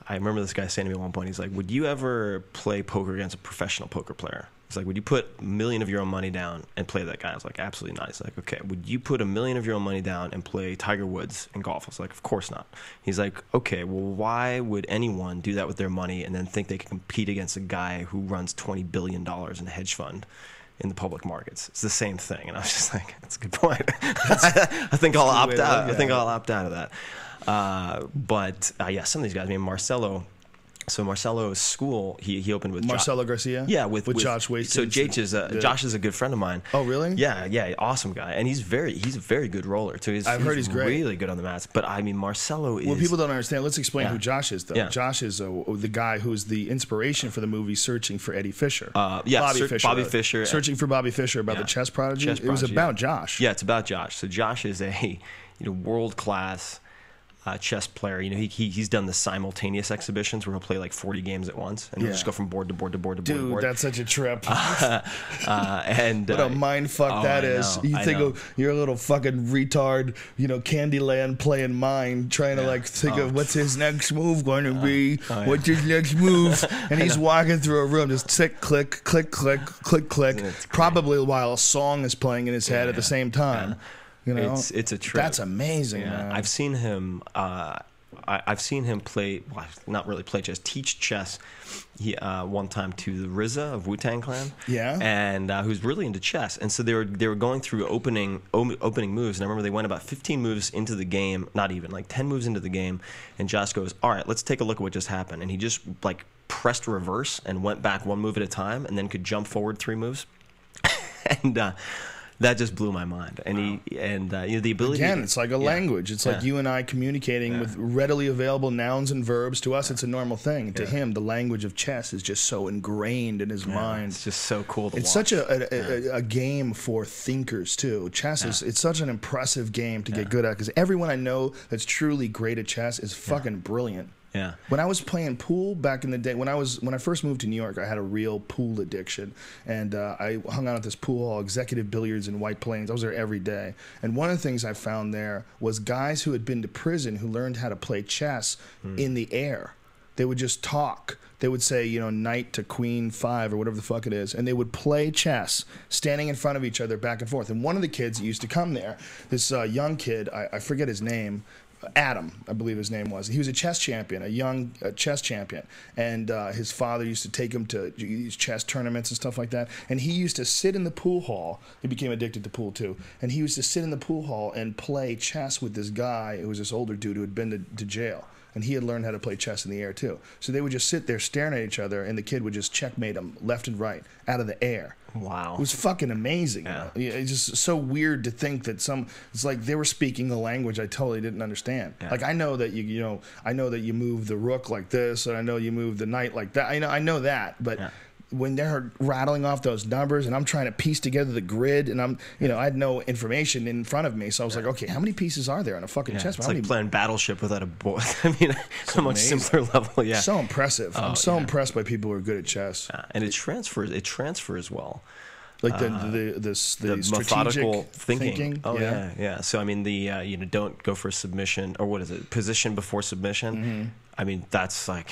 I remember this guy saying to me at one point, he's like, "Would you ever play poker against a professional poker player?" He's like, "Would you put $1 million of your own money down and play that guy?" I was like, "Absolutely not." He's like, "Okay, would you put $1 million of your own money down and play Tiger Woods in golf?" I was like, "Of course not." He's like, "Okay, well, why would anyone do that with their money and then think they can compete against a guy who runs $20 billion in a hedge fund in the public markets? It's the same thing." And I was just like, "That's a good point." I think I'll opt out. I think I'll opt out of that. But yeah, some of these guys. I mean, Marcelo. So Marcelo's school, he opened with Marcelo Garcia. Yeah, with Josh Wasted. So Josh is a good friend of mine. Oh, really? Yeah, awesome guy, and he's a very good roller too. I've heard he's great, really good on the mats. But I mean, Marcelo is. Well, people don't understand. Let's explain who Josh is, though. Josh is the guy who's the inspiration for the movie Searching for Eddie Fisher. Bobby Fischer. Searching for Bobby Fischer about the chess prodigy. It was about Josh. Yeah, it's about Josh. So Josh is a world class chess player. You know, he's done the simultaneous exhibitions where he'll play like 40 games at once, and he'll just go from board to board to board to board. Dude, that's such a trip. And what a mind fuck that is. You think of you're a little fucking retard, you know, Candyland playing mine, trying to like think of what's his next move going to be. What's his next move? And he's walking through a room, just click, click, click, click, click, click. Probably while a song is playing in his head at the same time. You know, it's a trip. That's amazing, man. I've seen him. I've seen him play. Well, not really play chess. Teach chess. He one time to the RZA of Wu-Tang Clan. And who's really into chess. And so they were going through opening moves. And I remember they went about 15 moves into the game. Not even like 10 moves into the game. And Josh goes, "All right, let's take a look at what just happened." And he just like pressed reverse and went back 1 move at a time, and then could jump forward 3 moves. And that just blew my mind. And you know, the ability. Again, it's like a language. It's like you and I communicating with readily available nouns and verbs. To us, it's a normal thing. To him, the language of chess is just so ingrained in his mind. It's just so cool to watch. It's such a game for thinkers too. Chess is it's such an impressive game to get good at, because everyone I know that's truly great at chess is fucking brilliant. When I was playing pool back in the day, when I first moved to New York, I had a real pool addiction, and I hung out at this pool hall, Executive Billiards in White Plains. I was there every day, and one of the things I found there was guys who had been to prison who learned how to play chess in the air. They would just talk. They would say, you know, knight to queen 5 or whatever the fuck it is, and they would play chess standing in front of each other back and forth. And one of the kids that used to come there, this young kid, I forget his name, Adam, I believe his name was. He was a chess champion, a young chess champion. And his father used to take him to these chess tournaments and stuff like that. And he used to sit in the pool hall. He became addicted to pool too. And he used to sit in the pool hall and play chess with this guy who was this older dude who had been to jail. and he had learned how to play chess in the air too. So they would just sit there staring at each other, and the kid would just checkmate him left and right out of the air. Wow. It was fucking amazing. Yeah. You know? It's just so weird to think that it's like they were speaking a language I totally didn't understand. Yeah. Like I know that I know that you move the rook like this, and I know you move the knight like that. I know that, but Yeah. when they're rattling off those numbers and I'm trying to piece together the grid and I had no information in front of me. So I was like, okay, how many pieces are there on a fucking chess? It's like playing Battleship without a board. I mean, a much simpler level. Yeah. So impressive. I'm so impressed by people who are good at chess. And it transfers well. Like the strategic methodical thinking. Oh yeah. yeah. So I mean don't go for submission, or what is it? Position before submission. Mm-hmm. I mean that's like.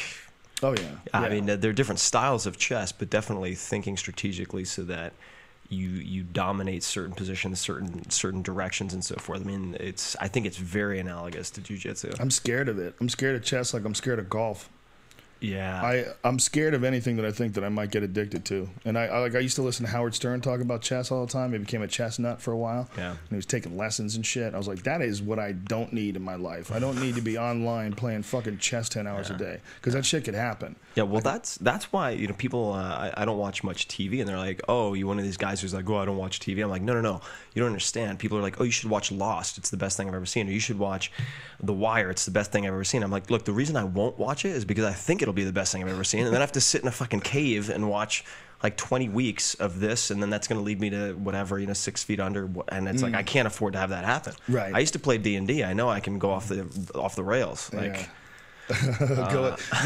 Oh yeah. I mean there are different styles of chess, but definitely thinking strategically so that you dominate certain positions, certain directions, and so forth. I mean I think it's very analogous to jiu-jitsu. I'm scared of it. I'm scared of chess like I'm scared of golf. Yeah. I'm scared of anything that I think that I might get addicted to. And I used to listen to Howard Stern talk about chess all the time. He became a chess nut for a while. Yeah. And he was taking lessons and shit. I was like, that is what I don't need in my life. I don't need to be online playing fucking chess 10 hours a day, because that shit could happen. Yeah, well, that's why people. I don't watch much TV, and they're like, "Oh, you one of these guys who's like, oh, I don't watch TV." I'm like, no, you don't understand. People are like, "Oh, you should watch Lost. It's the best thing I've ever seen." Or you should watch The Wire. It's the best thing I've ever seen. I'm like, look, the reason I won't watch it is because I think it'll be the best thing I've ever seen, and then I have to sit in a fucking cave and watch like 20 weeks of this, and then that's going to lead me to whatever, 6 feet under, and it's like I can't afford to have that happen. Right. I used to play D&D. I know I can go off the rails. Like. Yeah.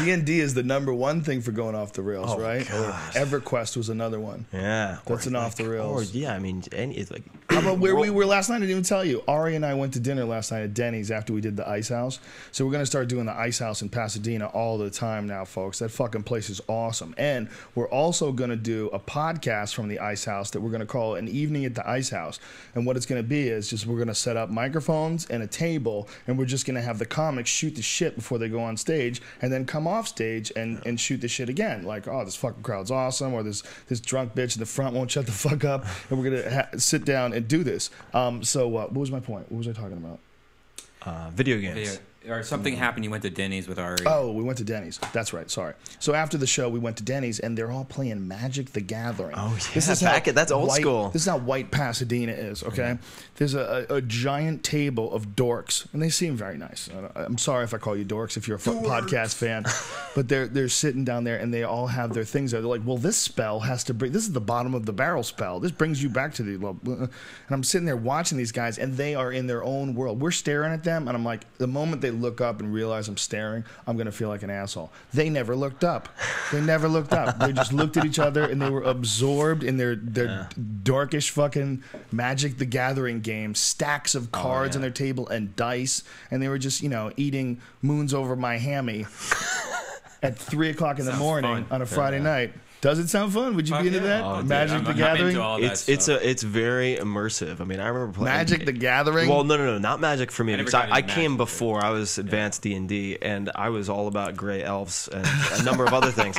D&D is the #1 thing for going off the rails, right? God. Or EverQuest was another one. Yeah, That's an off the rails. Or yeah, I mean, it's like. How about where we were last night? I didn't even tell you. Ari and I went to dinner last night at Denny's after we did the Ice House. So we're going to start doing the Ice House in Pasadena all the time now, folks. That fucking place is awesome. And we're also going to do a podcast from the Ice House that we're going to call An Evening at the Ice House. And what it's going to be is just we're going to set up microphones and a table, and we're just going to have the comics shoot the shit before they go on stage, and then come off stage and shoot the shit again. Like, oh, this fucking crowd's awesome, or this drunk bitch in the front won't shut the fuck up, and we're going to sit down and do this. So what was my point? What was I talking about? Video games. Or something happened. You went to Denny's with Ari. Oh, we went to Denny's. That's right. Sorry. So after the show, we went to Denny's, and they're all playing Magic: The Gathering. Oh yeah, that's old school. This is how white Pasadena is. Okay, there's a giant table of dorks, and they seem very nice. I'm sorry if I call you dorks if you're a podcast fan, but they're sitting down there, and they all have their things there. They're like, well, this spell has to bring. This is the bottom of the barrel spell. This brings you back to the. And I'm sitting there watching these guys, and they are in their own world. We're staring at them, and I'm like, the moment they look up and realize I'm staring, I'm gonna feel like an asshole. They never looked up. They never looked up. They just looked at each other, and they were absorbed in their dorkish fucking Magic: The Gathering game. Stacks of cards on their table and dice, and they were just eating moons over my hammy at 3 o'clock in the morning on a Friday night. Does it sound fun? Would you be into that? Oh, Magic: The Gathering? It's very immersive. I mean, I remember playing Magic: The Gathering? Well, no, not Magic for me. Because I came Magic before. I was advanced D&D, and I was all about gray elves and a number of other things.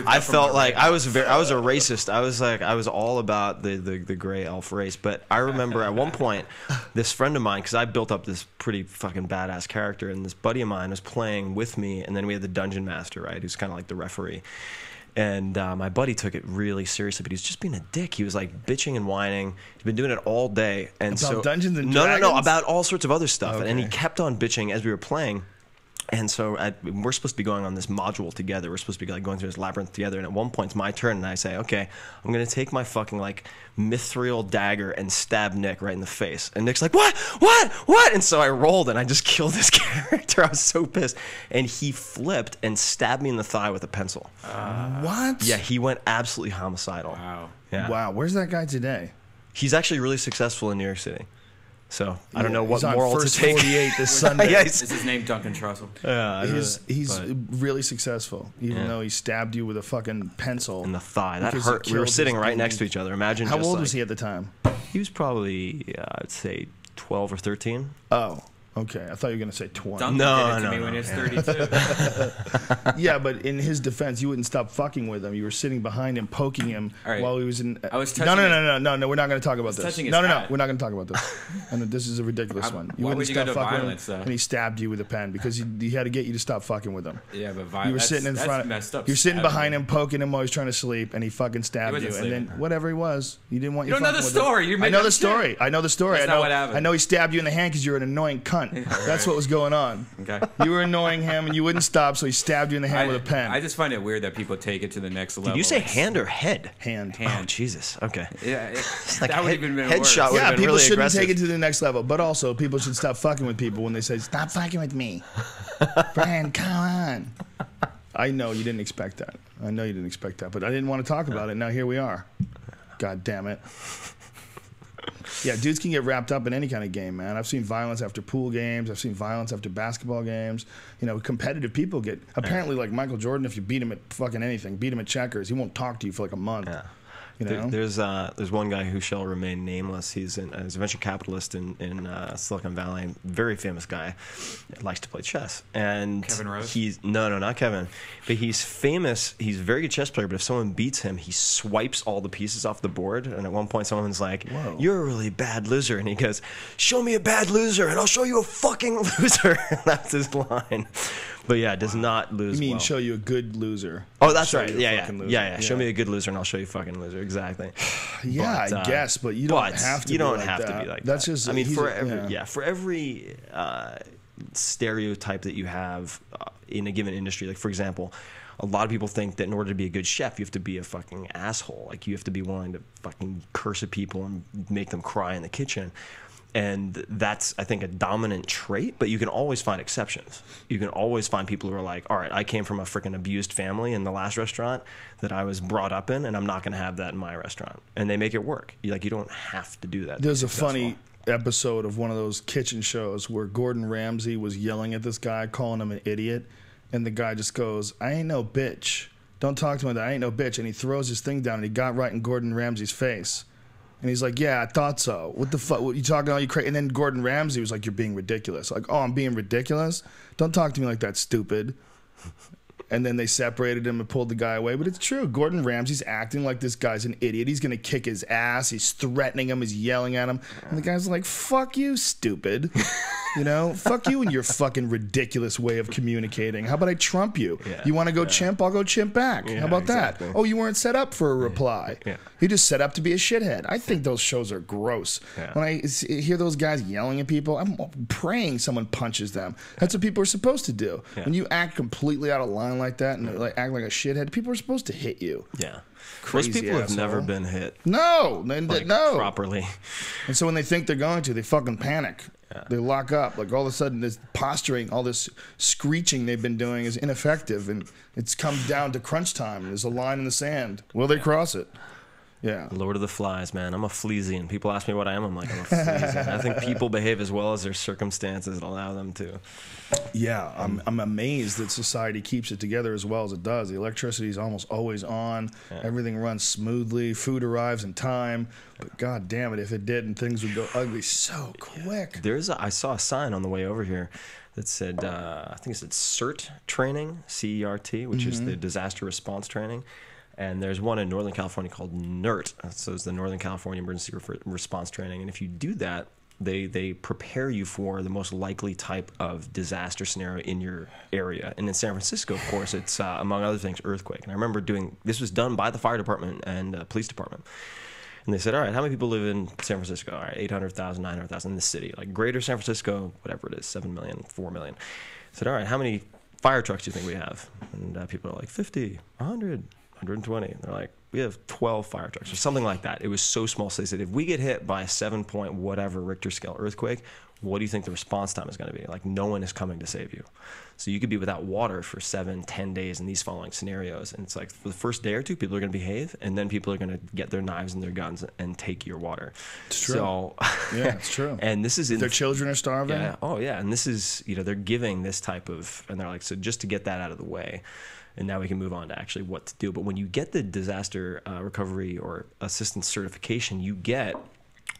I felt like I was a racist. I was all about the gray elf race. But I remember at one point, this friend of mine, because I built up this pretty fucking badass character, and this buddy of mine was playing with me, and then we had the dungeon master, right, who's kind of like the referee. And my buddy took it really seriously, but he was just being a dick. He was like bitching and whining. He's been doing it all day. And about Dungeons and Dragons? No, about all sorts of other stuff. Okay. And he kept on bitching as we were playing. And so we're supposed to be going on this module together. We're supposed to be like going through this labyrinth together. And at one point, it's my turn, and I say, okay, I'm going to take my fucking like mithril dagger and stab Nick right in the face. And Nick's like, what? And so I rolled, and I just killed this character. I was so pissed. And he flipped and stabbed me in the thigh with a pencil. What? Yeah, he went absolutely homicidal. Wow. Yeah. Wow. Where's that guy today? He's actually really successful in New York City. So I don't know what he's on moral to First take. 48 this Sunday. Yeah, Is his name Duncan Trussell? Yeah, he's really successful, even though he stabbed you with a fucking pencil in the thigh. That because he hurt. We were killed sitting his right dude. next to each other. Imagine How just old like, was he at the time? He was probably, I'd say, 12 or 13. Oh, Okay, I thought you were gonna say 20. Duncan did it to me when he was 32. Yeah, but in his defense, you wouldn't stop fucking with him. You were sitting behind him, poking him while he was in. I was touching No. We're not going to talk about this. No. We're not going to talk about this. And this is a ridiculous one. Why would you go to violence, though? And he stabbed you with a pen because he had to get you to stop fucking with him. Yeah, but violence. You were sitting in front. Messed up. You're sitting behind him, poking him while he's trying to sleep, and he fucking stabbed you. And then whatever he was, you didn't want. You don't know the story. I know the story. I know the story. That's not what happened. I know he stabbed you in the hand because you're an annoying cunt. That's what was going on. Okay. You were annoying him, and you wouldn't stop, so he stabbed you in the hand with a pen. I just find it weird that people take it to the next level. Did you say hand or head? Hand. Oh, Jesus. Okay. Yeah, like that would even been worse. headshot. Yeah, people really shouldn't aggressive. take it to the next level, but also people should stop fucking with people when they say, "Stop fucking with me, Brian. Come on." I know you didn't expect that. But I didn't want to talk about it. Now here we are. God damn it. Yeah, dudes can get wrapped up in any kind of game, man. I've seen violence after pool games. I've seen violence after basketball games. You know, competitive people get... Apparently, like Michael Jordan, if you beat him at fucking anything, beat him at checkers, he won't talk to you for like a month. Yeah. You know? There's one guy who shall remain nameless. He's a venture capitalist in Silicon Valley. Very famous guy. Likes to play chess. And Kevin Rose? No, not Kevin. But he's famous. He's a very good chess player. But if someone beats him, he swipes all the pieces off the board. And at one point, someone's like, "Whoa. You're a really bad loser." And he goes, "Show me a bad loser, and I'll show you a fucking loser." That's his line. But yeah, does not lose. You mean well. show you a good loser? Oh, that's show right. Yeah. Show me a good loser, and I'll show you a fucking loser. Exactly. Yeah, I guess, but you don't have to. You don't be have like to that. be like That's that. just. I mean, for every stereotype that you have in a given industry, like for example, a lot of people think that in order to be a good chef, you have to be a fucking asshole. Like you have to be willing to fucking curse at people and make them cry in the kitchen. And that's, I think, a dominant trait, but you can always find exceptions. You can always find people who are like, all right, I came from a freaking abused family in the last restaurant that I was brought up in, and I'm not going to have that in my restaurant. And they make it work. You don't have to do that. There's a funny episode of one of those kitchen shows where Gordon Ramsay was yelling at this guy, calling him an idiot, and the guy just goes, "I ain't no bitch. Don't talk to me like that. I ain't no bitch." And he throws his thing down, and he got right in Gordon Ramsay's face. And he's like, "Yeah, I thought so. What the fuck? What you talking all you crazy?" And then Gordon Ramsay was like, "You're being ridiculous." Like, "Oh, I'm being ridiculous? Don't talk to me like that, stupid." And then they separated him and pulled the guy away. But it's true. Gordon Ramsay's acting like this guy's an idiot. He's going to kick his ass. He's threatening him. He's yelling at him. And the guy's like, "Fuck you, stupid." You know, fuck you and your fucking ridiculous way of communicating. How about I trump you? Yeah, you want to go chimp? I'll go chimp back. How about that? Oh, you weren't set up for a reply. You just set up to be a shithead. I think those shows are gross. When I hear those guys yelling at people, I'm praying someone punches them. That's what people are supposed to do. When you act completely out of line like that and like act like a shithead, people are supposed to hit you. Yeah. Crazy Most people asshole. have never been hit. No, no. Properly. And so when they think they're going to, they fucking panic. They lock up. Like all of a sudden, this posturing, all this screeching they've been doing is ineffective, and it's come down to crunch time. There's a line in the sand. Will they cross it? Yeah. Lord of the Flies, man. I'm a Fleasian. People ask me what I am. I'm like, I'm a Fleasian. I think people behave as well as their circumstances allow them to. Yeah, I'm amazed that society keeps it together as well as it does. The electricity is almost always on. Everything runs smoothly. Food arrives in time. But god damn it, if it didn't, things would go ugly so quick. I saw a sign on the way over here that said, I think it said CERT training, C-E-R-T, which is the disaster response training. And there's one in Northern California called NERT, so it's the Northern California Emergency Response Training. And if you do that, they prepare you for the most likely type of disaster scenario in your area. And in San Francisco, of course, it's, among other things, earthquake. And I remember this was done by the fire department and police department. And they said, all right, how many people live in San Francisco? All right, 800,000, 900,000 in the city. Like greater San Francisco, whatever it is, 7 million, 4 million. I said, all right, how many fire trucks do you think we have? And people are like, 50, 100. 120. And they're like, we have 12 fire trucks or something like that. It was so small. So they said, if we get hit by a 7-point whatever Richter scale earthquake, what do you think the response time is going to be? Like, no one is coming to save you. So you could be without water for 7, 10 days in these following scenarios. And it's like, for the first day or two, people are going to behave, and then people are going to get their knives and their guns and take your water. It's true. So, yeah, it's true. And this is... Their children are starving? Yeah. Oh, yeah. And this is, they're giving this type of... And they're like, so just to get that out of the way... And now we can move on to actually what to do. But when you get the disaster recovery or assistance certification, you get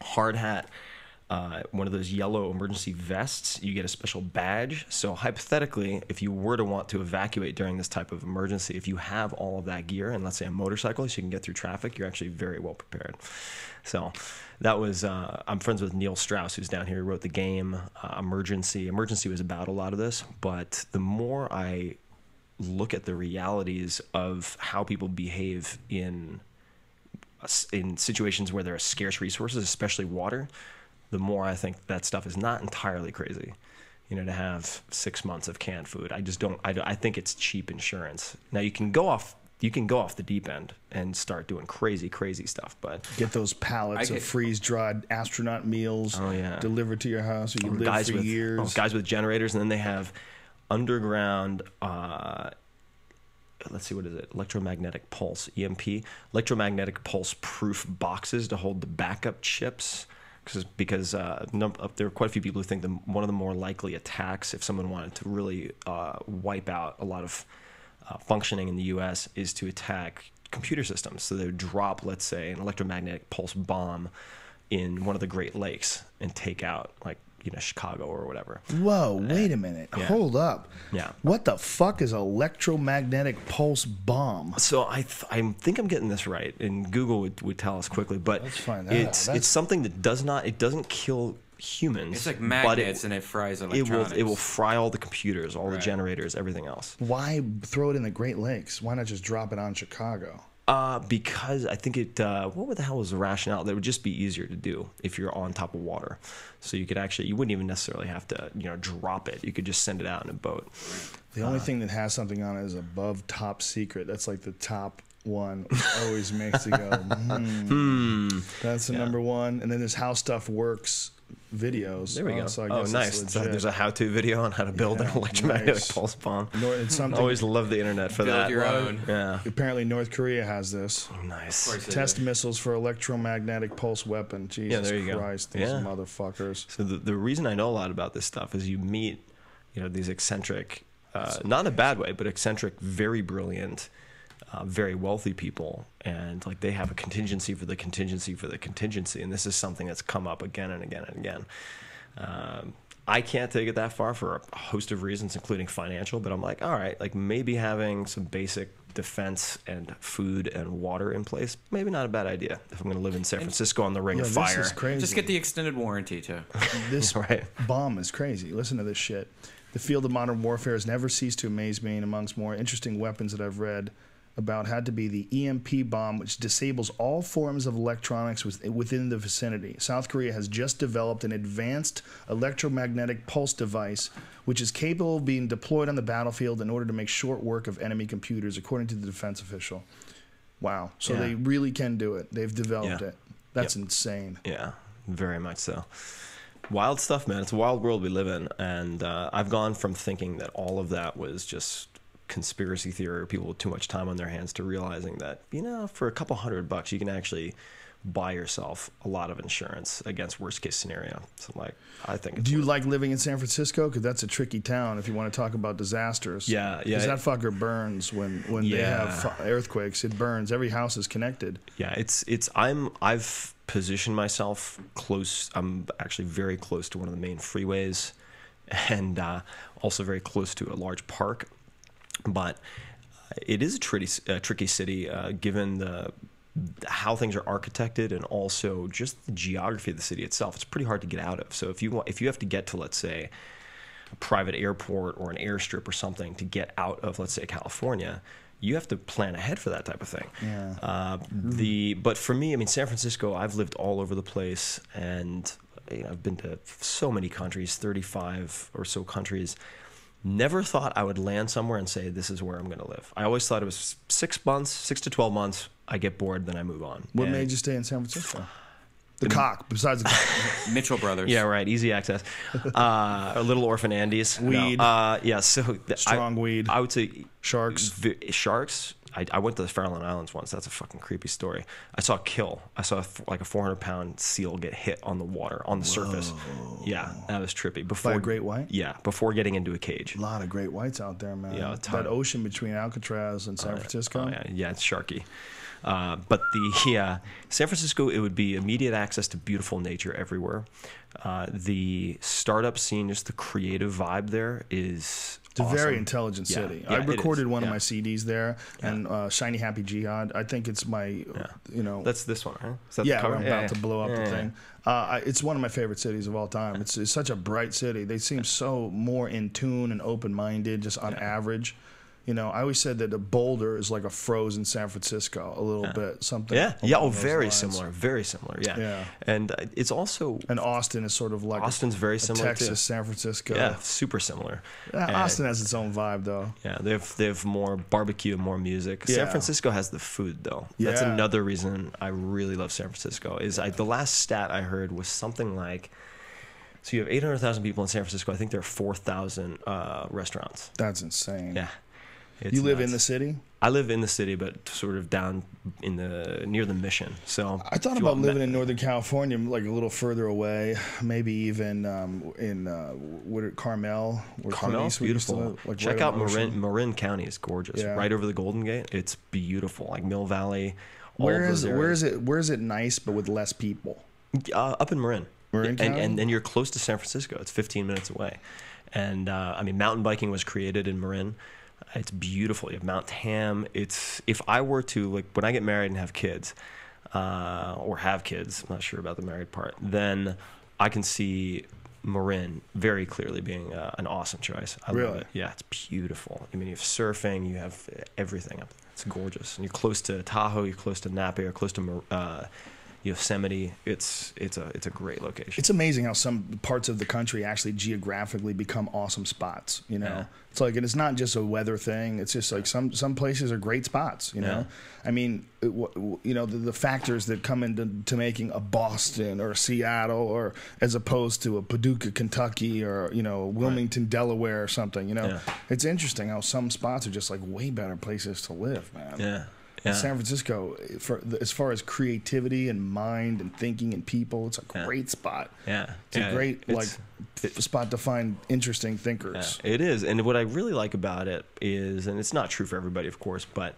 hard hat one of those yellow emergency vests. You get a special badge. So hypothetically, if you were to want to evacuate during this type of emergency, if you have all of that gear and let's say a motorcycle so you can get through traffic, you're actually very well prepared. So that was, I'm friends with Neil Strauss, who's down here, who wrote the game Emergency. Emergency was about a lot of this, but the more I look at the realities of how people behave in situations where there are scarce resources, especially water, the more I think that stuff is not entirely crazy. You know, to have 6 months of canned food, I just don't. I think it's cheap insurance. Now you can go off the deep end and start doing crazy stuff, but get those pallets of freeze-dried astronaut meals delivered to your house, so you can live for years. Guys with generators, and then they have underground. Let's see, what is it? Electromagnetic pulse, EMP, electromagnetic pulse proof boxes to hold the backup chips. Because there are quite a few people who think one of the more likely attacks, if someone wanted to really wipe out a lot of functioning in the U.S., is to attack computer systems. So they would drop, let's say, an electromagnetic pulse bomb in one of the Great Lakes and take out, like, Chicago or whatever. Whoa, wait a minute. Yeah. Hold up. Yeah. What the fuck is electromagnetic pulse bomb? So I think I'm getting this right, and Google would tell us quickly, but let's find that out. It's something that doesn't kill humans. It's like magnets, and it fries electronics. It will fry all the computers, all the generators, everything else. Why throw it in the Great Lakes? Why not just drop it on Chicago? Because I think what the hell was the rationale? That would just be easier to do if you're on top of water. So you wouldn't even necessarily have to, drop it. You could just send it out in a boat. The only thing that has something on it is above top secret. That's like the top one, which always makes you go, That's the number one. And then there's How Stuff Works videos. There we go. So I oh, guess nice. So there's a how-to video on how to build an electromagnetic pulse bomb. It's something. Always love the internet for that. Build your own. Yeah. Apparently North Korea has this. Oh, nice. Test missiles for electromagnetic pulse weapon. Jesus there you Christ, go. these motherfuckers. So the reason I know a lot about this stuff is you meet, these eccentric, not in a bad way, but eccentric, very brilliant, very wealthy people, and like they have a contingency for the contingency for the contingency, and this is something that's come up again and again and again. I can't take it that far for a host of reasons, including financial, but I'm like, all right, like maybe having some basic defense and food and water in place, maybe not a bad idea if I'm going to live in San Francisco on the Ring of Fire. This is crazy. Just get the extended warranty too. This bomb is crazy. Listen to this shit. The field of modern warfare has never ceased to amaze me, and amongst more interesting weapons that I've read about had to be the EMP bomb, which disables all forms of electronics within the vicinity. South Korea has just developed an advanced electromagnetic pulse device, which is capable of being deployed on the battlefield in order to make short work of enemy computers, according to the defense official. Wow. So they really can do it. They've developed it. That's insane. Yeah, very much so. Wild stuff, man. It's a wild world we live in. And I've gone from thinking that all of that was just conspiracy theory or people with too much time on their hands to realizing that, for a couple $100 you can actually buy yourself a lot of insurance against worst case scenario. So I think do you like living in San Francisco? Because that's a tricky town if you want to talk about disasters. Yeah. Because that fucker burns when they have earthquakes. It burns. Every house is connected. Yeah, I've positioned myself close. I'm actually very close to one of the main freeways, and also very close to a large park. But it is a tricky city, given how things are architected, and also just the geography of the city itself. It's pretty hard to get out of. So if you have to get to, let's say, a private airport or an airstrip or something to get out of, let's say, California, you have to plan ahead for that type of thing. Yeah. But for me, San Francisco, I've lived all over the place, and I've been to so many countries, 35 or so countries. Never thought I would land somewhere and say, this is where I'm going to live. I always thought it was 6 months, 6 to 12 months. I get bored, then I move on. What made you stay in San Francisco? The cock, besides the cock. Mitchell Brothers. Yeah, right. Easy access. Little Orphan Andy's. Weed. No. Strong weed. I would say sharks. Sharks. I went to the Farallon Islands once. That's a fucking creepy story. I saw a 400-pound seal get hit on the water, on the surface. Yeah, that was trippy. By a great white? Yeah, before getting into a cage. A lot of great whites out there, man. Yeah, that ocean between Alcatraz and San Francisco. Oh, yeah, it's sharky. But San Francisco, it would be immediate access to beautiful nature everywhere. The startup scene, just the creative vibe there is It's a awesome. very intelligent city. I recorded one of my CDs there, and Shiny Happy Jihad. I think it's my, That's this one, right? Is that yeah, the cover? I'm about to blow up the thing. It's one of my favorite cities of all time. It's such a bright city. They seem so more in tune and open-minded, just on average. I always said that Boulder is like a frozen San Francisco, a little bit, something. Very similar, very similar. Yeah. And it's also, and Austin is sort of like Austin's very similar Texas, too. San Francisco. Yeah, super similar. Austin has its own vibe, though. Yeah, they have more barbecue and more music. San Francisco has the food, though. That's another reason I really love San Francisco. The last stat I heard was something like, so you have 800,000 people in San Francisco. I think there are 4,000 restaurants. That's insane. Yeah. You live in the city? I live in the city, but sort of down near the Mission. So I thought about living in Northern California, like a little further away, maybe even in Carmel. Carmel's beautiful. Check out Marin County is gorgeous. Yeah. Right over the Golden Gate, it's beautiful. Like Mill Valley. Where is it nice but with less people? Up in Marin. Marin County? And you're close to San Francisco. It's 15 minutes away. And mountain biking was created in Marin. It's beautiful. You have Mount Tam. If I were to, like, when I get married and have kids, or have kids, I'm not sure about the married part, then I can see Marin very clearly being an awesome choice. I love it. Yeah, it's beautiful. You have surfing, you have everything up there. It's gorgeous. And you're close to Tahoe, you're close to Napa, you're close to Yosemite. It's a great location. It's amazing how some parts of the country actually geographically become awesome spots. It's like, and it's not just a weather thing. It's just like some places are great spots. I mean, the factors that come into making a Boston or a Seattle, or as opposed to a Paducah, Kentucky, or Wilmington, Delaware, or something. It's interesting how some spots are just like way better places to live, man. Yeah. San Francisco, as far as creativity and mind and thinking and people, it's a great spot. Yeah, it's a great spot to find interesting thinkers. Yeah, it is, and what I really like about it is, and it's not true for everybody, of course, but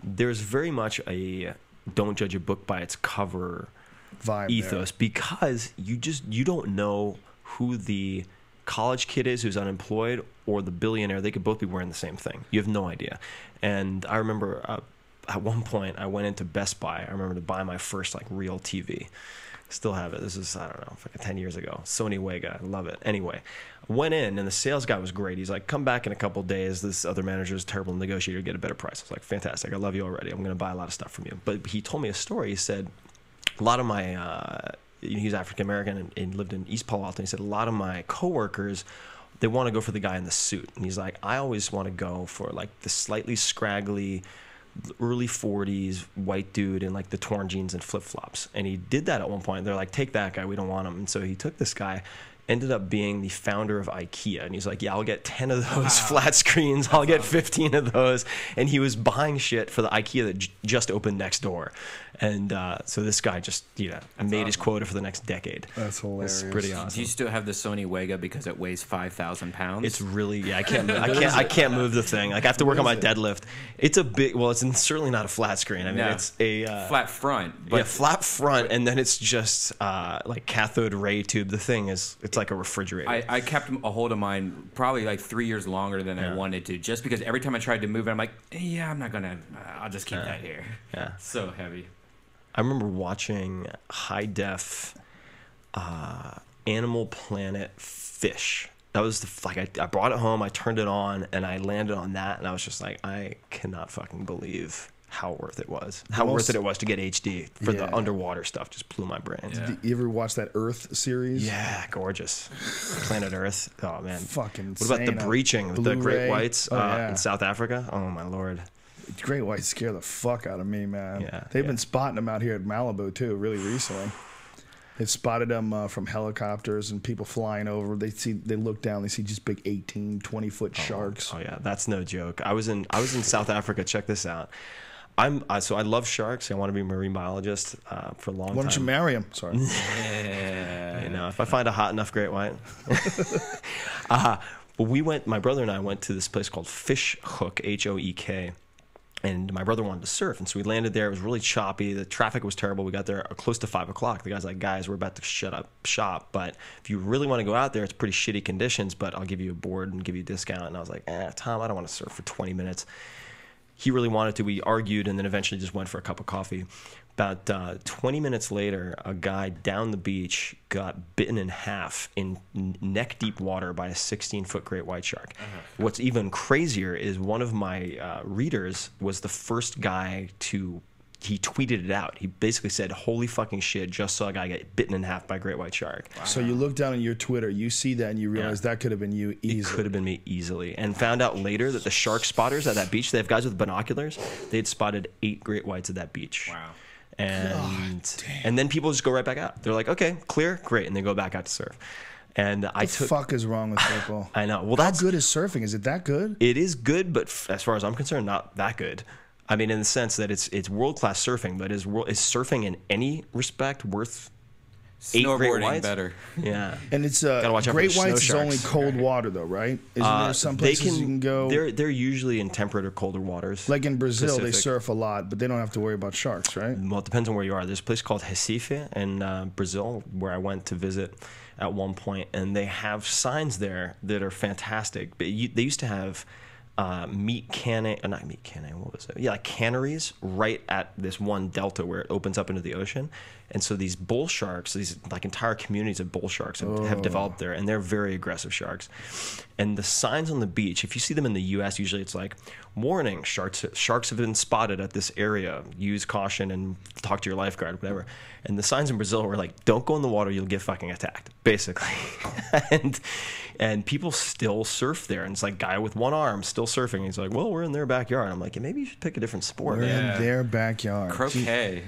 there's very much a don't judge a book by its cover vibe ethos, because you don't know who the college kid is who's unemployed or the billionaire. They could both be wearing the same thing. You have no idea. And I remember. At one point, I went into Best Buy. I remember to buy my first real TV. Still have it. This is, I don't know, like 10 years ago. Sony Wega. I love it. Anyway, I went in, and the sales guy was great. He's like, come back in a couple of days. This other manager is terrible negotiator. Get a better price. I was like, fantastic. I love you already. I'm going to buy a lot of stuff from you. But he told me a story. He said, a lot of my, he's African-American and lived in East Palo Alto. He said, a lot of my coworkers, they want to go for the guy in the suit. And he's like, I always want to go for the slightly scraggly, early 40s white dude in the torn jeans and flip-flops. And he did that at one point. They're like, take that guy, we don't want him. And so he took this guy, ended up being the founder of IKEA. And he's like, yeah, I'll get 10 of those flat screens. I'll get 15 of those. And he was buying shit for the IKEA that just opened next door. And so this guy just, made his quota for the next decade. That's hilarious. It's pretty awesome. Do you still have the Sony Wega because it weighs 5,000 pounds? It's really, I can't move the thing. I have to work on my deadlift. It's a big, it's certainly not a flat screen. I mean, it's a flat front. But flat front, and then it's just cathode ray tube. The thing is, it's like a refrigerator. I kept a hold of mine probably 3 years longer than I wanted to, just because every time I tried to move it, I'm like, yeah, I'm not gonna. I'll just keep that here. Yeah, so heavy. I remember watching high def Animal Planet Fish. That was I brought it home, I turned it on, and I landed on that, and I was just like, I cannot fucking believe how worth it was. Worth it was to get HD for the underwater stuff. Just blew my brain. Yeah. Did you ever watch that Earth series? Yeah, gorgeous. Planet Earth. Oh man, fucking. What about the breaching with the great whites in South Africa? Oh my lord. Great whites scare the fuck out of me, man. Yeah, they've been spotting them out here at Malibu too, really recently. They've spotted them from helicopters and people flying over. They look down, they see just big 18, 20-foot sharks. Oh yeah, that's no joke. I was in South Africa. Check this out. So I love sharks. I want to be a marine biologist for a long time. Why don't you marry him? Sorry. If I find a hot enough great white. But my brother and I went to this place called Fish Hook, Hoek, And my brother wanted to surf, and so we landed there. It was really choppy. The traffic was terrible. We got there close to 5 o'clock. The guy's like, guys, we're about to shut up shop, but if you really want to go out there, it's pretty shitty conditions, but I'll give you a board and give you a discount. And I was like, Tom, I don't want to surf for 20 minutes. He really wanted to. We argued, and then eventually just went for a cup of coffee. About 20 minutes later, a guy down the beach got bitten in half in neck-deep water by a 16-foot great white shark. What's even crazier is one of my readers was the first guy to... He tweeted it out. He basically said, holy fucking shit, just saw a guy get bitten in half by a great white shark. Wow. So you look down on your Twitter, you see that, and you realize that could have been you easily. It could have been me easily. And found out later that the shark spotters at that beach, they have guys with binoculars, they had spotted 8 great whites at that beach. Wow. And then people just go right back out. They're like, okay, clear, great, and they go back out to surf. And what the fuck is wrong with people? I know. Well, how good is surfing? Is it that good? It is good, but as far as I'm concerned, not that good. I mean, in the sense that it's world class surfing, but is surfing in any respect worth 8 great whites? Better. Yeah. And it's Gotta watch out great for the whites is snow only sharks. cold water though, right? Isn't there some places you can go? They're usually in temperate or colder waters. Like in Brazil, Pacific. they surf a lot, but they don't have to worry about sharks, right? Well, it depends on where you are. There's a place called Recife in Brazil where I went to visit at one point, and they have signs there that are fantastic. But they used to have not meat canning, what was it? Yeah, like canneries right at this one delta where it opens up into the ocean. And so these bull sharks, these like entire communities of bull sharks have developed there, and they're very aggressive sharks. And the signs on the beach, if you see them in the U.S., usually it's like, warning, sharks have been spotted at this area. Use caution and talk to your lifeguard, whatever. And the signs in Brazil were like, don't go in the water, you'll get fucking attacked, basically. and people still surf there. And it's like guy with one arm still surfing. He's like, well, we're in their backyard. I'm like, yeah, maybe you should pick a different sport. We're in their backyard. Croquet.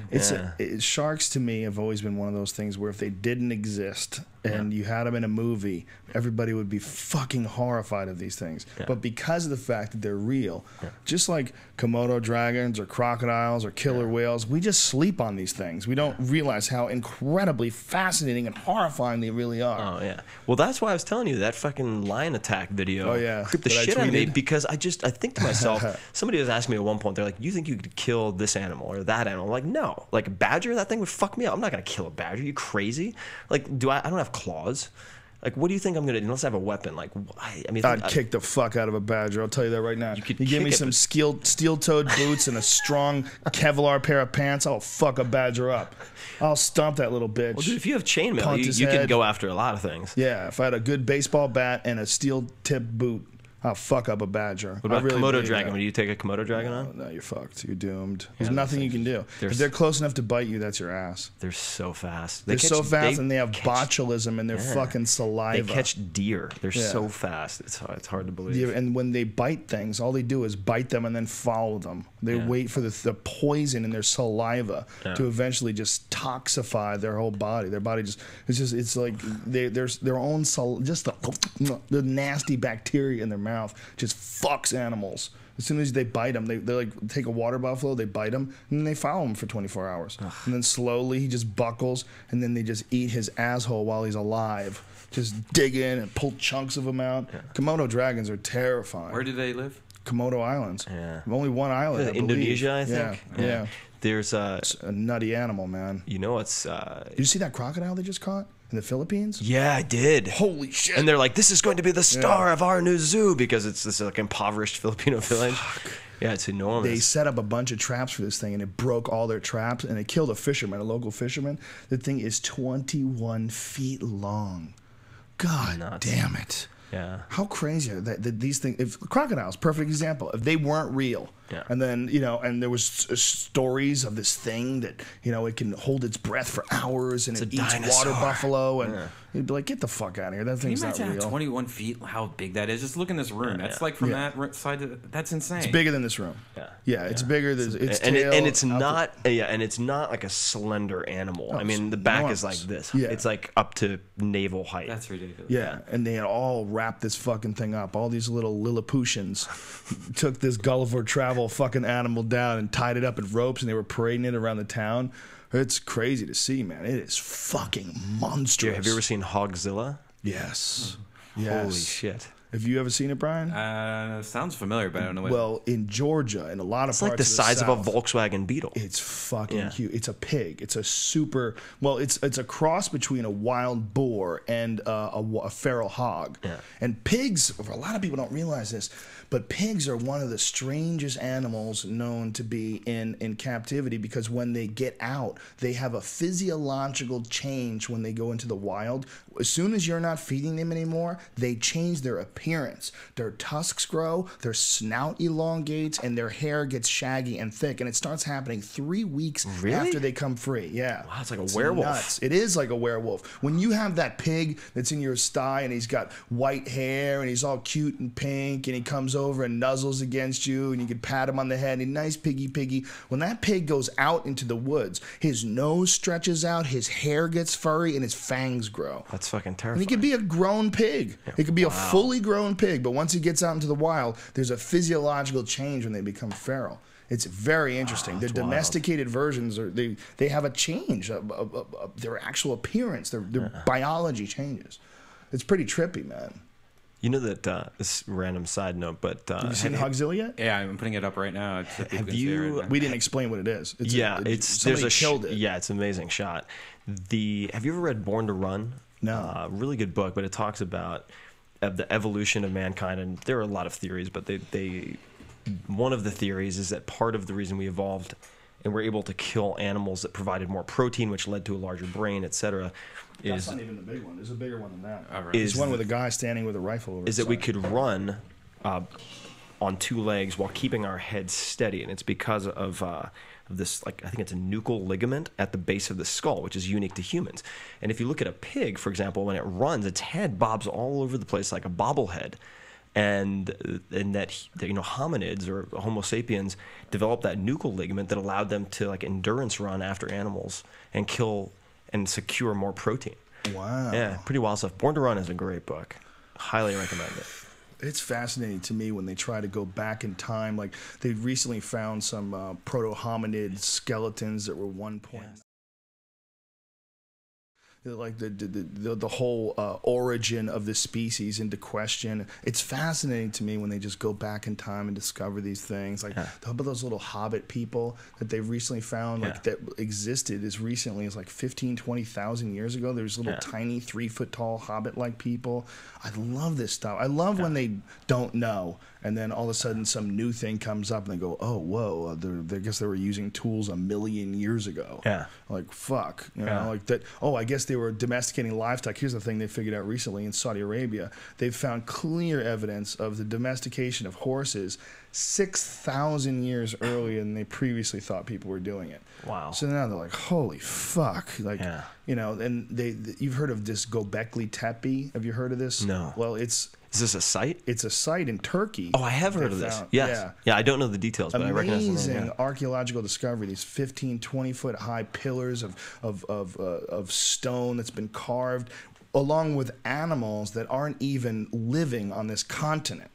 Sharks to me have always been one of those things where if they didn't exist and you had them in a movie, everybody would be fucking horrified of these things. But because of the fact that they're real, just like Komodo dragons or crocodiles or killer whales, we just sleep on these things. We don't realize how incredibly fascinating and horrifying they really are. Oh, yeah. Well, that's why I was telling you that fucking lion attack video creeped the shit out of me, because I think to myself, somebody was asking me at one point, they're like, you think you could kill this animal or that animal? I'm like, no. Like a badger, that thing would fuck me up. I'm not going to kill a badger. Are you crazy? Like, I don't have claws. Like, what do you think I'm going to do? Unless I have a weapon. Like, I mean, I'd kick the fuck out of a badger. I'll tell you that right now. You give me some steel-toed boots and a strong Kevlar pair of pants, I'll fuck a badger up. I'll stomp that little bitch. Well, dude, if you have chainmail, you can go after a lot of things. Yeah, if I had a good baseball bat and a steel-tipped boot, I'll fuck up a badger. What about Komodo dragon? Would you take a Komodo dragon on? No, you're fucked. You're doomed. There's nothing you can do. If they're close enough to bite you, that's your ass. They're so fast. They're so fast, and they have botulism in their fucking saliva. They catch deer. They're so fast. It's hard to believe. And when they bite things, all they do is bite them and then follow them. They wait for the poison in their saliva to eventually just toxify their whole body. Their body it's like there's their own just the nasty bacteria in their mouth just fucks animals. As soon as they bite them, they like take a water buffalo, they bite him, and then they follow him for 24 hours. And then slowly he just buckles, and then they just eat his asshole while he's alive. Just dig in and pull chunks of him out. Komodo dragons are terrifying. Where do they live? Komodo Islands. Only one island. I Indonesia, I think. Yeah. There's it's a nutty animal, man. You know, it's. Did you see that crocodile they just caught in the Philippines? Yeah, I did. Holy shit! And they're like, "This is going to be the star of our new zoo," because it's this like impoverished Filipino village. Fuck. Yeah, it's enormous. They set up a bunch of traps for this thing, and it broke all their traps, and it killed a fisherman, a local fisherman. The thing is 21 feet long. God damn it. Yeah. How crazy are that these things? If crocodiles, perfect example. If they weren't real, and then and there was stories of this thing that it can hold its breath for hours and it eats water buffalo, and you'd be like, get the fuck out of here. That thing's not real. Can you imagine 21 feet? How big that is? Just look in this room. That's like from that side. That's insane. It's bigger than this room. Yeah, it's bigger than its tail. And it's not. And it's not like a slender animal. I mean, the back is like this. Yeah. It's like up to navel height. That's ridiculous. Yeah, and they had all wrapped this fucking thing up. All these little Lilliputians took this Gulliver Travel fucking animal down and tied it up in ropes, and they were parading it around the town. It's crazy to see, man. It is fucking monstrous. Have you ever seen Hogzilla? Yes. Holy shit. Have you ever seen it, Brian? Sounds familiar, but I don't know what. Well, in Georgia, in a lot of It's parts like the of size of South, a Volkswagen Beetle. it's fucking huge. It's a pig. It's a super. Well, it's a cross between a wild boar and a feral hog. Yeah. And pigs, a lot of people don't realize this, but pigs are one of the strangest animals known to be in captivity, because when they get out, they have a physiological change when they go into the wild. As soon as you're not feeding them anymore, they change their appearance. Their tusks grow, their snout elongates, and their hair gets shaggy and thick. And it starts happening 3 weeks after they come free. Yeah. Wow, it's like a werewolf. Nuts. It is like a werewolf. When you have that pig that's in your sty and he's got white hair and he's all cute and pink and he comes over and nuzzles against you and you can pat him on the head and nice piggy. When that pig goes out into the woods, his nose stretches out, his hair gets furry, and his fangs grow. That's fucking And terrifying. he could be a grown pig. He could be a fully grown pig, but once he gets out into the wild, there's a physiological change when they become feral. It's very interesting. The domesticated versions they have a change of their actual appearance. Their biology changes. It's pretty trippy, man. You know that this random side note, but Have you seen Hogzilla yet? Yeah, I'm putting it up right now. Have you- We didn't explain what it is. there's killed it. Yeah, it's an amazing shot. Have you ever read Born to Run? No. Really good book, but it talks about the evolution of mankind, and there are a lot of theories, but one of the theories is that part of the reason we evolved and were able to kill animals that provided more protein, which led to a larger brain, etc. That's not even the big one. There's a bigger one than that. All right. There's one with a guy standing with a rifle over Is his that we side. could run on two legs while keeping our heads steady, and it's because of this, like, I think it's a nuchal ligament at the base of the skull, which is unique to humans. And if you look at a pig, for example, when it runs, its head bobs all over the place like a bobblehead. And that hominids or Homo sapiens developed that nuchal ligament that allowed them to like endurance run after animals and kill and secure more protein. Wow. Yeah, pretty wild stuff. Born to Run is a great book. Highly recommend it. It's fascinating to me when they try to go back in time. Like, they recently found some proto-hominid skeletons that were 1 like the whole origin of the species into question. It's fascinating to me when they just go back in time and discover these things. Like, how about those little hobbit people that they've recently found, like that existed as recently as like 15, 20,000 years ago. There's little tiny 3-foot tall hobbit-like people. I love this stuff. I love when they don't know, and then all of a sudden some new thing comes up and they go, oh, whoa, I guess they were using tools 1 million years ago. Yeah. Like, fuck. You know, like that. Oh, I guess they were domesticating livestock. Here's the thing they figured out recently in Saudi Arabia. They've found clear evidence of the domestication of horses 6,000 years earlier than they previously thought people were doing it. Wow. So now they're like, holy fuck. Like, you know, and you've heard of this Göbekli Tepe. Have you heard of this? No. Well, is this a site? It's a site in Turkey. Oh, I have heard of this. Yes. Yeah, I don't know the details, but I recognize the name. Amazing archaeological discovery. These 15, 20-foot high pillars of stone that's been carved, along with animals that aren't even living on this continent.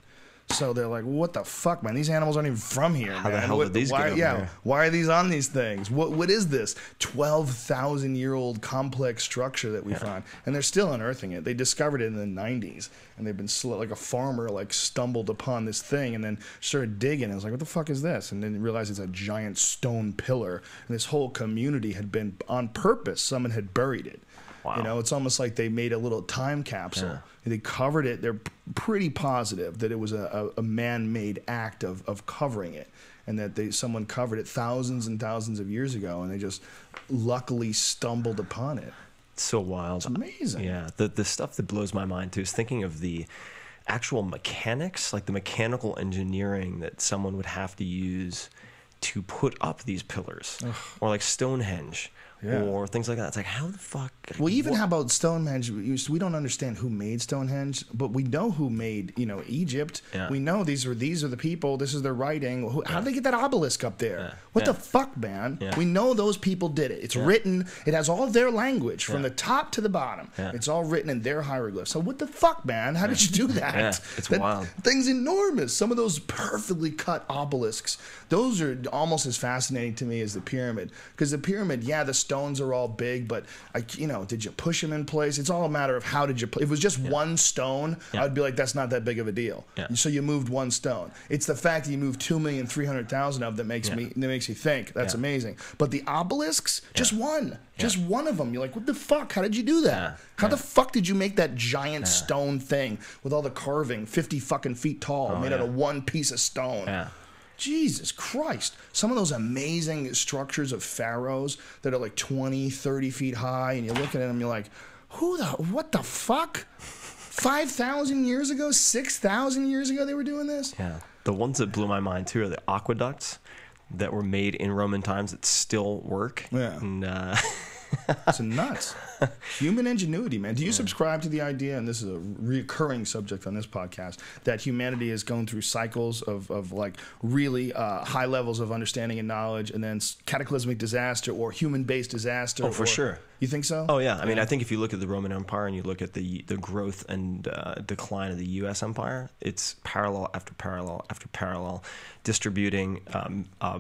So they're like, what the fuck, man? These animals aren't even from here, man. How the hell did these get over here? Why are these on these things? What is this 12,000-year-old complex structure that we find? And they're still unearthing it. They discovered it in the 90s, and they've been like a farmer like stumbled upon this thing and then started digging. And was like, what the fuck is this? And then realized it's a giant stone pillar, and this whole community had been on purpose. Someone had buried it. Wow. You know, it's almost like they made a little time capsule. Yeah. They covered it. They're pretty positive that it was a man-made act of covering it, and that someone covered it thousands and thousands of years ago, and they just luckily stumbled upon it. It's so wild. It's amazing. Yeah, the stuff that blows my mind too is thinking of the actual mechanics, like the mechanical engineering that someone would have to use to put up these pillars. Ugh. Or like Stonehenge. Yeah. Or things like that. It's like, how the fuck? Well, even how about Stonehenge? We don't understand who made Stonehenge, but we know who made, Egypt. Yeah. We know these are the people. This is their writing. How did they get that obelisk up there? Yeah. What the fuck, man? Yeah. We know those people did it. It's written. It has all their language from the top to the bottom. Yeah. It's all written in their hieroglyphs. So what the fuck, man? How did you do that? Yeah, it's wild. Thing's enormous. Some of those perfectly cut obelisks, those are almost as fascinating to me as the pyramid. Because the pyramid, the stones are all big, but did you push them in place? It's all a matter of how did you. If it was just one stone, I'd be like, that's not that big of a deal. Yeah. So you moved one stone. It's the fact that you moved 2,300,000 of that makes you think that's amazing. But the obelisks, just one. Just one of them. You're like, what the fuck? How did you do that? How the fuck did you make that giant stone thing with all the carving, 50 fucking feet tall, made out of one piece of stone? Yeah. Jesus Christ. Some of those amazing structures of pharaohs that are like 20, 30 feet high, and you're looking at them, you're like, what the fuck? 5,000 years ago, 6,000 years ago they were doing this? Yeah. The ones that blew my mind, too, are the aqueducts that were made in Roman times that still work. Yeah. And, it's nuts. Human ingenuity, man. Do you subscribe to the idea, and this is a recurring subject on this podcast, that humanity is going through cycles of like really high levels of understanding and knowledge, and then cataclysmic disaster or human-based disaster? Oh, for sure. You think so? Oh, yeah. I mean, I think if you look at the Roman Empire and you look at the growth and decline of the U.S. Empire, it's parallel after parallel after parallel. Distributing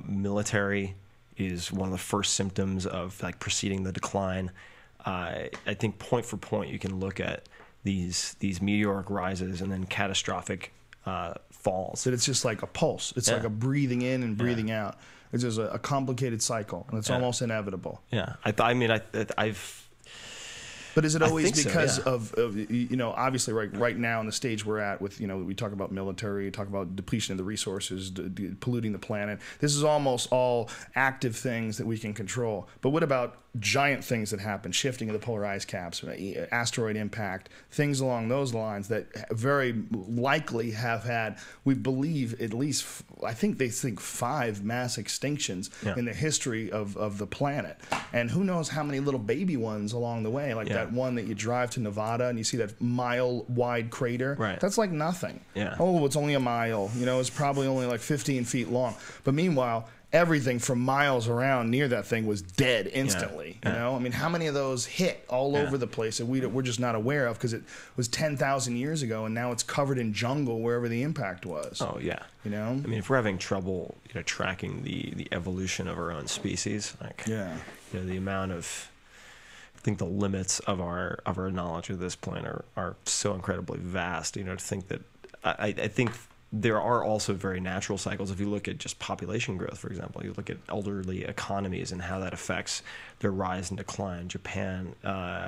military is one of the first symptoms of like preceding the decline. I think point for point you can look at these meteoric rises and then catastrophic falls. That it's just like a pulse. It's like a breathing in and breathing out. It's just a complicated cycle, and it's almost inevitable. Yeah, I've. But is it always because of obviously right now in the stage we're at with, we talk about military, talk about depletion of the resources, polluting the planet. This is almost all active things that we can control. But what about giant things that happen, shifting of the polar ice caps, asteroid impact, things along those lines that very likely have had, we believe at least, I think they think 5 mass extinctions in the history of the planet. And who knows how many little baby ones along the way, like that one that you drive to Nevada and you see that mile-wide crater. Right. That's like nothing. Yeah. Oh, it's only a mile. It's probably only like 15 feet long. But meanwhile, everything from miles around near that thing was dead instantly. I mean, how many of those hit all over the place that we're just not aware of because it was 10,000 years ago and now it's covered in jungle wherever the impact was? Oh yeah. I mean, if we're having trouble, tracking the evolution of our own species, like the amount of, I think the limits of our knowledge at this point are so incredibly vast. To think that I think. There are also very natural cycles. If you look at just population growth, for example, you look at elderly economies and how that affects their rise and decline. Japan,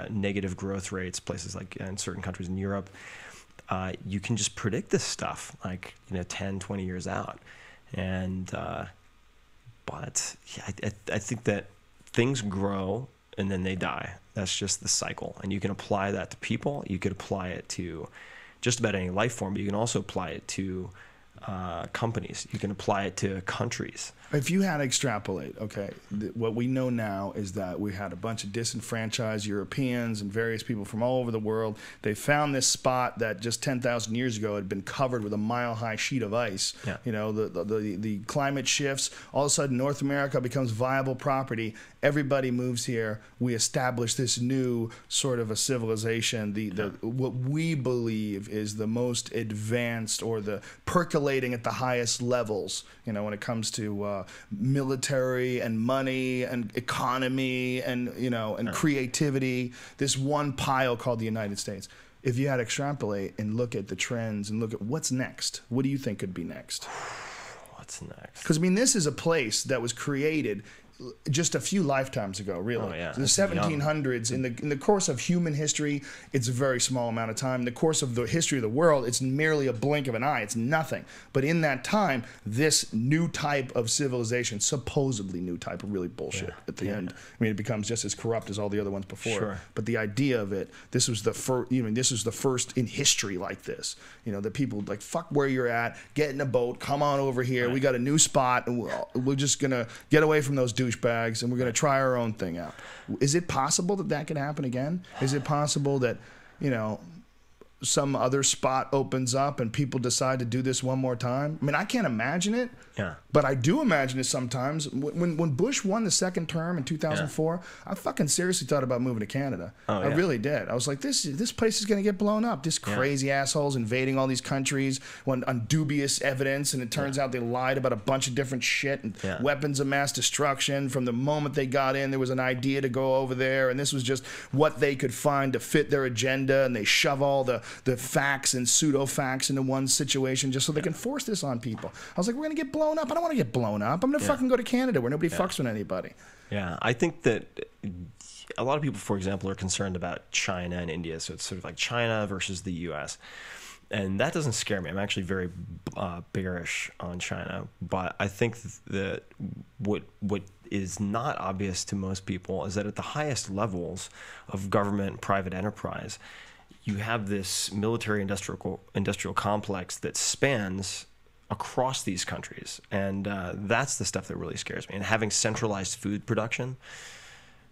negative growth rates, places like in certain countries in Europe. You can just predict this stuff like 10, 20 years out. And but I think that things grow and then they die. That's just the cycle. And you can apply that to people. You could apply it to just about any life form, but you can also apply it to companies. You can apply it to countries. If you had to extrapolate, what we know now is that we had a bunch of disenfranchised Europeans and various people from all over the world. They found this spot that just 10,000 years ago had been covered with a mile-high sheet of ice. Yeah. The climate shifts. All of a sudden, North America becomes viable property. Everybody moves here. We establish this new sort of a civilization. What we believe is the most advanced or the percolating at the highest levels. When it comes to military and money and economy and creativity, this one pile called the United States. If you had to extrapolate and look at the trends and look at what's next, what do you think could be next? What's next? Because this is a place that was created just a few lifetimes ago, really. Oh, yeah. The 1700s, in the course of human history, it's a very small amount of time. In the course of the history of the world, it's merely a blink of an eye. It's nothing. But in that time, this new type of civilization, supposedly new type of really bullshit at the end. It becomes just as corrupt as all the other ones before. Sure. But the idea of it, this was the first in history like this. That people like, fuck where you're at, get in a boat, come on over here. Right. We got a new spot, and we're just gonna get away from those douchebags, and we're going to try our own thing out. Is it possible that can happen again? Is it possible that, some other spot opens up and people decide to do this one more time. I mean, I can't imagine it. Yeah. But I do imagine it sometimes. When Bush won the second term in 2004, I fucking seriously thought about moving to Canada. I really did. I was like, this place is going to get blown up. This crazy assholes invading all these countries on dubious evidence, and it turns out they lied about a bunch of different shit and weapons of mass destruction. From the moment they got in, there was an idea to go over there, and this was just what they could find to fit their agenda, and they shove all the facts and pseudo-facts into one situation just so they can force this on people. I was like, we're going to get blown up. I don't want to get blown up. I'm going to fucking go to Canada where nobody fucks with anybody. Yeah, I think that a lot of people, for example, are concerned about China and India. So it's sort of like China versus the U.S., and that doesn't scare me. I'm actually very bearish on China. But I think that what is not obvious to most people is that at the highest levels of government and private enterprise, you have this military industrial complex that spans across these countries. And that's the stuff that really scares me. And having centralized food production,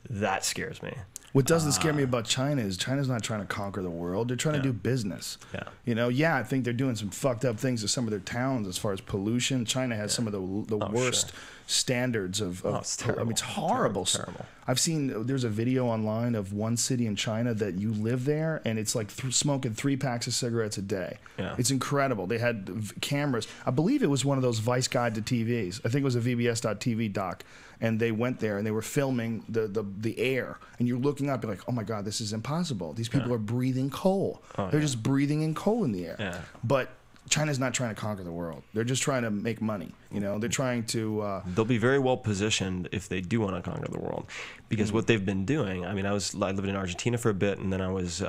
that scares me. What doesn't scare me about China is China's not trying to conquer the world. They're trying to do business. Yeah. You know, I think they're doing some fucked up things to some of their towns as far as pollution. China has some of the worst standards of it's terrible. I mean, it's horrible. Terrible. I've seen, there's a video online of one city in China that you live there, and it's like smoking 3 packs of cigarettes a day. Yeah. It's incredible. They had cameras. I believe it was one of those Vice Guide to TVs. I think it was a VBS.TV doc. And they went there and they were filming the air. And you're looking up, you're like, oh my God, this is impossible. These people are breathing coal. They're just breathing in coal in the air. Yeah. But China's not trying to conquer the world. They're just trying to make money. You know, they're trying to. They'll be very well positioned if they do want to conquer the world, because what they've been doing. I mean, I lived in Argentina for a bit, and then I was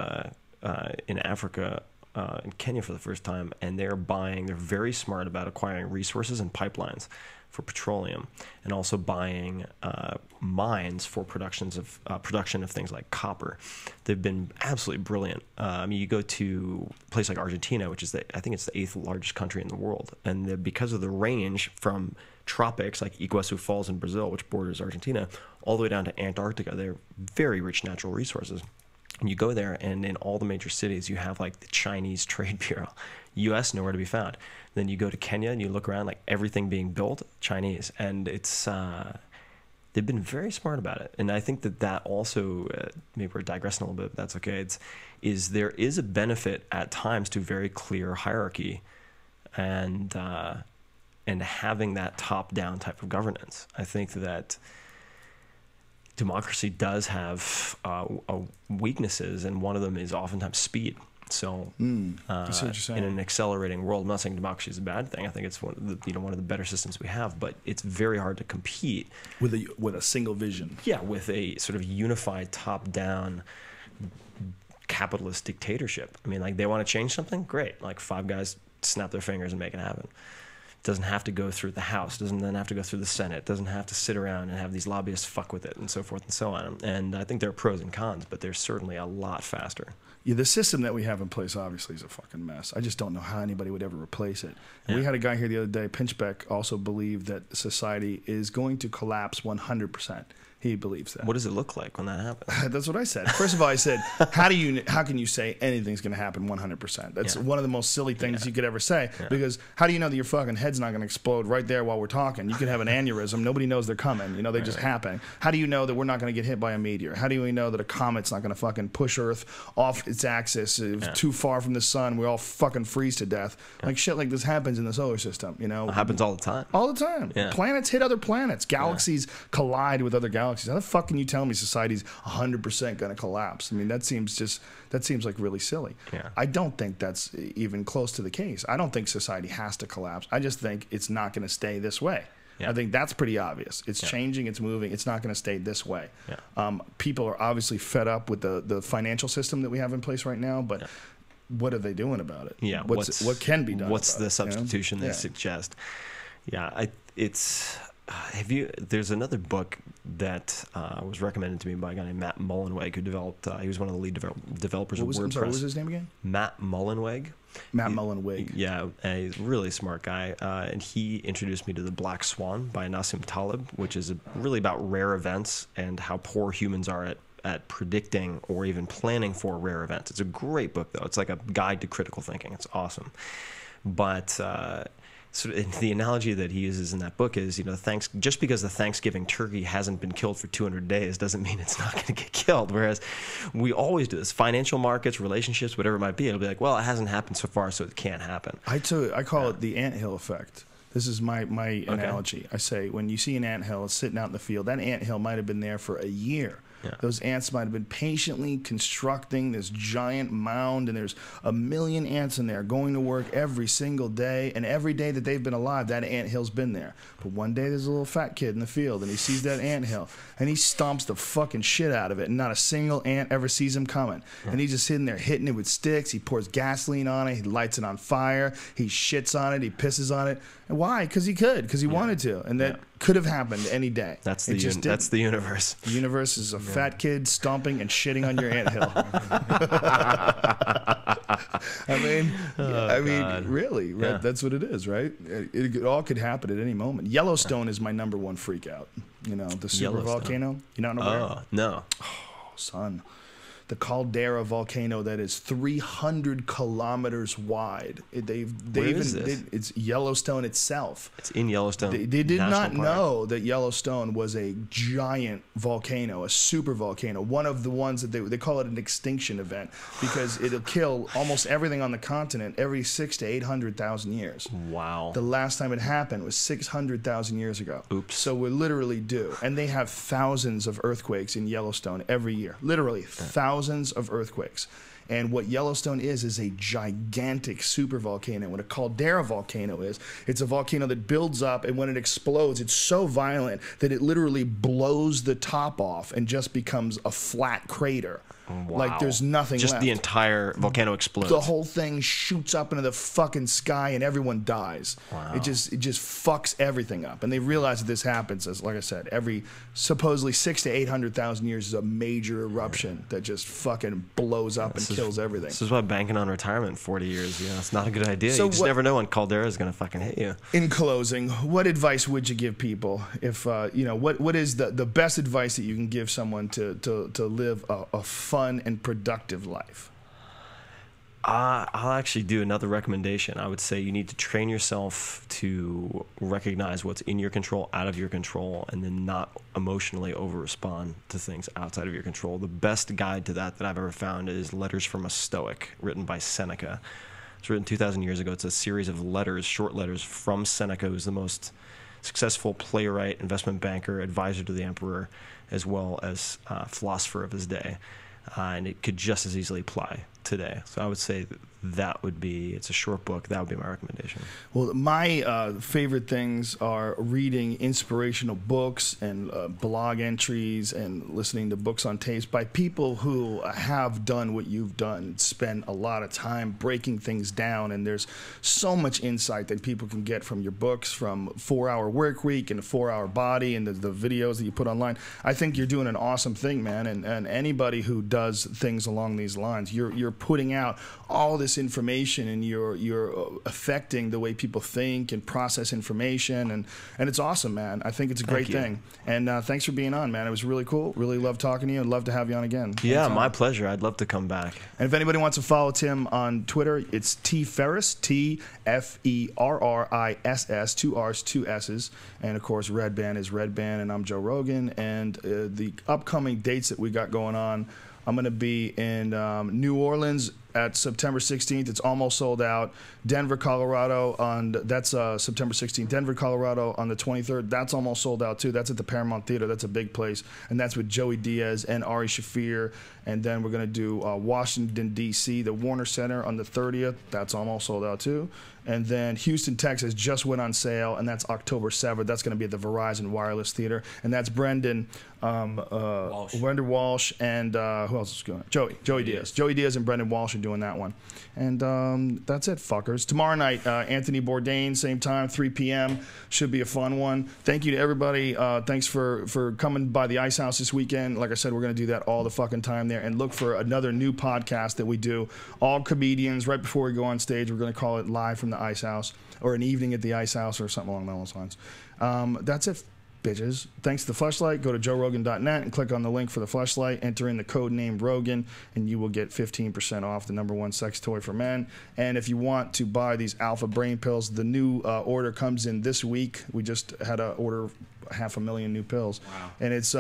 in Africa, in Kenya for the first time, and they're very smart about acquiring resources and pipelines for petroleum, and also buying mines for production of things like copper. They've been absolutely brilliant. I mean, you go to a place like Argentina, which is I think it's the 8th largest country in the world, and because of the range from tropics like Iguazu Falls in Brazil, which borders Argentina, all the way down to Antarctica, they're very rich natural resources. And you go there, and in all the major cities, you have like the Chinese Trade Bureau. U.S. nowhere to be found. Then you go to Kenya, and you look around, like everything being built Chinese, and it's they've been very smart about it. And I think that also maybe we're digressing a little bit, but that's okay. There is a benefit at times to very clear hierarchy, and having that top-down type of governance. I think that democracy does have weaknesses, and one of them is oftentimes speed. So, in an accelerating world, I'm not saying democracy is a bad thing. I think it's one of the better systems we have, but it's very hard to compete with a single vision. Yeah, with a sort of unified top-down capitalist dictatorship. I mean, like, they want to change something, great. Like 5 guys snap their fingers and make it happen. Doesn't have to go through the House, doesn't then have to go through the Senate, doesn't have to sit around and have these lobbyists fuck with it, and so forth and so on. And I think there are pros and cons, but they're certainly a lot faster. Yeah, the system that we have in place obviously is a fucking mess. I just don't know how anybody would ever replace it. And we had a guy here the other day, Pinchbeck, also believed that society is going to collapse 100%. He believes that. What does it look like when that happens? That's what I said. First of all, I said, how can you say anything's going to happen 100%? That's one of the most silly things you could ever say, because how do you know that your fucking head's not going to explode right there while we're talking? You could have an aneurysm. Nobody knows they're coming. You know, they just happen. How do you know that we're not going to get hit by a meteor? How do we know that a comet's not going to fucking push Earth off its axis too far from the sun? We all fucking freeze to death. Like shit like this happens in the solar system, you know? It happens all the time. All the time. Yeah. Planets hit other planets. Galaxies collide with other galaxies. How the fuck can you tell me society's 100% going to collapse? I mean, that seems like really silly. Yeah. I don't think that's even close to the case. I don't think society has to collapse. I just think it's not going to stay this way. Yeah. I think that's pretty obvious. It's changing, it's moving, it's not going to stay this way. Yeah. People are obviously fed up with the financial system that we have in place right now, but what are they doing about it? Yeah. What can be done? What's the substitution they suggest? Yeah, there's another book that was recommended to me by a guy named Matt Mullenweg, who developed, he was one of the lead developers of WordPress. I'm sorry, what was his name again? Matt Mullenweg. Mullenweg. Yeah, he's a really smart guy. And he introduced me to The Black Swan by Nassim Taleb, which is really about rare events and how poor humans are at predicting or even planning for rare events. It's a great book, though. It's like a guide to critical thinking. It's awesome. But so the analogy that he uses in that book is, just because the Thanksgiving turkey hasn't been killed for 200 days doesn't mean it's not going to get killed. Whereas we always do this. Financial markets, relationships, whatever it might be, it'll be like, well, it hasn't happened so far, so it can't happen. I call it the anthill effect. This is my analogy. I say, when you see an anthill sitting out in the field, that anthill might have been there for a year. Yeah. Those ants might have been patiently constructing this giant mound, and there's 1 million ants in there going to work every single day, and every day that they've been alive, that anthill's been there. But one day there's a little fat kid in the field, and he sees that anthill, and he stomps the fucking shit out of it, and not a single ant ever sees him coming. Yeah. And he's just sitting there hitting it with sticks. He pours gasoline on it. He lights it on fire. He shits on it. He pisses on it. And why? Because he could. Because he wanted to. And that could have happened any day. That's the universe. The universe is a fat kid stomping and shitting on your anthill. I mean, really, right? Yeah. That's what it is, right? It all could happen at any moment. Yellowstone is my #1 freak out. The super volcano. You not know where? Oh, no. Oh, son. The caldera volcano that is 300 kilometers wide. It's Yellowstone itself. It's in Yellowstone. They did not know that Yellowstone was a giant volcano, a super volcano. One of the ones that they call it an extinction event because it'll kill almost everything on the continent every 600,000 to 800,000 years. Wow. The last time it happened was 600,000 years ago. Oops. So we're literally due. And they have thousands of earthquakes in Yellowstone every year. Literally thousands of earthquakes. And what Yellowstone is a gigantic supervolcano. What a caldera volcano is, it's a volcano that builds up, and when it explodes, it's so violent that it literally blows the top off and just becomes a flat crater. Wow. Like there's nothing just left. The entire volcano explodes. The whole thing shoots up into the fucking sky and everyone dies. Wow. It just fucks everything up. And they realize that this happens, as like I said, every supposedly 600,000 to 800,000 years is a major eruption that just fucking blows up and kills everything. This is why banking on retirement in 40 years, it's not a good idea. So you just never know when caldera is going to fucking hit you. In closing, what advice would you give people if what is the best advice that you can give someone to live a fun and productive life? I'll actually do another recommendation. I would say you need to train yourself to recognize what's in your control, out of your control, and then not emotionally over-respond to things outside of your control. The best guide to that I've ever found is Letters from a Stoic, written by Seneca. It's written 2,000 years ago. It's a series of letters, short letters from Seneca, who's the most successful playwright, investment banker, advisor to the emperor, as well as philosopher of his day. And it could just as easily apply today. So I would say it's a short book. That would be my recommendation. Well, my favorite things are reading inspirational books and blog entries and listening to books on tapes by people who have done what you've done, spend a lot of time breaking things down. And there's so much insight that people can get from your books, from 4-Hour Work Week and 4-Hour Body and the videos that you put online. I think you're doing an awesome thing, man. And anybody who does things along these lines, you're putting out all this information, and you're affecting the way people think and process information, and it's awesome, man. I think it's a great thing. And thanks for being on, man. It was really cool. Really love talking to you. I'd love to have you on again. Yeah, my pleasure. I'd love to come back. And if anybody wants to follow Tim on Twitter, it's Ferriss, TFERRISS, 2 R's, 2 S's. And of course, Redban is Redban, and I'm Joe Rogan. And the upcoming dates that we got going on, I'm going to be in New Orleans at September 16th. It's almost sold out. Denver, Colorado that's September 16th. Denver, Colorado on the 23rd. That's almost sold out too. That's at the Paramount Theater. That's a big place. And that's with Joey Diaz and Ari Shaffir. And then we're going to do Washington, D.C., the Warner Center on the 30th. That's almost sold out too. And then Houston, Texas just went on sale, and that's October 7th. That's going to be at the Verizon Wireless Theater. And that's Brendan Walsh, and who else is going? Joey Diaz. Joey Diaz and Brendan Walsh are doing that one. And that's it, fuckers. Tomorrow night, Anthony Bourdain, same time, 3 p.m. Should be a fun one. Thank you to everybody. Thanks for coming by the Ice House this weekend. Like I said, we're going to do that all the fucking time there. And look for another new podcast that we do. All comedians, right before we go on stage, we're going to call it Live from the Ice House, or an evening at the Ice House, or something along those lines. That's it. bitches. Thanks to the Fleshlight, go to joerogan.net and click on the link for the Fleshlight. Enter in the code name Rogan, and you will get 15% off the #1 sex toy for men. And if you want to buy these Alpha Brain pills, the new order comes in this week. We just had to order 500,000 new pills. Wow. And it's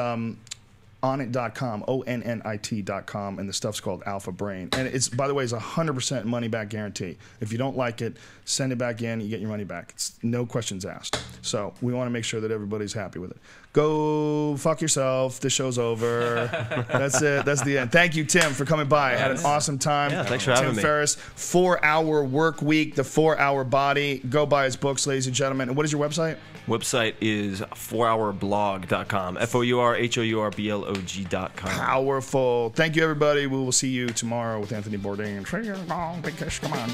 onnit.com, ONNIT.com, and the stuff's called Alpha Brain. And it's, by the way, it's 100% money back guarantee. If you don't like it, send it back in, you get your money back. It's no questions asked. So we want to make sure that everybody's happy with it. Go fuck yourself. This show's over. That's it. That's the end. Thank you, Tim, for coming by. I had an awesome time. Yeah, thanks for having me. Tim Ferriss, 4-Hour Work Week, The 4-Hour Body. Go buy his books, ladies and gentlemen. And what is your website? Website is 4hourblog.com. FOURHOURBLOG.com. Powerful. Thank you, everybody. We will see you tomorrow with Anthony Bourdain. Come on.